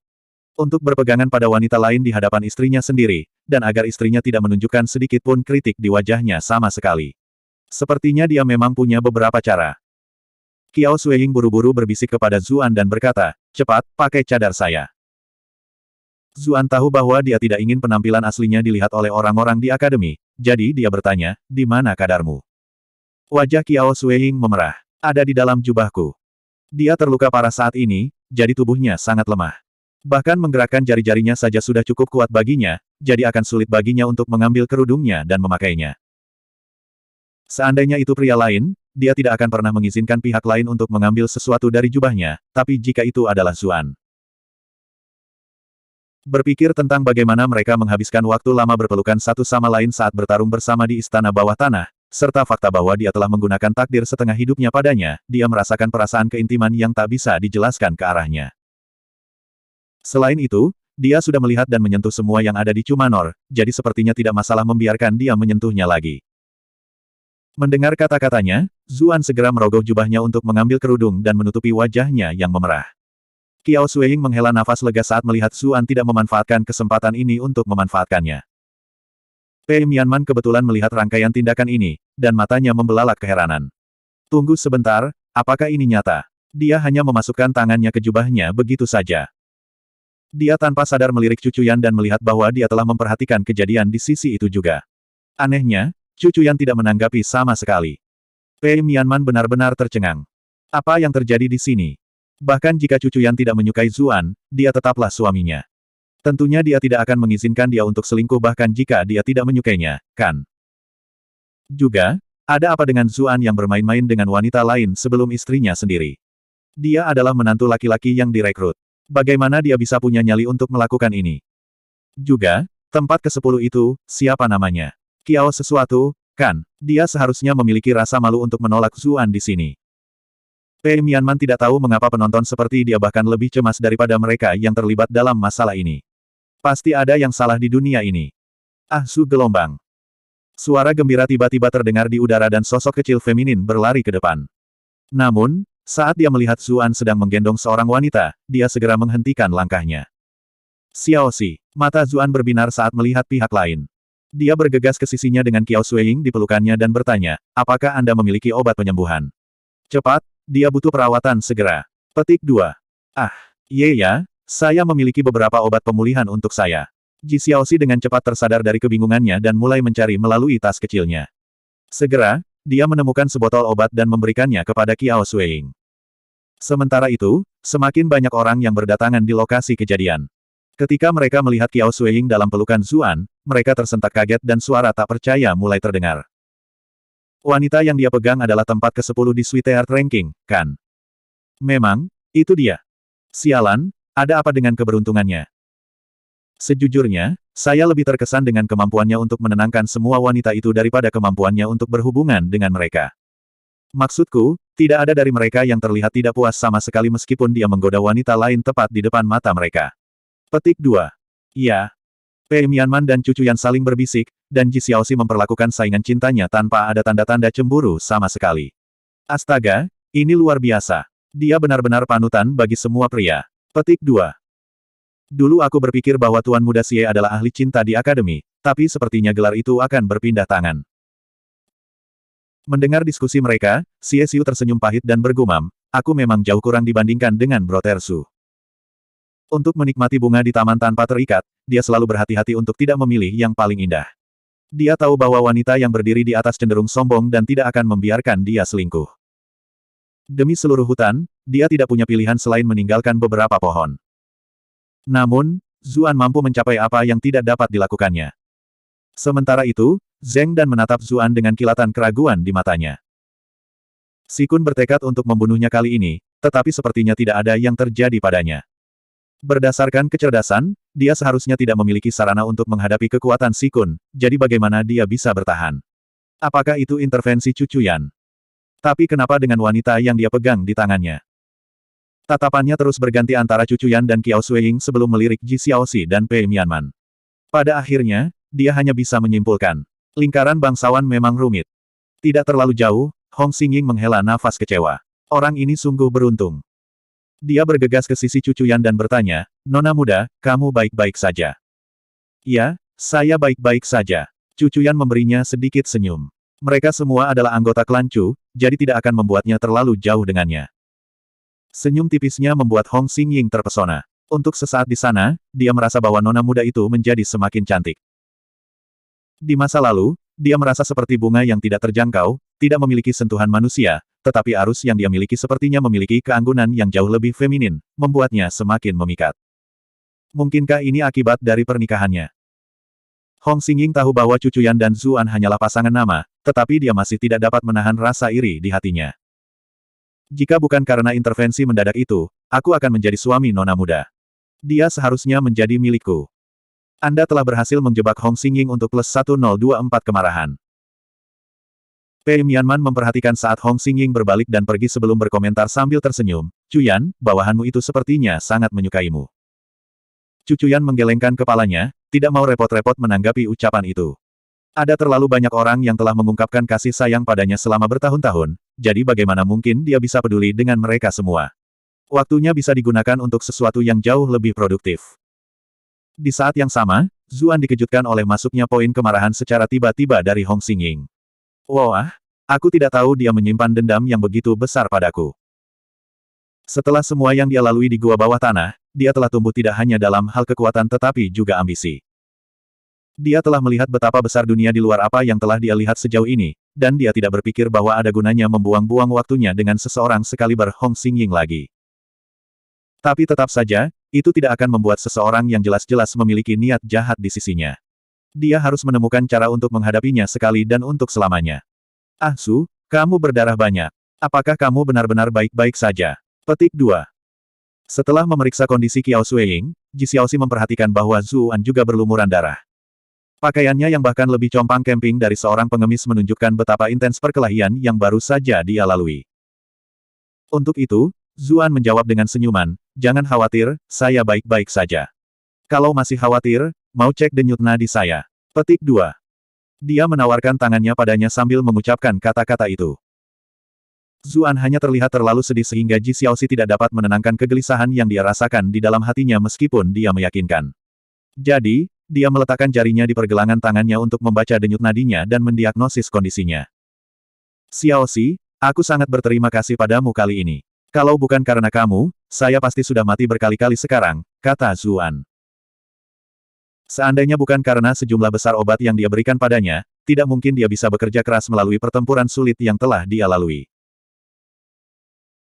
Speaker 1: Untuk berpegangan pada wanita lain di hadapan istrinya sendiri, dan agar istrinya tidak menunjukkan sedikit pun kritik di wajahnya sama sekali. Sepertinya dia memang punya beberapa cara. Qiao Sueying buru-buru berbisik kepada Zuan dan berkata, "Cepat, pakai cadar saya." Zuan tahu bahwa dia tidak ingin penampilan aslinya dilihat oleh orang-orang di akademi, jadi dia bertanya, "Di mana kadarmu?" Wajah Qiao Sueying memerah. "Ada di dalam jubahku." Dia terluka parah saat ini, jadi tubuhnya sangat lemah. Bahkan menggerakkan jari-jarinya saja sudah cukup kuat baginya, jadi akan sulit baginya untuk mengambil kerudungnya dan memakainya. Seandainya itu pria lain, dia tidak akan pernah mengizinkan pihak lain untuk mengambil sesuatu dari jubahnya, tapi jika itu adalah Zuan. Berpikir tentang bagaimana mereka menghabiskan waktu lama berpelukan satu sama lain saat bertarung bersama di istana bawah tanah, serta fakta bahwa dia telah menggunakan takdir setengah hidupnya padanya, dia merasakan perasaan keintiman yang tak bisa dijelaskan ke arahnya. Selain itu, dia sudah melihat dan menyentuh semua yang ada di Cumanor, jadi sepertinya tidak masalah membiarkan dia menyentuhnya lagi. Mendengar kata-katanya, Zuan segera merogoh jubahnya untuk mengambil kerudung dan menutupi wajahnya yang memerah. Qiao Sueying menghela nafas lega saat melihat Zuan tidak memanfaatkan kesempatan ini untuk memanfaatkannya. Pei Mianman kebetulan melihat rangkaian tindakan ini, dan matanya membelalak keheranan. Tunggu sebentar, apakah ini nyata? Dia hanya memasukkan tangannya ke jubahnya begitu saja. Dia tanpa sadar melirik Cucuyan dan melihat bahwa dia telah memperhatikan kejadian di sisi itu juga. Anehnya, Cucuyan tidak menanggapi sama sekali. Pei Mianman benar-benar tercengang. Apa yang terjadi di sini? Bahkan jika Cucuyan tidak menyukai Zuan, dia tetaplah suaminya. Tentunya dia tidak akan mengizinkan dia untuk selingkuh bahkan jika dia tidak menyukainya, kan? Juga, ada apa dengan Zuan yang bermain-main dengan wanita lain sebelum istrinya sendiri? Dia adalah menantu laki-laki yang direkrut. Bagaimana dia bisa punya nyali untuk melakukan ini? Juga, tempat ke-10 itu, siapa namanya? Qiao sesuatu, kan? Dia seharusnya memiliki rasa malu untuk menolak Zuan di sini. Pei Mianman tidak tahu mengapa penonton seperti dia bahkan lebih cemas daripada mereka yang terlibat dalam masalah ini. Pasti ada yang salah di dunia ini. Su gelombang. Suara gembira tiba-tiba terdengar di udara dan sosok kecil feminin berlari ke depan. Namun, saat dia melihat Zuan sedang menggendong seorang wanita, dia segera menghentikan langkahnya. Xiaoxi. Mata Zuan berbinar saat melihat pihak lain. Dia bergegas ke sisinya dengan Qiao Sueying di pelukannya dan bertanya, "Apakah Anda memiliki obat penyembuhan?" "Cepat, dia butuh perawatan segera." Petik 2. Ya, saya memiliki beberapa obat pemulihan untuk saya. Ji Xiaoxi dengan cepat tersadar dari kebingungannya dan mulai mencari melalui tas kecilnya. Segera, dia menemukan sebotol obat dan memberikannya kepada Qiao Sueying. Sementara itu, semakin banyak orang yang berdatangan di lokasi kejadian. Ketika mereka melihat Qiao Suiying dalam pelukan Zuan, mereka tersentak kaget dan suara tak percaya mulai terdengar. Wanita yang dia pegang adalah tempat ke-10 di Sweetheart Ranking, kan? Memang, itu dia. Sialan, ada apa dengan keberuntungannya? Sejujurnya, saya lebih terkesan dengan kemampuannya untuk menenangkan semua wanita itu daripada kemampuannya untuk berhubungan dengan mereka. Maksudku, tidak ada dari mereka yang terlihat tidak puas sama sekali meskipun dia menggoda wanita lain tepat di depan mata mereka. Petik 2. Ya. Pei Mianman dan Cucuyan saling berbisik, dan Ji Xiaoxi memperlakukan saingan cintanya tanpa ada tanda-tanda cemburu sama sekali. Astaga, ini luar biasa. Dia benar-benar panutan bagi semua pria. Petik 2. Dulu aku berpikir bahwa Tuan Muda Xie adalah ahli cinta di akademi, tapi sepertinya gelar itu akan berpindah tangan. Mendengar diskusi mereka, Xie Xiu tersenyum pahit dan bergumam, aku memang jauh kurang dibandingkan dengan Bro Tersu. Untuk menikmati bunga di taman tanpa terikat, dia selalu berhati-hati untuk tidak memilih yang paling indah. Dia tahu bahwa wanita yang berdiri di atas cenderung sombong dan tidak akan membiarkan dia selingkuh. Demi seluruh hutan, dia tidak punya pilihan selain meninggalkan beberapa pohon. Namun, Zuan mampu mencapai apa yang tidak dapat dilakukannya. Sementara itu, Zheng Dan menatap Zuan dengan kilatan keraguan di matanya. Si Kun bertekad untuk membunuhnya kali ini, tetapi sepertinya tidak ada yang terjadi padanya. Berdasarkan kecerdasan, dia seharusnya tidak memiliki sarana untuk menghadapi kekuatan Si Kun, jadi bagaimana dia bisa bertahan? Apakah itu intervensi Cucuyan? Tapi kenapa dengan wanita yang dia pegang di tangannya? Tatapannya terus berganti antara Cucuyan dan Qiao Suiying sebelum melirik Ji Xiaoxi dan Pei Mianman. Pada akhirnya, dia hanya bisa menyimpulkan. Lingkaran bangsawan memang rumit. Tidak terlalu jauh, Hong Xingying menghela nafas kecewa. Orang ini sungguh beruntung. Dia bergegas ke sisi Cucuyan dan bertanya, Nona muda, kamu baik-baik saja? Ya, saya baik-baik saja. Cucuyan memberinya sedikit senyum. Mereka semua adalah anggota klan Chu, jadi tidak akan membuatnya terlalu jauh dengannya. Senyum tipisnya membuat Hong Xingying terpesona. Untuk sesaat di sana, dia merasa bahwa nona muda itu menjadi semakin cantik. Di masa lalu, dia merasa seperti bunga yang tidak terjangkau, tidak memiliki sentuhan manusia, tetapi arus yang dia miliki sepertinya memiliki keanggunan yang jauh lebih feminin, membuatnya semakin memikat. Mungkinkah ini akibat dari pernikahannya? Hong Xingying tahu bahwa Cucuyan dan Zuan hanyalah pasangan nama, tetapi dia masih tidak dapat menahan rasa iri di hatinya. Jika bukan karena intervensi mendadak itu, aku akan menjadi suami nona muda. Dia seharusnya menjadi milikku. Anda telah berhasil menjebak Hong Xingying untuk plus 1024 kemarahan. Pei Mianman memperhatikan saat Hong Xingying berbalik dan pergi sebelum berkomentar sambil tersenyum, Cuyan, bawahanmu itu sepertinya sangat menyukaimu. Cucuyan menggelengkan kepalanya, tidak mau repot-repot menanggapi ucapan itu. Ada terlalu banyak orang yang telah mengungkapkan kasih sayang padanya selama bertahun-tahun, jadi bagaimana mungkin dia bisa peduli dengan mereka semua. Waktunya bisa digunakan untuk sesuatu yang jauh lebih produktif. Di saat yang sama, Zuan dikejutkan oleh masuknya poin kemarahan secara tiba-tiba dari Hong Xingying. Wah, aku tidak tahu dia menyimpan dendam yang begitu besar padaku. Setelah semua yang dia lalui di gua bawah tanah, dia telah tumbuh tidak hanya dalam hal kekuatan tetapi juga ambisi. Dia telah melihat betapa besar dunia di luar apa yang telah dia lihat sejauh ini, dan dia tidak berpikir bahwa ada gunanya membuang-buang waktunya dengan seseorang sekaliber Hong Xingying lagi. Tapi tetap saja, itu tidak akan membuat seseorang yang jelas-jelas memiliki niat jahat di sisinya. Dia harus menemukan cara untuk menghadapinya sekali dan untuk selamanya. Ah Su, kamu berdarah banyak. Apakah kamu benar-benar baik-baik saja? Petik 2. Setelah memeriksa kondisi Qiao Suiying, Ji Xiaoxi memperhatikan bahwa Zuan juga berlumuran darah. Pakaiannya yang bahkan lebih compang camping dari seorang pengemis menunjukkan betapa intens perkelahian yang baru saja dia lalui. Untuk itu, Zuan menjawab dengan senyuman, jangan khawatir, saya baik-baik saja. Kalau masih khawatir, mau cek denyut nadi saya. Petik 2. Dia menawarkan tangannya padanya sambil mengucapkan kata-kata itu. Zuan hanya terlihat terlalu sedih sehingga Ji Xiaoxi tidak dapat menenangkan kegelisahan yang dia rasakan di dalam hatinya meskipun dia meyakinkan. Jadi, dia meletakkan jarinya di pergelangan tangannya untuk membaca denyut nadinya dan mendiagnosis kondisinya. Xiaoxi, aku sangat berterima kasih padamu kali ini. Kalau bukan karena kamu, saya pasti sudah mati berkali-kali sekarang, kata Zuan. Seandainya bukan karena sejumlah besar obat yang dia berikan padanya, tidak mungkin dia bisa bekerja keras melalui pertempuran sulit yang telah dia lalui.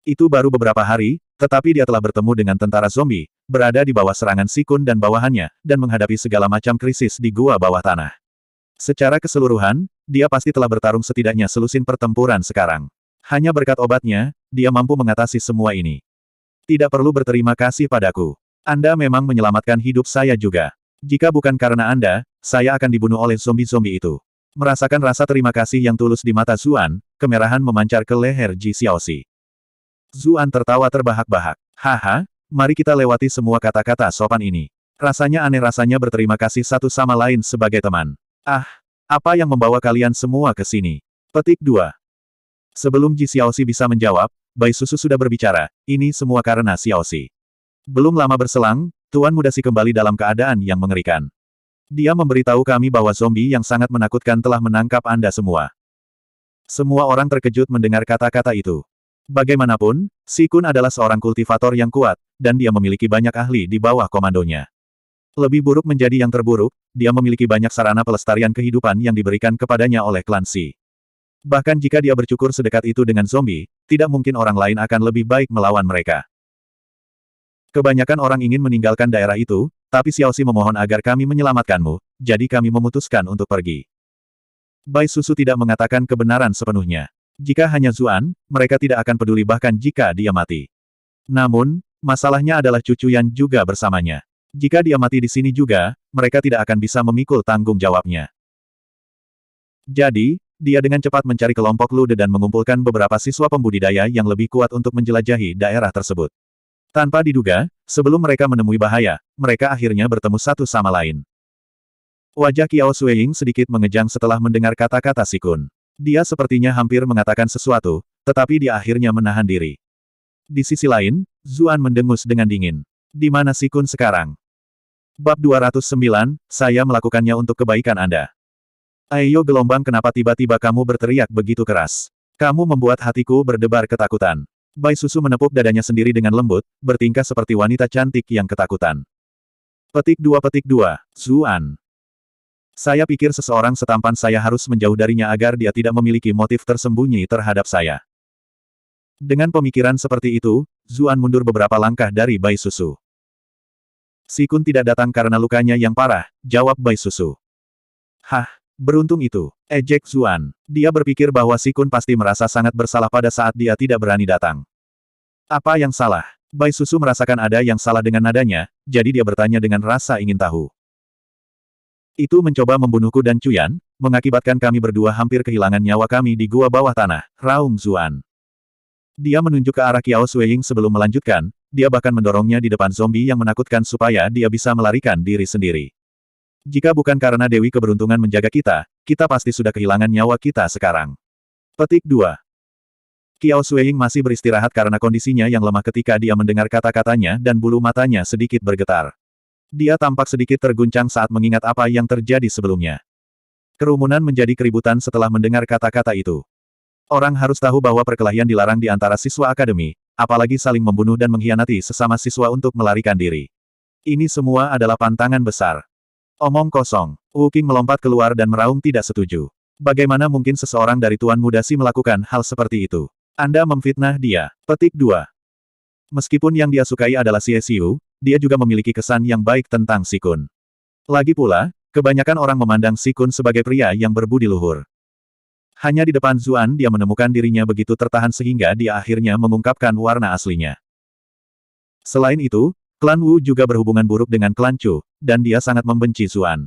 Speaker 1: Itu baru beberapa hari, Tetapi dia telah bertemu dengan tentara zombie, berada di bawah serangan Sikun dan bawahannya, dan menghadapi segala macam krisis di gua bawah tanah. Secara keseluruhan, dia pasti telah bertarung setidaknya selusin pertempuran sekarang. Hanya berkat obatnya, dia mampu mengatasi semua ini. Tidak perlu berterima kasih padaku. Anda memang menyelamatkan hidup saya juga. Jika bukan karena Anda, saya akan dibunuh oleh zombie-zombie itu. Merasakan rasa terima kasih yang tulus di mata Zuan, kemerahan memancar ke leher Ji Xiaoxi. Zuan tertawa terbahak-bahak. Haha, mari kita lewati semua kata-kata sopan ini. Rasanya aneh rasanya berterima kasih satu sama lain sebagai teman. Ah, apa yang membawa kalian semua ke sini? Petik 2. Sebelum Ji Xiaoxi bisa menjawab, Bai Susu sudah berbicara, ini semua karena Xiaoxi. Belum lama berselang, Tuan Muda Si kembali dalam keadaan yang mengerikan. Dia memberitahu kami bahwa zombie yang sangat menakutkan telah menangkap Anda semua. Semua orang terkejut mendengar kata-kata itu. Bagaimanapun, Sikun adalah seorang kultivator yang kuat, dan dia memiliki banyak ahli di bawah komandonya. Lebih buruk menjadi yang terburuk, dia memiliki banyak sarana pelestarian kehidupan yang diberikan kepadanya oleh klan Si. Bahkan jika dia bercukur sedekat itu dengan zombie, tidak mungkin orang lain akan lebih baik melawan mereka. Kebanyakan orang ingin meninggalkan daerah itu, tapi Xiaoxi memohon agar kami menyelamatkanmu, jadi kami memutuskan untuk pergi. Bai Susu tidak mengatakan kebenaran sepenuhnya. Jika hanya Zuan, mereka tidak akan peduli bahkan jika dia mati. Namun, masalahnya adalah cucu Yan juga bersamanya. Jika dia mati di sini juga, mereka tidak akan bisa memikul tanggung jawabnya. Jadi, dia dengan cepat mencari kelompok Lude dan mengumpulkan beberapa siswa pembudidaya yang lebih kuat untuk menjelajahi daerah tersebut. Tanpa diduga, sebelum mereka menemui bahaya, mereka akhirnya bertemu satu sama lain. Wajah Qiao Suiying sedikit mengejang setelah mendengar kata-kata Sikun. Dia sepertinya hampir mengatakan sesuatu, tetapi dia akhirnya menahan diri. Di sisi lain, Zuan mendengus dengan dingin. Di mana Sikun sekarang? Bab 209, saya melakukannya untuk kebaikan Anda. Ayo gelombang, kenapa tiba-tiba kamu berteriak begitu keras? Kamu membuat hatiku berdebar ketakutan. Bai Susu menepuk dadanya sendiri dengan lembut, bertingkah seperti wanita cantik yang ketakutan. Petik 2. Zuan. Saya pikir seseorang setampan saya harus menjauh darinya agar dia tidak memiliki motif tersembunyi terhadap saya. Dengan pemikiran seperti itu, Zuan mundur beberapa langkah dari Bai Susu. Sikun tidak datang karena lukanya yang parah, jawab Bai Susu. Hah, beruntung itu, ejek Zuan. Dia berpikir bahwa Sikun pasti merasa sangat bersalah pada saat dia tidak berani datang. Apa yang salah? Bai Susu merasakan ada yang salah dengan nadanya, jadi dia bertanya dengan rasa ingin tahu. Itu mencoba membunuhku dan Cuyan, mengakibatkan kami berdua hampir kehilangan nyawa kami di gua bawah tanah, raung Zuan. Dia menunjuk ke arah Qiao Suiying sebelum melanjutkan, dia bahkan mendorongnya di depan zombie yang menakutkan supaya dia bisa melarikan diri sendiri. Jika bukan karena Dewi Keberuntungan menjaga kita, kita pasti sudah kehilangan nyawa kita sekarang. Petik 2. Qiao Suiying masih beristirahat karena kondisinya yang lemah ketika dia mendengar kata-katanya dan bulu matanya sedikit bergetar. Dia tampak sedikit terguncang saat mengingat apa yang terjadi sebelumnya. Kerumunan menjadi keributan setelah mendengar kata-kata itu. Orang harus tahu bahwa perkelahian dilarang di antara siswa akademi, apalagi saling membunuh dan mengkhianati sesama siswa untuk melarikan diri. Ini semua adalah pantangan besar. Omong kosong. Wu Qing melompat keluar dan meraung tidak setuju. Bagaimana mungkin seseorang dari Tuan Muda Si melakukan hal seperti itu? Anda memfitnah dia. Petik 2. Meskipun yang dia sukai adalah Xie Xiu, dia juga memiliki kesan yang baik tentang Sikun. Lagi pula, kebanyakan orang memandang Sikun sebagai pria yang berbudi luhur. Hanya di depan Zuan dia menemukan dirinya begitu tertahan sehingga dia akhirnya mengungkapkan warna aslinya. Selain itu, klan Wu juga berhubungan buruk dengan klan Chu, dan dia sangat membenci Zuan.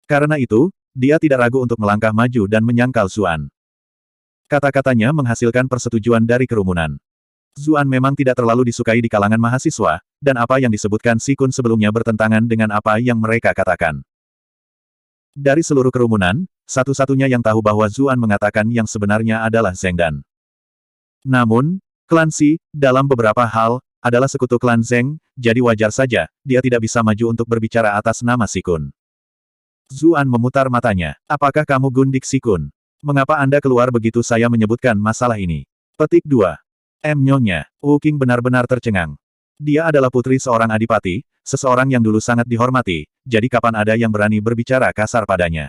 Speaker 1: Karena itu, dia tidak ragu untuk melangkah maju dan menyangkal Zuan. Kata-katanya menghasilkan persetujuan dari kerumunan. Zuan memang tidak terlalu disukai di kalangan mahasiswa, dan apa yang disebutkan Sikun sebelumnya bertentangan dengan apa yang mereka katakan. Dari seluruh kerumunan, satu-satunya yang tahu bahwa Zuan mengatakan yang sebenarnya adalah Zheng Dan. Namun, klan Si, dalam beberapa hal, adalah sekutu klan Zheng, jadi wajar saja, dia tidak bisa maju untuk berbicara atas nama Sikun. Zuan memutar matanya. Apakah kamu gundik Sikun? Mengapa Anda keluar begitu saya menyebutkan masalah ini? Petik 2. Nyonya, Wu Qing benar-benar tercengang. Dia adalah putri seorang adipati, seseorang yang dulu sangat dihormati, jadi kapan ada yang berani berbicara kasar padanya?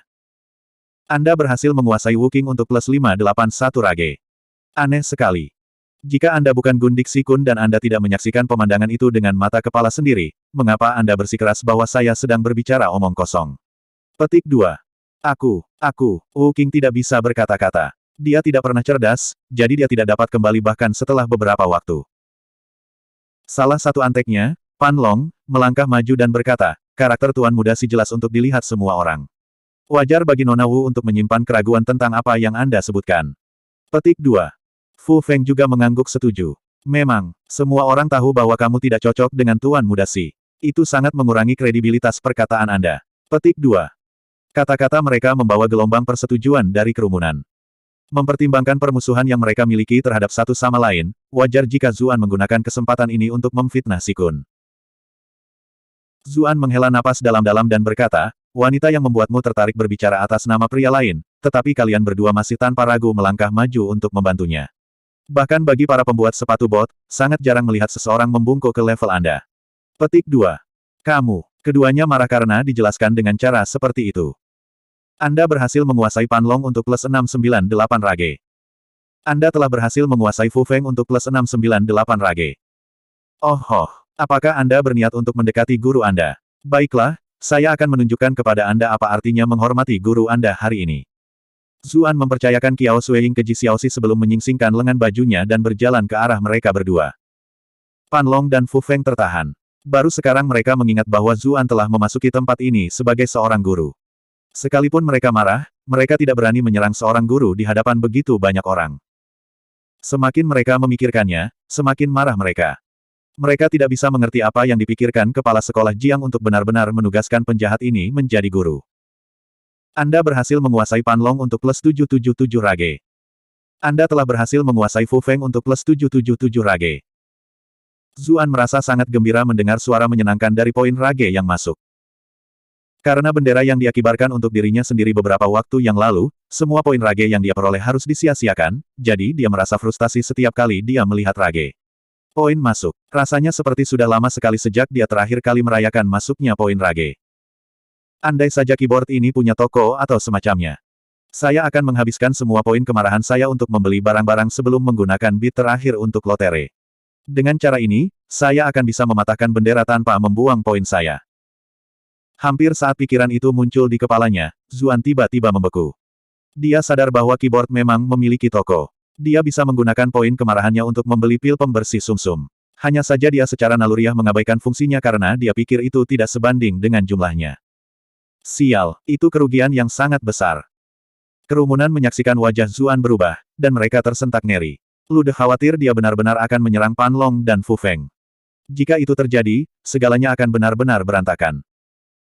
Speaker 1: Anda berhasil menguasai Wu Qing untuk +581 rage. Aneh sekali. Jika Anda bukan Gundik Sikun dan Anda tidak menyaksikan pemandangan itu dengan mata kepala sendiri, mengapa Anda bersikeras bahwa saya sedang berbicara omong kosong? Petik 2. Wu King tidak bisa berkata-kata. Dia tidak pernah cerdas, jadi dia tidak dapat kembali bahkan setelah beberapa waktu. Salah satu anteknya, Pan Long, melangkah maju dan berkata, karakter tuan muda si jelas untuk dilihat semua orang. Wajar bagi Nona Wu untuk menyimpan keraguan tentang apa yang Anda sebutkan. Petik 2. Fu Feng juga mengangguk setuju. Memang, semua orang tahu bahwa kamu tidak cocok dengan Tuan Muda Si. Itu sangat mengurangi kredibilitas perkataan Anda. Petik 2. Kata-kata mereka membawa gelombang persetujuan dari kerumunan. Mempertimbangkan permusuhan yang mereka miliki terhadap satu sama lain, wajar jika Zuan menggunakan kesempatan ini untuk memfitnah Sikun. Zuan menghela napas dalam-dalam dan berkata, wanita yang membuatmu tertarik berbicara atas nama pria lain, tetapi kalian berdua masih tanpa ragu melangkah maju untuk membantunya. Bahkan bagi para pembuat sepatu bot, sangat jarang melihat seseorang membungkuk ke level Anda. Petik 2. Kamu. Keduanya marah karena dijelaskan dengan cara seperti itu. Anda berhasil menguasai Pan Long untuk plus 698 rage. Anda telah berhasil menguasai Fu Feng untuk plus 698 rage. Oh, apakah Anda berniat untuk mendekati guru Anda? Baiklah, saya akan menunjukkan kepada Anda apa artinya menghormati guru Anda hari ini. Zuan mempercayakan Qiao Suiying ke Ji Xiaoxi sebelum menyingsingkan lengan bajunya dan berjalan ke arah mereka berdua. Pan Long dan Fu Feng tertahan. Baru sekarang mereka mengingat bahwa Zuan telah memasuki tempat ini sebagai seorang guru. Sekalipun mereka marah, mereka tidak berani menyerang seorang guru di hadapan begitu banyak orang. Semakin mereka memikirkannya, semakin marah mereka. Mereka tidak bisa mengerti apa yang dipikirkan kepala sekolah Jiang untuk benar-benar menugaskan penjahat ini menjadi guru. Anda berhasil menguasai Pan Long untuk plus 777 rage. Anda telah berhasil menguasai Fu Feng untuk plus 777 rage. Zuan merasa sangat gembira mendengar suara menyenangkan dari poin rage yang masuk. Karena bendera yang diakibarkan untuk dirinya sendiri beberapa waktu yang lalu, semua poin rage yang dia peroleh harus disia-siakan, jadi dia merasa frustasi setiap kali dia melihat rage. Poin masuk. Rasanya seperti sudah lama sekali sejak dia terakhir kali merayakan masuknya poin rage. Andai saja keyboard ini punya toko atau semacamnya. Saya akan menghabiskan semua poin kemarahan saya untuk membeli barang-barang sebelum menggunakan bid terakhir untuk lotere. Dengan cara ini, saya akan bisa mematahkan bendera tanpa membuang poin saya. Hampir saat pikiran itu muncul di kepalanya, Zuan tiba-tiba membeku. Dia sadar bahwa keyboard memang memiliki toko. Dia bisa menggunakan poin kemarahannya untuk membeli pil pembersih sumsum. Hanya saja dia secara naluriah mengabaikan fungsinya karena dia pikir itu tidak sebanding dengan jumlahnya. Sial, itu kerugian yang sangat besar. Kerumunan menyaksikan wajah Zuan berubah, dan mereka tersentak ngeri. Lude khawatir dia benar-benar akan menyerang Pan Long dan Fu Feng. Jika itu terjadi, segalanya akan benar-benar berantakan.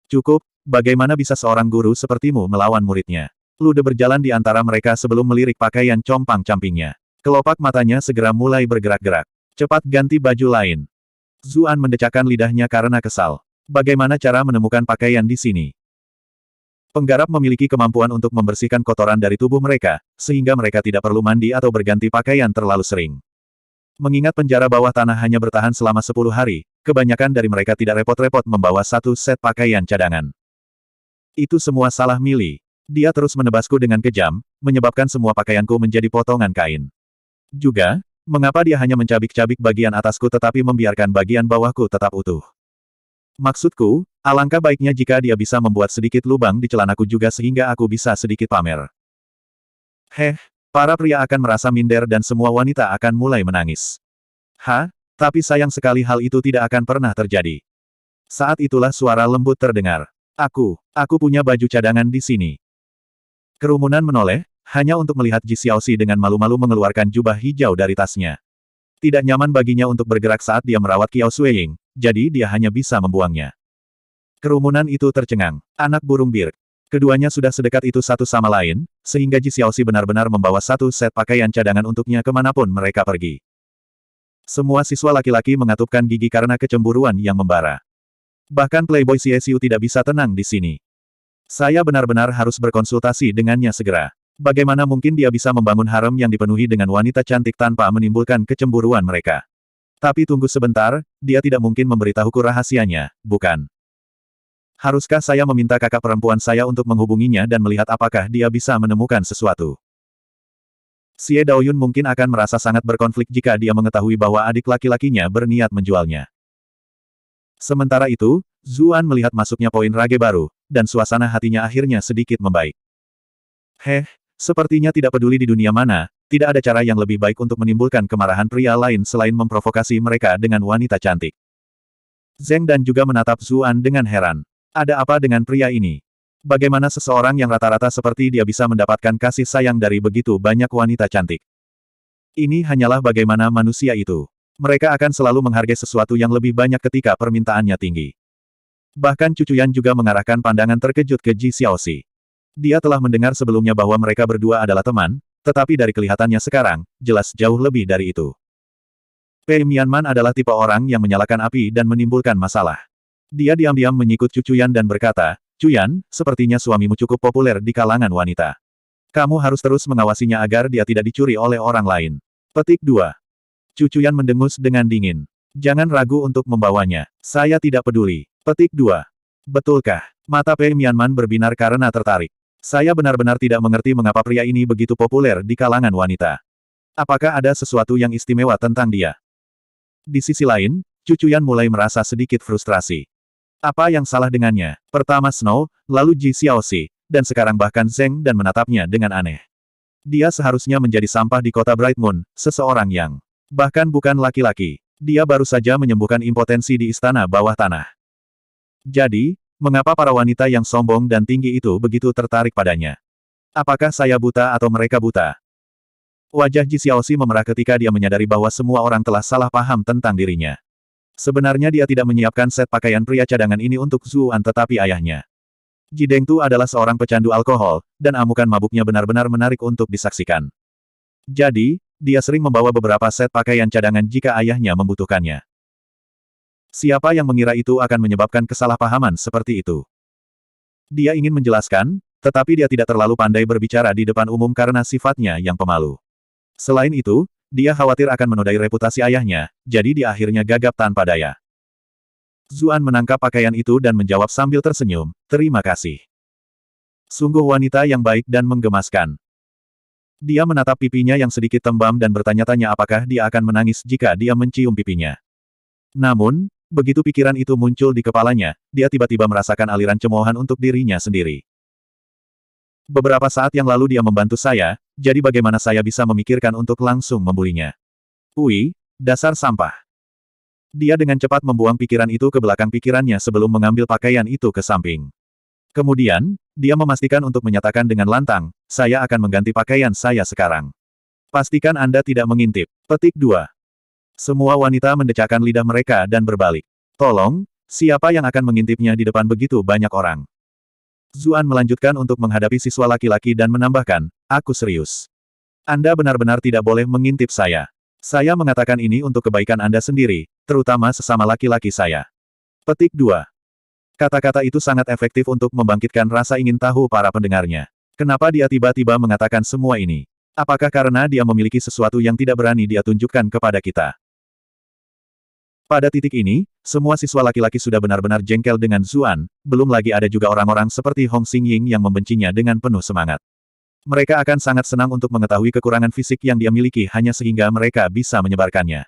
Speaker 1: Cukup, bagaimana bisa seorang guru sepertimu melawan muridnya? Lude berjalan di antara mereka sebelum melirik pakaian compang-campingnya. Kelopak matanya segera mulai bergerak-gerak. Cepat ganti baju lain. Zuan mendecakkan lidahnya karena kesal. Bagaimana cara menemukan pakaian di sini? Penggarap memiliki kemampuan untuk membersihkan kotoran dari tubuh mereka, sehingga mereka tidak perlu mandi atau berganti pakaian terlalu sering. Mengingat penjara bawah tanah hanya bertahan selama 10 hari, kebanyakan dari mereka tidak repot-repot membawa satu set pakaian cadangan. Itu semua salah Mili. Dia terus menebasku dengan kejam, menyebabkan semua pakaianku menjadi potongan kain. Juga, mengapa dia hanya mencabik-cabik bagian atasku tetapi membiarkan bagian bawahku tetap utuh? Maksudku, alangkah baiknya jika dia bisa membuat sedikit lubang di celanaku juga sehingga aku bisa sedikit pamer. Para pria akan merasa minder dan semua wanita akan mulai menangis. Tapi sayang sekali hal itu tidak akan pernah terjadi. Saat itulah suara lembut terdengar. Aku punya baju cadangan di sini. Kerumunan menoleh, hanya untuk melihat Ji Xiaoxi dengan malu-malu mengeluarkan jubah hijau dari tasnya. Tidak nyaman baginya untuk bergerak saat dia merawat Qiao Suiying, jadi dia hanya bisa membuangnya. Kerumunan itu tercengang. Anak burung bir. Keduanya sudah sedekat itu satu sama lain, sehingga Ji Xiaoxi benar-benar membawa satu set pakaian cadangan untuknya kemanapun mereka pergi. Semua siswa laki-laki mengatupkan gigi karena kecemburuan yang membara. Bahkan Playboy CSU tidak bisa tenang di sini. Saya benar-benar harus berkonsultasi dengannya segera. Bagaimana mungkin dia bisa membangun harem yang dipenuhi dengan wanita cantik tanpa menimbulkan kecemburuan mereka? Tapi tunggu sebentar, dia tidak mungkin memberitahuku rahasianya, bukan? Haruskah saya meminta kakak perempuan saya untuk menghubunginya dan melihat apakah dia bisa menemukan sesuatu? Xie Daoyun mungkin akan merasa sangat berkonflik jika dia mengetahui bahwa adik laki-lakinya berniat menjualnya. Sementara itu, Zuan melihat masuknya poin rage baru, dan suasana hatinya akhirnya sedikit membaik. Sepertinya tidak peduli di dunia mana, tidak ada cara yang lebih baik untuk menimbulkan kemarahan pria lain selain memprovokasi mereka dengan wanita cantik. Zheng Dan juga menatap Zuan dengan heran. Ada apa dengan pria ini? Bagaimana seseorang yang rata-rata seperti dia bisa mendapatkan kasih sayang dari begitu banyak wanita cantik? Ini hanyalah bagaimana manusia itu. Mereka akan selalu menghargai sesuatu yang lebih banyak ketika permintaannya tinggi. Bahkan Cucuyan juga mengarahkan pandangan terkejut ke Ji Xiaoxi. Dia telah mendengar sebelumnya bahwa mereka berdua adalah teman, tetapi dari kelihatannya sekarang, jelas jauh lebih dari itu. Pei Mianman adalah tipe orang yang menyalakan api dan menimbulkan masalah. Dia diam-diam menyikut Cucuyan dan berkata, "Cuyan, sepertinya suamimu cukup populer di kalangan wanita. Kamu harus terus mengawasinya agar dia tidak dicuri oleh orang lain." Petik 2. Cucuyan mendengus dengan dingin. "Jangan ragu untuk membawanya. Saya tidak peduli." Petik 2. Betulkah? Mata Pei Mianman berbinar karena tertarik. Saya benar-benar tidak mengerti mengapa pria ini begitu populer di kalangan wanita. Apakah ada sesuatu yang istimewa tentang dia? Di sisi lain, Cucuyan mulai merasa sedikit frustrasi. Apa yang salah dengannya? Pertama Snow, lalu Ji Xiaoxi, dan sekarang bahkan Zheng Dan menatapnya dengan aneh. Dia seharusnya menjadi sampah di kota Bright Moon, seseorang yang bahkan bukan laki-laki. Dia baru saja menyembuhkan impotensi di istana bawah tanah. Jadi, mengapa para wanita yang sombong dan tinggi itu begitu tertarik padanya? Apakah saya buta atau mereka buta? Wajah Ji Xiaoxi memerah ketika dia menyadari bahwa semua orang telah salah paham tentang dirinya. Sebenarnya dia tidak menyiapkan set pakaian pria cadangan ini untuk Zuan tetapi ayahnya. Ji Dengtu adalah seorang pecandu alkohol, dan amukan mabuknya benar-benar menarik untuk disaksikan. Jadi, dia sering membawa beberapa set pakaian cadangan jika ayahnya membutuhkannya. Siapa yang mengira itu akan menyebabkan kesalahpahaman seperti itu? Dia ingin menjelaskan, tetapi dia tidak terlalu pandai berbicara di depan umum karena sifatnya yang pemalu. Selain itu, dia khawatir akan menodai reputasi ayahnya, jadi dia akhirnya gagap tanpa daya. Zuan menangkap pakaian itu dan menjawab sambil tersenyum, "Terima kasih. Sungguh wanita yang baik dan menggemaskan." Dia menatap pipinya yang sedikit tembam dan bertanya-tanya apakah dia akan menangis jika dia mencium pipinya. Namun, begitu pikiran itu muncul di kepalanya, dia tiba-tiba merasakan aliran cemoohan untuk dirinya sendiri. Beberapa saat yang lalu dia membantu saya, jadi bagaimana saya bisa memikirkan untuk langsung membulinya? Dasar sampah. Dia dengan cepat membuang pikiran itu ke belakang pikirannya sebelum mengambil pakaian itu ke samping. Kemudian, dia memastikan untuk menyatakan dengan lantang, "Saya akan mengganti pakaian saya sekarang. Pastikan Anda tidak mengintip." Petik 2. Semua wanita mendecakkan lidah mereka dan berbalik. "Tolong, siapa yang akan mengintipnya di depan begitu banyak orang?" Zuan melanjutkan untuk menghadapi siswa laki-laki dan menambahkan, "Aku serius. Anda benar-benar tidak boleh mengintip saya. Saya mengatakan ini untuk kebaikan Anda sendiri, terutama sesama laki-laki saya." Petik 2. Kata-kata itu sangat efektif untuk membangkitkan rasa ingin tahu para pendengarnya. Kenapa dia tiba-tiba mengatakan semua ini? Apakah karena dia memiliki sesuatu yang tidak berani dia tunjukkan kepada kita? Pada titik ini, semua siswa laki-laki sudah benar-benar jengkel dengan Zuan, belum lagi ada juga orang-orang seperti Hong Xingying yang membencinya dengan penuh semangat. Mereka akan sangat senang untuk mengetahui kekurangan fisik yang dia miliki hanya sehingga mereka bisa menyebarkannya.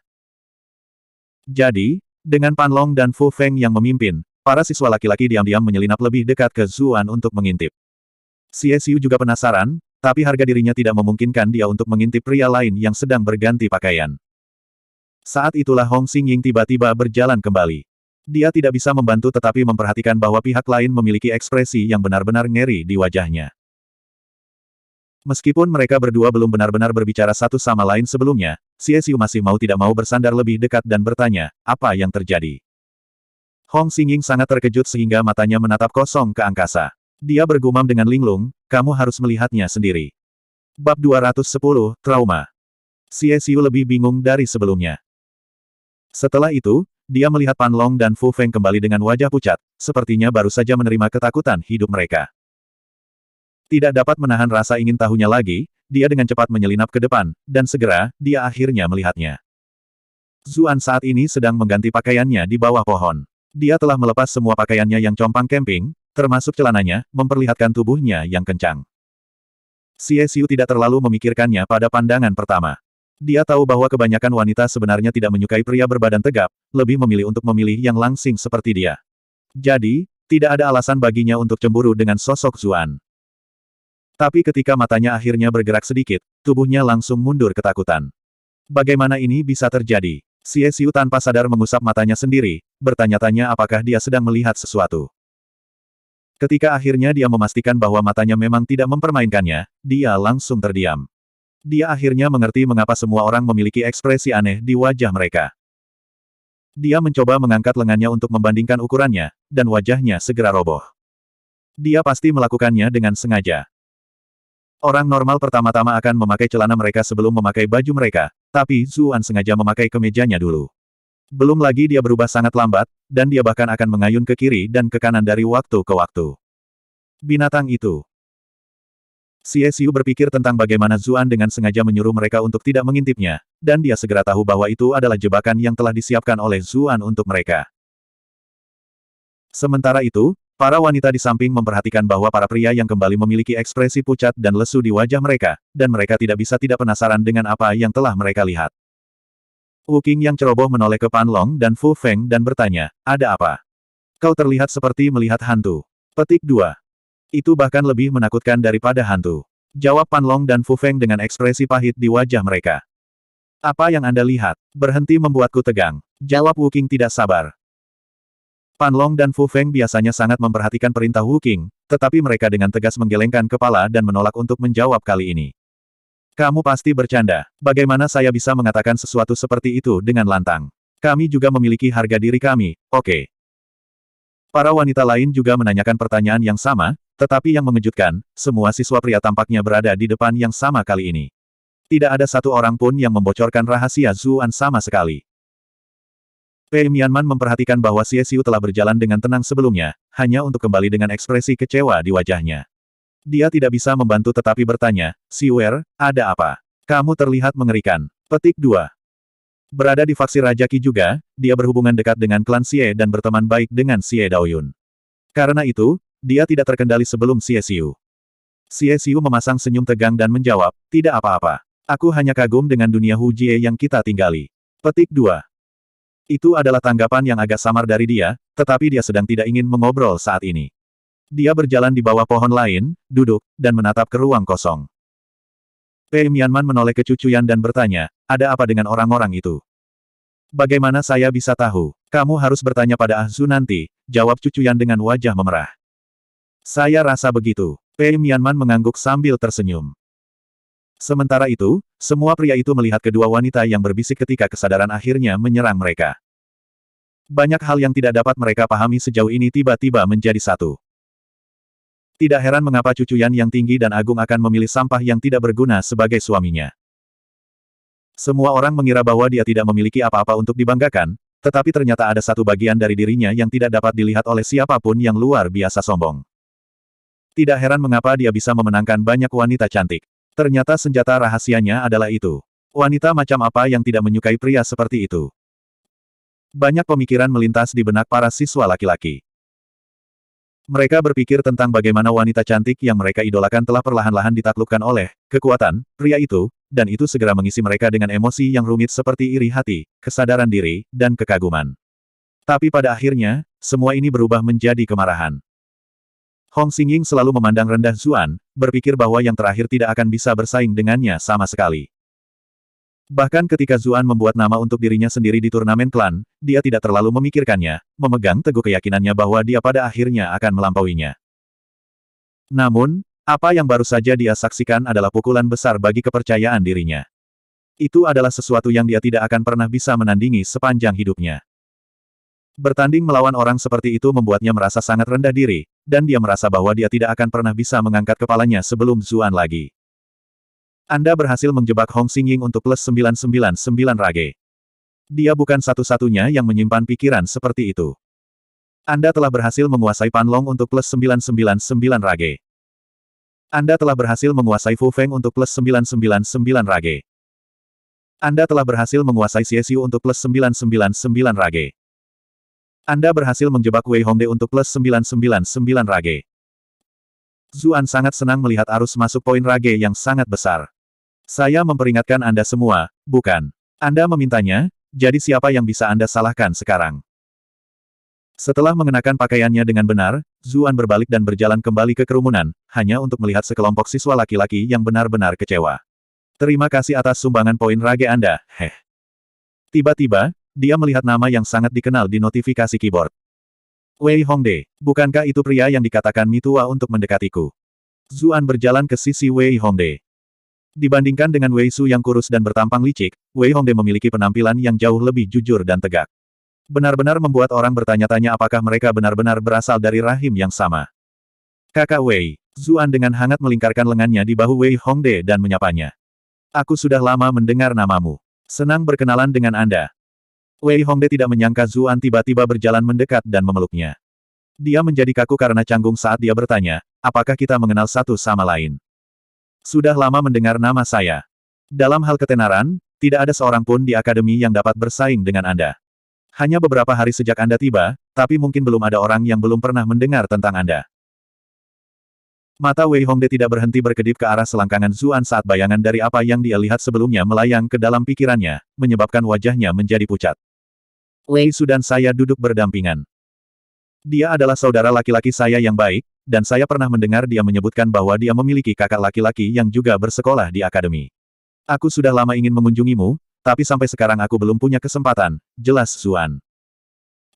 Speaker 1: Jadi, dengan Pan Long dan Fu Feng yang memimpin, para siswa laki-laki diam-diam menyelinap lebih dekat ke Zuan untuk mengintip. Xie Xiu juga penasaran, tapi harga dirinya tidak memungkinkan dia untuk mengintip pria lain yang sedang berganti pakaian. Saat itulah Hong Xingying tiba-tiba berjalan kembali. Dia tidak bisa membantu tetapi memperhatikan bahwa pihak lain memiliki ekspresi yang benar-benar ngeri di wajahnya. Meskipun mereka berdua belum benar-benar berbicara satu sama lain sebelumnya, Xie Xiu masih mau tidak mau bersandar lebih dekat dan bertanya, "Apa yang terjadi?" Hong Xingying sangat terkejut sehingga matanya menatap kosong ke angkasa. Dia bergumam dengan linglung, "Kamu harus melihatnya sendiri." Bab 210, Trauma. Xie Xiu lebih bingung dari sebelumnya. Setelah itu, dia melihat Pan Long dan Fu Feng kembali dengan wajah pucat, sepertinya baru saja menerima ketakutan hidup mereka. Tidak dapat menahan rasa ingin tahunya lagi, dia dengan cepat menyelinap ke depan, dan segera, dia akhirnya melihatnya. Zuan saat ini sedang mengganti pakaiannya di bawah pohon. Dia telah melepas semua pakaiannya yang compang camping, termasuk celananya, memperlihatkan tubuhnya yang kencang. Xie Xiu tidak terlalu memikirkannya pada pandangan pertama. Dia tahu bahwa kebanyakan wanita sebenarnya tidak menyukai pria berbadan tegap, lebih memilih untuk memilih yang langsing seperti dia. Jadi, tidak ada alasan baginya untuk cemburu dengan sosok Zuan. Tapi ketika matanya akhirnya bergerak sedikit, tubuhnya langsung mundur ketakutan. Bagaimana ini bisa terjadi? Xie Xiu tanpa sadar mengusap matanya sendiri, bertanya-tanya apakah dia sedang melihat sesuatu. Ketika akhirnya dia memastikan bahwa matanya memang tidak mempermainkannya, dia langsung terdiam. Dia akhirnya mengerti mengapa semua orang memiliki ekspresi aneh di wajah mereka. Dia mencoba mengangkat lengannya untuk membandingkan ukurannya, dan wajahnya segera roboh. Dia pasti melakukannya dengan sengaja. Orang normal pertama-tama akan memakai celana mereka sebelum memakai baju mereka, tapi Zuan sengaja memakai kemejanya dulu. Belum lagi dia berubah sangat lambat, dan dia bahkan akan mengayun ke kiri dan ke kanan dari waktu ke waktu. Binatang itu. Xie Xiu berpikir tentang bagaimana Zuan dengan sengaja menyuruh mereka untuk tidak mengintipnya, dan dia segera tahu bahwa itu adalah jebakan yang telah disiapkan oleh Zuan untuk mereka. Sementara itu, para wanita di samping memperhatikan bahwa para pria yang kembali memiliki ekspresi pucat dan lesu di wajah mereka, dan mereka tidak bisa tidak penasaran dengan apa yang telah mereka lihat. Wu Qing yang ceroboh menoleh ke Pan Long dan Fu Feng dan bertanya, ada apa? Kau terlihat seperti melihat hantu. Petik 2. Itu bahkan lebih menakutkan daripada hantu. Jawab Pan Long dan Fu Feng dengan ekspresi pahit di wajah mereka. Apa yang Anda lihat? Berhenti membuatku tegang. Jawab Wu Qing tidak sabar. Pan Long dan Fu Feng biasanya sangat memperhatikan perintah Wu Qing, tetapi mereka dengan tegas menggelengkan kepala dan menolak untuk menjawab kali ini. Kamu pasti bercanda. Bagaimana saya bisa mengatakan sesuatu seperti itu dengan lantang? Kami juga memiliki harga diri kami, oke. Para wanita lain juga menanyakan pertanyaan yang sama, tetapi yang mengejutkan, semua siswa pria tampaknya berada di depan yang sama kali ini. Tidak ada satu orang pun yang membocorkan rahasia Zuan sama sekali. Pei Mianman memperhatikan bahwa Xie Xiu telah berjalan dengan tenang sebelumnya, hanya untuk kembali dengan ekspresi kecewa di wajahnya. Dia tidak bisa membantu tetapi bertanya, Siwer, ada apa? Kamu terlihat mengerikan. Petik 2. Berada di faksi Raja Qi juga, dia berhubungan dekat dengan klan Xie dan berteman baik dengan Xie Daoyun. Karena itu, dia tidak terkendali sebelum Xie Xiu. Xie Xiu memasang senyum tegang dan menjawab, tidak apa-apa. Aku hanya kagum dengan dunia Hu Jie yang kita tinggali. Petik 2. Itu adalah tanggapan yang agak samar dari dia, tetapi dia sedang tidak ingin mengobrol saat ini. Dia berjalan di bawah pohon lain, duduk, dan menatap ke ruang kosong. Pei Mianman menoleh ke Cucuyan dan bertanya, ada apa dengan orang-orang itu? Bagaimana saya bisa tahu? Kamu harus bertanya pada Ah Zu nanti, jawab Cucuyan dengan wajah memerah. Saya rasa begitu. Pei Mianman mengangguk sambil tersenyum. Sementara itu, semua pria itu melihat kedua wanita yang berbisik ketika kesadaran akhirnya menyerang mereka. Banyak hal yang tidak dapat mereka pahami sejauh ini tiba-tiba menjadi satu. Tidak heran mengapa Cucuyan yang tinggi dan agung akan memilih sampah yang tidak berguna sebagai suaminya. Semua orang mengira bahwa dia tidak memiliki apa-apa untuk dibanggakan, tetapi ternyata ada satu bagian dari dirinya yang tidak dapat dilihat oleh siapapun yang luar biasa sombong. Tidak heran mengapa dia bisa memenangkan banyak wanita cantik. Ternyata senjata rahasianya adalah itu. Wanita macam apa yang tidak menyukai pria seperti itu? Banyak pemikiran melintas di benak para siswa laki-laki. Mereka berpikir tentang bagaimana wanita cantik yang mereka idolakan telah perlahan-lahan ditaklukkan oleh kekuatan pria itu, dan itu segera mengisi mereka dengan emosi yang rumit seperti iri hati, kesadaran diri, dan kekaguman. Tapi pada akhirnya, semua ini berubah menjadi kemarahan. Hong Xingying selalu memandang rendah Zuan, berpikir bahwa yang terakhir tidak akan bisa bersaing dengannya sama sekali. Bahkan ketika Zuan membuat nama untuk dirinya sendiri di turnamen klan, dia tidak terlalu memikirkannya, memegang teguh keyakinannya bahwa dia pada akhirnya akan melampauinya. Namun, apa yang baru saja dia saksikan adalah pukulan besar bagi kepercayaan dirinya. Itu adalah sesuatu yang dia tidak akan pernah bisa menandingi sepanjang hidupnya. Bertanding melawan orang seperti itu membuatnya merasa sangat rendah diri, dan dia merasa bahwa dia tidak akan pernah bisa mengangkat kepalanya sebelum Zuan lagi. Anda berhasil menjebak Hong Xingying untuk plus 999 rage. Dia bukan satu-satunya yang menyimpan pikiran seperti itu. Anda telah berhasil menguasai Pan Long untuk plus 999 rage. Anda telah berhasil menguasai Fu Feng untuk plus 999 rage. Anda telah berhasil menguasai Xie Xiu untuk plus 999 rage. Anda berhasil menjebak Wei Hongde untuk plus 999 rage. Zuan sangat senang melihat arus masuk poin rage yang sangat besar. Saya memperingatkan Anda semua, bukan? Anda memintanya, jadi siapa yang bisa Anda salahkan sekarang? Setelah mengenakan pakaiannya dengan benar, Zuan berbalik dan berjalan kembali ke kerumunan, hanya untuk melihat sekelompok siswa laki-laki yang benar-benar kecewa. Terima kasih atas sumbangan poin rage Anda, heh. Tiba-tiba, dia melihat nama yang sangat dikenal di notifikasi keyboard. Wei Hongde, bukankah itu pria yang dikatakan Mitua untuk mendekatiku? Zuan berjalan ke sisi Wei Hongde. Dibandingkan dengan Wei Su yang kurus dan bertampang licik, Wei Hongde memiliki penampilan yang jauh lebih jujur dan tegak. Benar-benar membuat orang bertanya-tanya apakah mereka benar-benar berasal dari rahim yang sama. Kakak Wei, Zuan dengan hangat melingkarkan lengannya di bahu Wei Hongde dan menyapanya. Aku sudah lama mendengar namamu. Senang berkenalan dengan Anda. Wei Hongde tidak menyangka Zuan tiba-tiba berjalan mendekat dan memeluknya. Dia menjadi kaku karena canggung saat dia bertanya, apakah kita mengenal satu sama lain? Sudah lama mendengar nama saya. Dalam hal ketenaran, tidak ada seorang pun di akademi yang dapat bersaing dengan Anda. Hanya beberapa hari sejak Anda tiba, tapi mungkin belum ada orang yang belum pernah mendengar tentang Anda. Mata Wei Hongde tidak berhenti berkedip ke arah selangkangan Zuan saat bayangan dari apa yang dia lihat sebelumnya melayang ke dalam pikirannya, menyebabkan wajahnya menjadi pucat. Wei Su dan saya duduk berdampingan. Dia adalah saudara laki-laki saya yang baik, dan saya pernah mendengar dia menyebutkan bahwa dia memiliki kakak laki-laki yang juga bersekolah di akademi. Aku sudah lama ingin mengunjungimu, tapi sampai sekarang aku belum punya kesempatan, jelas Zuan.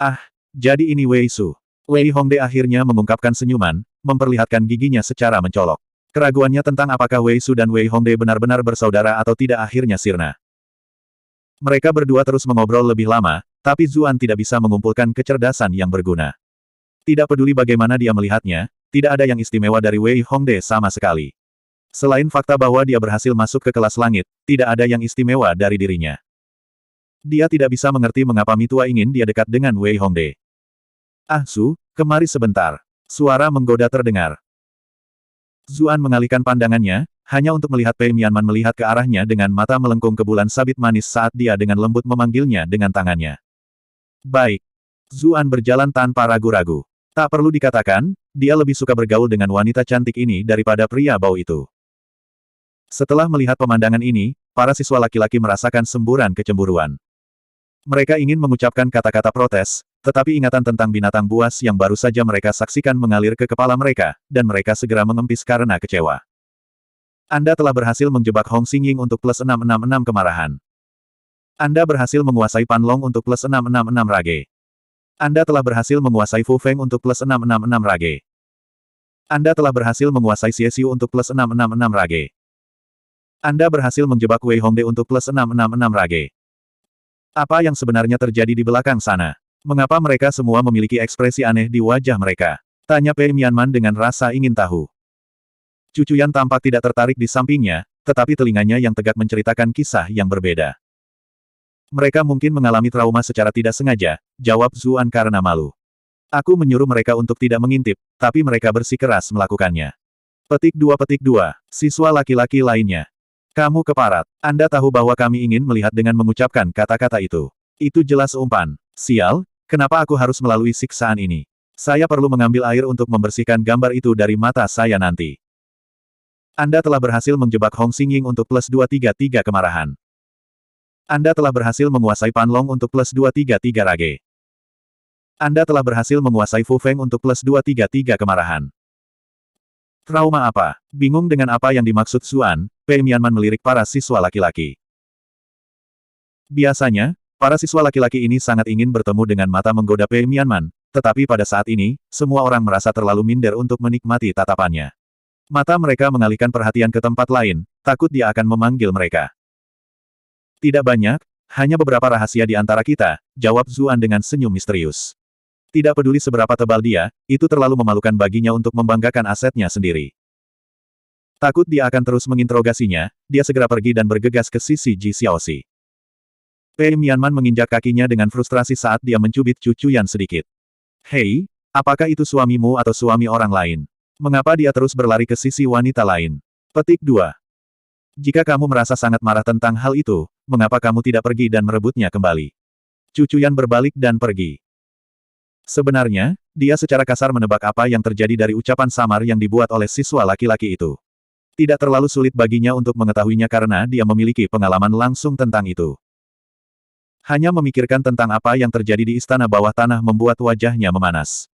Speaker 1: Ah, jadi ini Wei Su. Wei Hongde akhirnya mengungkapkan senyuman, memperlihatkan giginya secara mencolok. Keraguannya tentang apakah Wei Su dan Wei Hongde benar-benar bersaudara atau tidak akhirnya sirna. Mereka berdua terus mengobrol lebih lama, tapi Zuan tidak bisa mengumpulkan kecerdasan yang berguna. Tidak peduli bagaimana dia melihatnya, tidak ada yang istimewa dari Wei Hongde sama sekali. Selain fakta bahwa dia berhasil masuk ke kelas langit, tidak ada yang istimewa dari dirinya. Dia tidak bisa mengerti mengapa Mitua ingin dia dekat dengan Wei Hongde. Ah Su, kemari sebentar. Suara menggoda terdengar. Zuan mengalihkan pandangannya, hanya untuk melihat Pei Mianman melihat ke arahnya dengan mata melengkung ke bulan sabit manis saat dia dengan lembut memanggilnya dengan tangannya. Baik. Zuan berjalan tanpa ragu-ragu. Tak perlu dikatakan, dia lebih suka bergaul dengan wanita cantik ini daripada pria bau itu. Setelah melihat pemandangan ini, para siswa laki-laki merasakan semburan kecemburuan. Mereka ingin mengucapkan kata-kata protes, tetapi ingatan tentang binatang buas yang baru saja mereka saksikan mengalir ke kepala mereka, dan mereka segera mengempis karena kecewa. Anda telah berhasil menjebak Hong Xingying untuk plus 666 kemarahan. Anda berhasil menguasai Pan Long untuk plus 666 rage. Anda telah berhasil menguasai Fu Feng untuk plus 666 rage. Anda telah berhasil menguasai Xie Xiu untuk plus 666 rage. Anda berhasil menjebak Wei Hongde untuk plus 666 rage. Apa yang sebenarnya terjadi di belakang sana? Mengapa mereka semua memiliki ekspresi aneh di wajah mereka? Tanya Pei Mianman dengan rasa ingin tahu. Cucuyan tampak tidak tertarik di sampingnya, tetapi telinganya yang tegak menceritakan kisah yang berbeda. Mereka mungkin mengalami trauma secara tidak sengaja, jawab Zuan karena malu. Aku menyuruh mereka untuk tidak mengintip, tapi mereka bersikeras melakukannya. Petik 2. Siswa laki-laki lainnya. Kamu keparat. Anda tahu bahwa kami ingin melihat dengan mengucapkan kata-kata itu. Itu jelas umpan. Sial, kenapa aku harus melalui siksaan ini? Saya perlu mengambil air untuk membersihkan gambar itu dari mata saya nanti. Anda telah berhasil menjebak Hong Xingying untuk plus 233 kemarahan. Anda telah berhasil menguasai Pan Long untuk plus 233 rage. Anda telah berhasil menguasai Fu Feng untuk plus 233 kemarahan. Trauma apa? Bingung dengan apa yang dimaksud Zuan, Pei Mianman melirik para siswa laki-laki. Biasanya, para siswa laki-laki ini sangat ingin bertemu dengan mata menggoda Pei Mianman, tetapi pada saat ini, semua orang merasa terlalu minder untuk menikmati tatapannya. Mata mereka mengalihkan perhatian ke tempat lain, takut dia akan memanggil mereka. Tidak banyak, hanya beberapa rahasia di antara kita, jawab Zuan dengan senyum misterius. Tidak peduli seberapa tebal dia, itu terlalu memalukan baginya untuk membanggakan asetnya sendiri. Takut dia akan terus menginterogasinya, dia segera pergi dan bergegas ke sisi Ji Xiaoxi. Pei Mianman menginjak kakinya dengan frustrasi saat dia mencubit cucuyan sedikit. Hei, apakah itu suamimu atau suami orang lain? Mengapa dia terus berlari ke sisi wanita lain? Petik 2. Jika kamu merasa sangat marah tentang hal itu, mengapa kamu tidak pergi dan merebutnya kembali? Cucuyan berbalik dan pergi. Sebenarnya, Dia secara kasar menebak apa yang terjadi dari ucapan samar yang dibuat oleh siswa laki-laki itu. Tidak terlalu sulit baginya untuk mengetahuinya karena dia memiliki pengalaman langsung tentang itu. Hanya memikirkan tentang apa yang terjadi di istana bawah tanah membuat wajahnya memanas.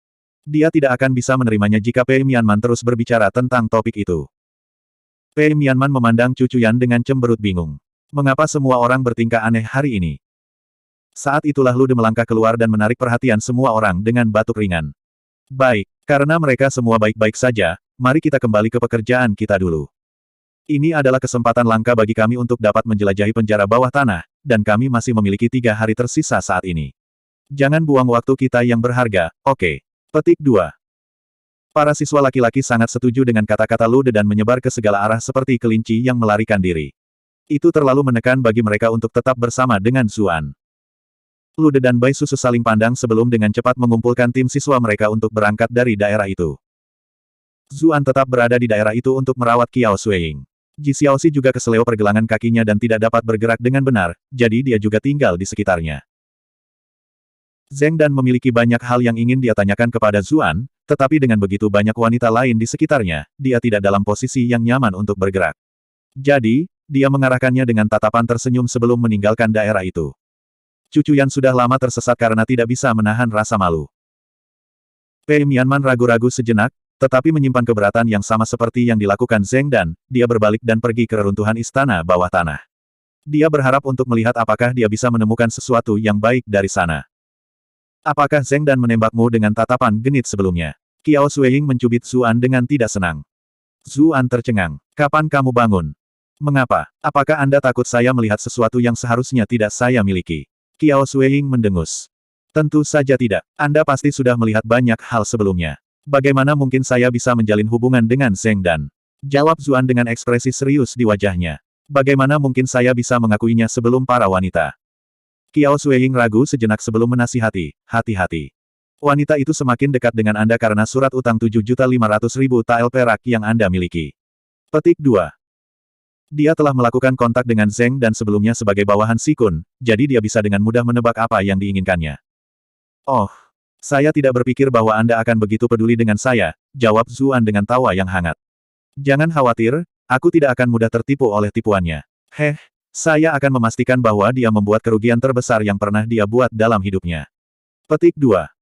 Speaker 1: Dia tidak akan bisa menerimanya jika Pei Mianman terus berbicara tentang topik itu. Pei Mianman memandang Cu Cuyan dengan cemberut bingung. Mengapa semua orang bertingkah aneh hari ini? Saat itulah Lude melangkah keluar dan menarik perhatian semua orang dengan batuk ringan. Baik, karena mereka semua baik-baik saja, mari kita kembali ke pekerjaan kita dulu. Ini adalah kesempatan langka bagi kami untuk dapat menjelajahi penjara bawah tanah, dan kami masih memiliki 3 hari tersisa saat ini. Jangan buang waktu kita yang berharga, oke? Petik 2. Para siswa laki-laki sangat setuju dengan kata-kata Lude dan menyebar ke segala arah seperti kelinci yang melarikan diri. Itu terlalu menekan bagi mereka untuk tetap bersama dengan Zuan. Lude dan Bai Susu saling pandang sebelum dengan cepat mengumpulkan tim siswa mereka untuk berangkat dari daerah itu. Zuan tetap berada di daerah itu untuk merawat Kiao Sueying. Ji Xiaoxi juga keseleo pergelangan kakinya dan tidak dapat bergerak dengan benar, jadi dia juga tinggal di sekitarnya. Zheng Dan memiliki banyak hal yang ingin dia tanyakan kepada Zuan, tetapi dengan begitu banyak wanita lain di sekitarnya, dia tidak dalam posisi yang nyaman untuk bergerak. Jadi, dia mengarahkannya dengan tatapan tersenyum sebelum meninggalkan daerah itu. Cu Cuyan sudah lama tersesat karena tidak bisa menahan rasa malu. Pei Mianman ragu-ragu sejenak, tetapi menyimpan keberatan yang sama seperti yang dilakukan Zheng Dan, dia berbalik dan pergi ke reruntuhan istana bawah tanah. Dia berharap untuk melihat apakah dia bisa menemukan sesuatu yang baik dari sana. Apakah Zheng Dan menembakmu dengan tatapan genit sebelumnya? Kiao Sueying mencubit Zuan dengan tidak senang. Zuan tercengang. Kapan kamu bangun? Mengapa? Apakah Anda takut saya melihat sesuatu yang seharusnya tidak saya miliki? Kiao Sueying mendengus. Tentu saja tidak. Anda pasti sudah melihat banyak hal sebelumnya. Bagaimana mungkin saya bisa menjalin hubungan dengan Zheng Dan? Jawab Zuan dengan ekspresi serius di wajahnya. Bagaimana mungkin saya bisa mengakuinya sebelum para wanita? Kiao Sueying ragu sejenak sebelum menasihati, hati-hati. Wanita itu semakin dekat dengan Anda karena surat utang 7.500.000 tael perak yang Anda miliki. Petik 2. Dia telah melakukan kontak dengan Zheng Dan sebelumnya sebagai bawahan Sikun, jadi dia bisa dengan mudah menebak apa yang diinginkannya. Oh, saya tidak berpikir bahwa Anda akan begitu peduli dengan saya, jawab Zuan dengan tawa yang hangat. Jangan khawatir, aku tidak akan mudah tertipu oleh tipuannya. Saya akan memastikan bahwa dia membuat kerugian terbesar yang pernah dia buat dalam hidupnya. Petik 2.